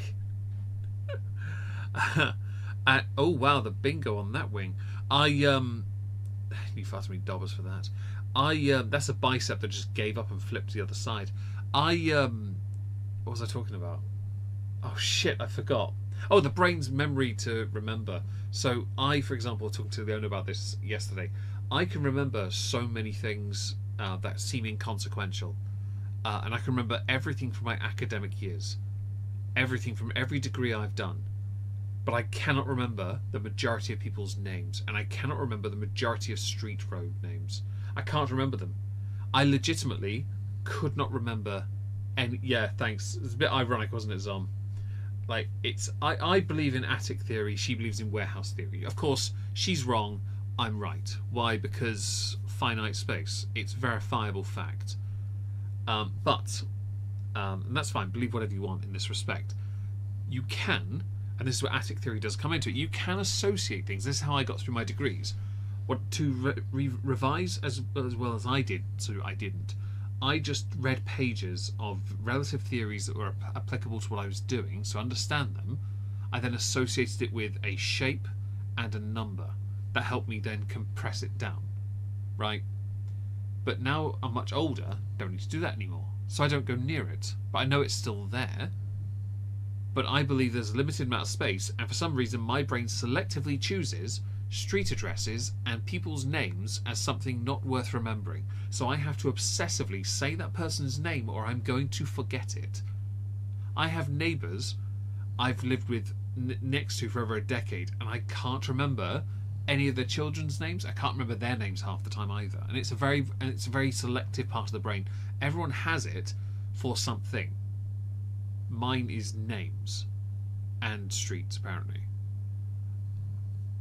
Oh wow, the bingo on that wing. You fast me dobbers for that. That's a bicep that just gave up and flipped to the other side. What was I talking about? Oh shit, I forgot. Oh, the brain's memory to remember. So I, for example, talked to Leona about this yesterday. I can remember so many things that seem inconsequential. And I can remember everything from my academic years. Everything from every degree I've done. But I cannot remember the majority of people's names. And I cannot remember the majority of street road names. I can't remember them. I legitimately could not remember any... Yeah, thanks. It's a bit ironic, wasn't it, Zom? Like, it's... I believe in attic theory. She believes in warehouse theory. Of course, she's wrong. I'm right. Why? Because finite space. It's verifiable fact. And that's fine. Believe whatever you want in this respect. You can... And this is where attic theory does come into it. You can associate things. This is how I got through my degrees. To revise as well as I did, so I didn't. I just read pages of relative theories that were applicable to what I was doing, so understand them. I then associated it with a shape and a number. That helped me then compress it down. Right? But now I'm much older, don't need to do that anymore. So I don't go near it. But I know it's still there. But I believe there's a limited amount of space, and for some reason my brain selectively chooses street addresses and people's names as something not worth remembering. So I have to obsessively say that person's name or I'm going to forget it. I have neighbours I've lived with next to for over a decade, and I can't remember any of their children's names. I can't remember their names half the time either. And it's a very selective part of the brain. Everyone has it for something. Mine is names and streets, apparently.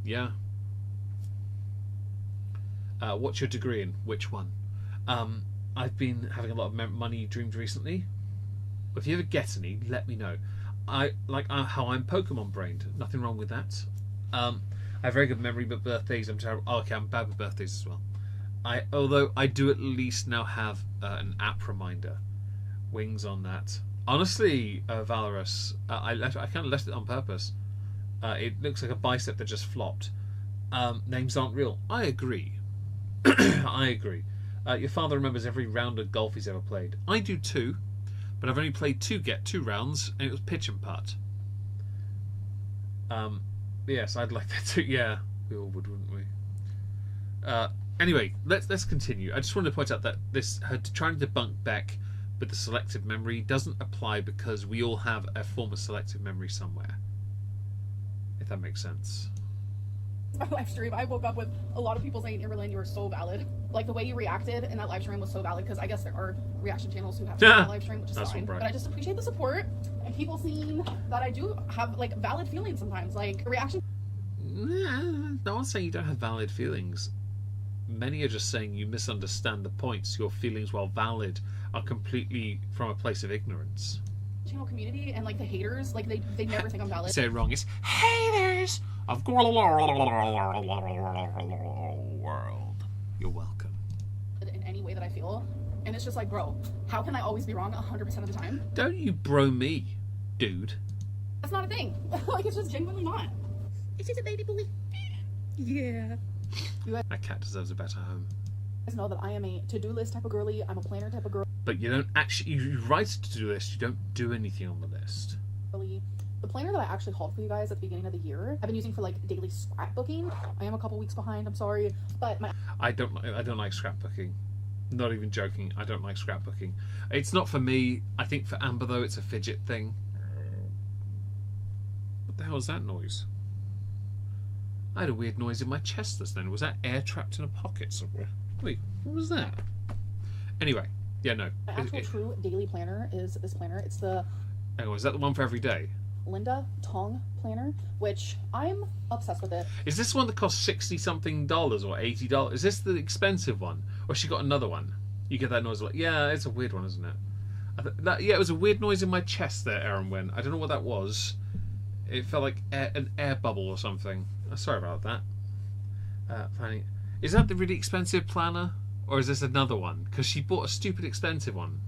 Yeah. What's your degree in? Which one? I've been having a lot of money dreams recently. If you ever get any, let me know. I like how I'm Pokemon brained. Nothing wrong with that. I have very good memory, but birthdays I'm terrible. Oh, okay, I'm bad with birthdays as well. Although I do at least now have an app reminder. Wings on that. Honestly, Valorous, I kind of left it on purpose. It looks like a bicep that just flopped. Names aren't real. I agree. I agree. Your father remembers every round of golf he's ever played. I do too, but I've only played two rounds, and it was pitch and putt. Yes, I'd like that too. Yeah, we all would, wouldn't we? Anyway, let's continue. I just wanted to point out that her trying to debunk Beck with the selective memory doesn't apply because we all have a form of selective memory somewhere. If that makes sense. My live stream, I woke up with a lot of people saying, Imerlin, you were so valid. Like, the way you reacted in that live stream was so valid, because I guess there are reaction channels who have a live stream, which is fine. But I just appreciate the support and people seeing that I do have, like, valid feelings sometimes. Like, reaction... No one's saying you don't have valid feelings. Many are just saying you misunderstand the points. Your feelings, while valid, are completely from a place of ignorance. Channel community and, like, the haters, like, they never think I'm valid. You say it wrong. It's haters of the world. You're welcome. In any way that I feel. And it's just like, bro, how can I always be wrong 100% of the time? Don't you bro me, dude. That's not a thing. Like, it's just genuinely not. It's just a baby boy. Yeah. You That cat deserves a better home. guys know that I am a to-do list type of girly. I'm a planner type of But you don't actually, you write a to-do list, you don't do anything on the list. girly. The planner that I actually hauled for you guys at the beginning of the year, I've been using for like daily scrapbooking. I am a couple weeks behind, I'm sorry. But I don't like scrapbooking. Not even joking, I don't like scrapbooking. It's not for me. I think for Amber though, it's a fidget thing. What the hell is that noise? I had a weird noise in my chest just then. Was that air trapped in a pocket somewhere? Wait, what was that? Anyway, yeah, no. my actual true daily planner is this planner. It's the Oh, is that the one for every day? Linda Tong planner, which I'm obsessed with it. Is this one that costs $60-something or $80? Is this the expensive one? Or she got another one? You get that noise like, yeah, it's a weird one, isn't it? Yeah, it was a weird noise in my chest there, Aaron, when. I don't know what that was. It felt like an air bubble or something. Sorry about that. Is that the really expensive planner? Or is this another one? Because she bought a stupid expensive one.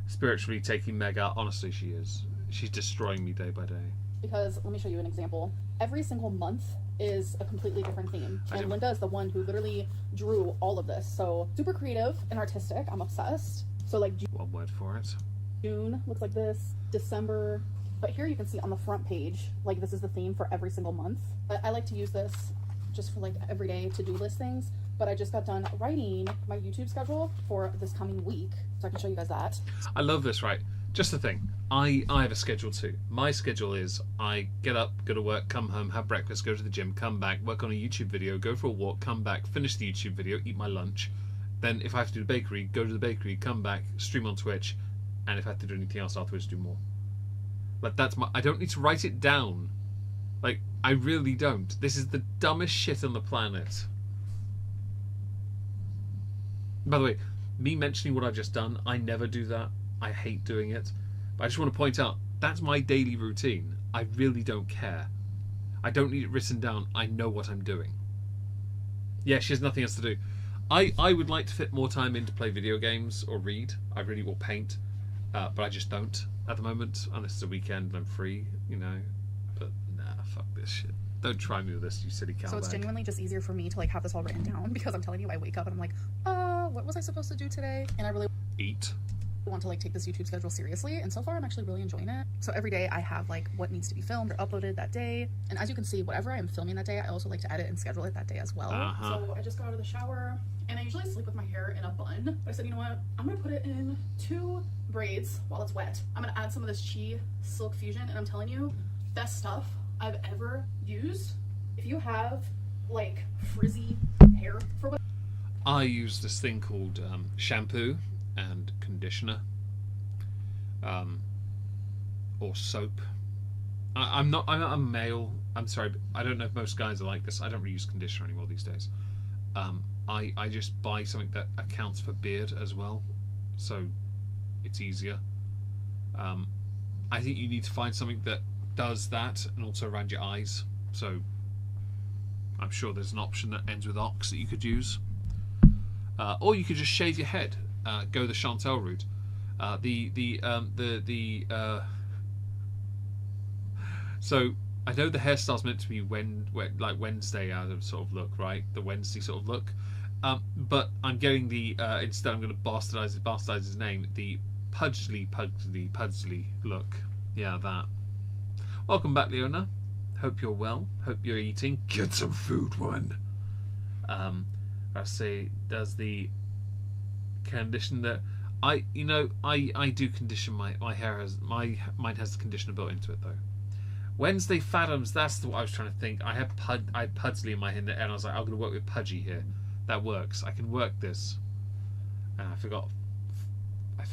Spiritually taking Meg out. Honestly, she is. She's destroying me day by day. Because let me show you an example. Every single month is a completely different theme. And Linda is the one who literally drew all of this. So super creative and artistic. I'm obsessed. So like One word for it. June looks like this. December. But here you can see on the front page, like this is the theme for every single month. I like to use this just for like everyday to-do list things. But I just got done writing my YouTube schedule for this coming week. So I can show you guys that. I love this, right? Just the thing. I have a schedule too. My schedule is I get up, go to work, come home, have breakfast, go to the gym, come back, work on a YouTube video, go for a walk, come back, finish the YouTube video, eat my lunch. Then if I have to do the bakery, go to the bakery, come back, stream on Twitch, and if I have to do anything else afterwards, do more. Like that's I don't need to write it down. Like, I really don't. This is the dumbest shit on the planet. By the way, me mentioning what I've just done, I never do that. I hate doing it. But I just want to point out, that's my daily routine. I really don't care. I don't need it written down. I know what I'm doing. Yeah, she has nothing else to do. I would like to fit more time in to play video games or read. I really will paint. But I just don't at the moment. Unless it's a weekend and I'm free, you know. But nah, fuck this shit. Don't try me with this, you silly cowbag. So it's genuinely just easier for me to like have this all written down because I'm telling you, I wake up and I'm like, what was I supposed to do today? And I really Eat. want to like take this YouTube schedule seriously, and so far I'm actually really enjoying it. So every day I have like what needs to be filmed or uploaded that day, and as you can see, whatever I am filming that day, I also like to edit and schedule it that day as well. So I just got out of the shower, and I usually sleep with my hair in a bun, but I said, you know what, I'm gonna put it in 2 braids while it's wet. I'm gonna add some of this Chi Silk Fusion, and I'm telling you, best stuff I've ever used. If you have like frizzy hair for what I use this thing called shampoo and conditioner, or soap. I'm a male. I'm sorry, but I don't know if most guys are like this. I don't really use conditioner anymore these days. I just buy something that accounts for beard as well, so it's easier. I think you need to find something that does that and also around your eyes. So I'm sure there's an option that ends with ox that you could use. Or you could just shave your head, go the Chantel route. So I know the hairstyle's meant to be like Wednesday out of sort of look, right? The Wednesday sort of look. But I'm getting the instead I'm going to bastardize his name, the Pudsley look. Yeah, that. Welcome back, Leona. Hope you're well. Hope you're eating. Get some food, one. I say, does the condition that I do condition my hair mine has the conditioner built into it though. Wednesday Fathams, that's what I was trying to think. I had Pudsley in my head and I was like, I'm gonna work with Pudgy here. That works. I can work this. And I forgot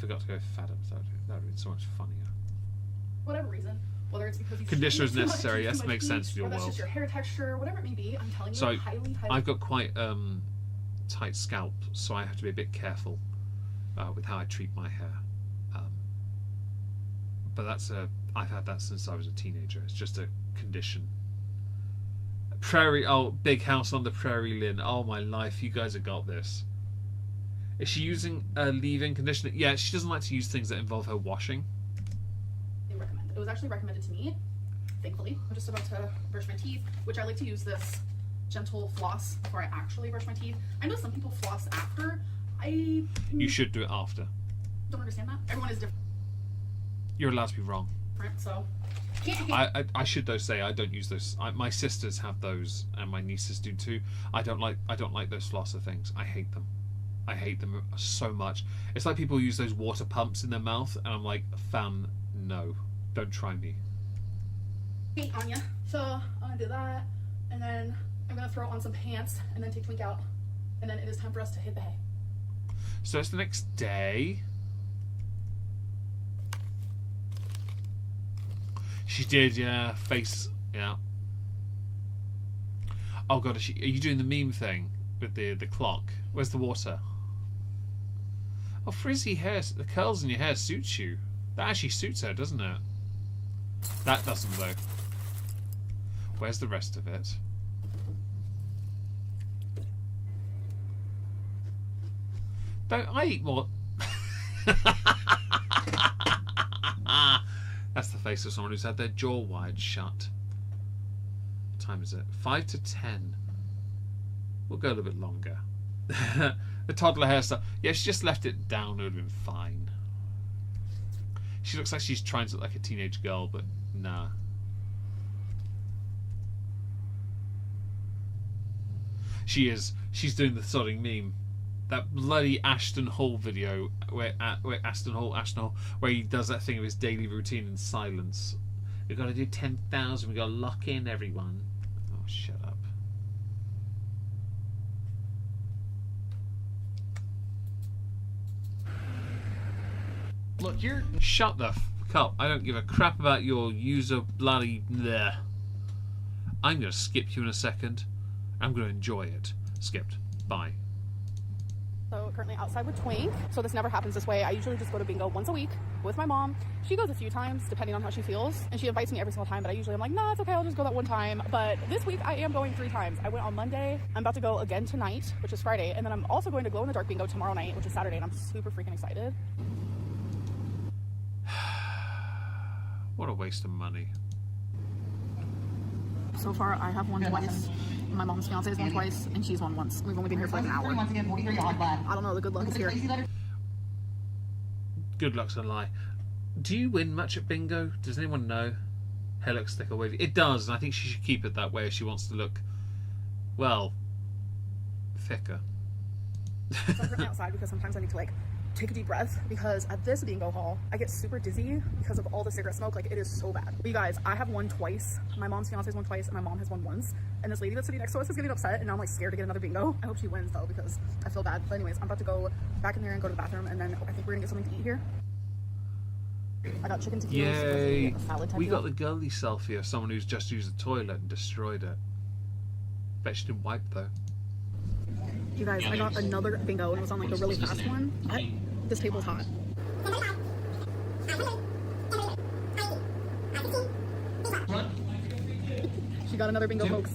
to go with Fathams. That would have been so much funnier. whatever reason, whether it's because you conditioner is necessary. Yes, makes sense for your or that's world. just your hair texture, whatever it may be. I'm telling you, So highly. I've got quite tight scalp, so I have to be a bit careful with how I treat my hair. But I've had that since I was a teenager. It's just a condition. Big house on the prairie, Lynn. Oh my life, you guys have got this. Is she using a leave-in conditioner? Yeah, she doesn't like to use things that involve her washing. They recommend. It was actually recommended to me, thankfully. I'm just about to brush my teeth, which I like to use this gentle floss before I actually brush my teeth. I know some people floss after. You should do it after. Don't understand that. Everyone is different, You're allowed to be wrong. so I should though say I don't use those. My sisters have those, and my nieces do too. I don't like those flosser things. I hate them. I hate them so much. It's like people use those water pumps in their mouth, and I'm like, fam, no, don't try me. hate Anya. So I'm gonna do that, and then I'm gonna throw on some pants, and then take Twink out, and then it is time for us to hit the hay. So it's the next day. She did, yeah. Face, yeah. Oh god, are you doing the meme thing with the clock? Where's the water? Oh, frizzy hair. The curls in your hair suits you. That actually suits her, doesn't it? That doesn't, though. Where's the rest of it? Don't I eat more? That's the face of someone who's had their jaw wide shut. What time is it? 5 to 10. We'll go a little bit longer. The toddler hairstyle. Yeah, she just left it down. It would have been fine. She looks like she's trying to look like a teenage girl, but nah. She is. She's doing the sodding meme. That bloody Ashton Hall video where Ashton Hall, where he does that thing of his daily routine in silence. We've got to do 10,000. We've got to lock in everyone. Oh, shut up. Look, you're... Shut the fuck up. I don't give a crap about your user bloody... Bleh. I'm going to skip you in a second. I'm going to enjoy it. Skipped. Bye. So currently outside with Twink. So this never happens this way. I usually just go to bingo once a week with my mom. She goes a few times depending on how she feels, and she invites me every single time, but I usually am like, nah, it's okay, I'll just go that one time. But this week I am going 3 times. I went on Monday. I'm about to go again tonight, which is Friday, and then I'm also going to glow in the dark bingo tomorrow night, which is Saturday, and I'm super freaking excited. What a waste of money. So far I have won twice. My mom's fiance has won twice, and she's won once. We've only been here for like an hour. I don't know, the good luck is here. Good luck's a lie. Do you win much at bingo? Does anyone know? Hair looks thick or wavy. It does, and I think she should keep it that way if she wants to look, well, thicker. So I'm currently outside because sometimes I need to like take a deep breath, because at this bingo hall I get super dizzy because of all the cigarette smoke. Like, it is so bad. But you guys, I have won twice. My mom's fiance has won twice, and my mom has won once. And this lady that's sitting next to us is getting upset, and now I'm like scared to get another bingo. I hope she wins though, because I feel bad. But anyways, I'm about to go back in there and go to the bathroom, and then I think we're gonna get something to eat here. I got chicken tequila. Yay! We got the girly selfie of someone who's just used the toilet and destroyed it. Bet she didn't wipe though. You guys, I got another bingo, and it was on like the really fast one. This table's hot. She got another bingo, folks.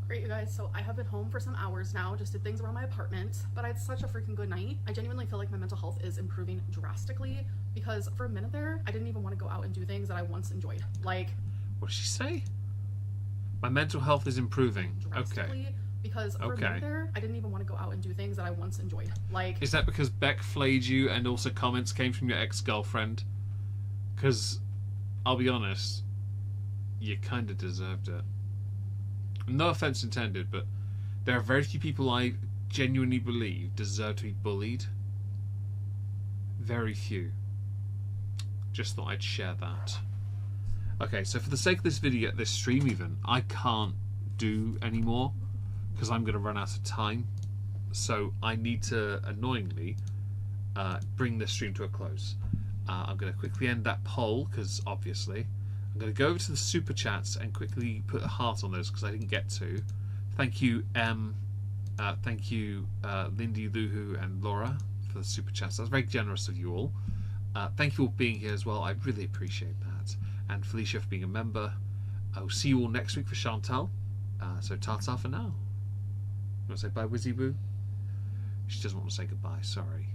Great, you guys. So I have been home for some hours now, just did things around my apartment, but I had such a freaking good night. I genuinely feel like my mental health is improving drastically, because for a minute there, I didn't even want to go out and do things that I once enjoyed. Like, what did she say? My mental health is improving. Okay. Because for a minute there, I didn't even want to go out and do things that I once enjoyed. Like, is that because Beck flayed you and also comments came from your ex-girlfriend? Because, I'll be honest, you kind of deserved it. No offense intended, but there are very few people I genuinely believe deserve to be bullied. Very few. Just thought I'd share that. Okay, so for the sake of this video, this stream even, I can't do anymore, because I'm going to run out of time. So I need to, annoyingly, bring this stream to a close. I'm going to quickly end that poll, because obviously. I'm going to go over to the super chats and quickly put a heart on those, because I didn't get to. Thank you, thank you, Lindy, Luhu, and Laura for the super chats. That's very generous of you all. Thank you all for being here as well. I really appreciate that. And Felicia for being a member. I'll see you all next week for Chantal. So ta-ta for now. You want to say bye, Wizzy Boo? She doesn't want to say goodbye, sorry.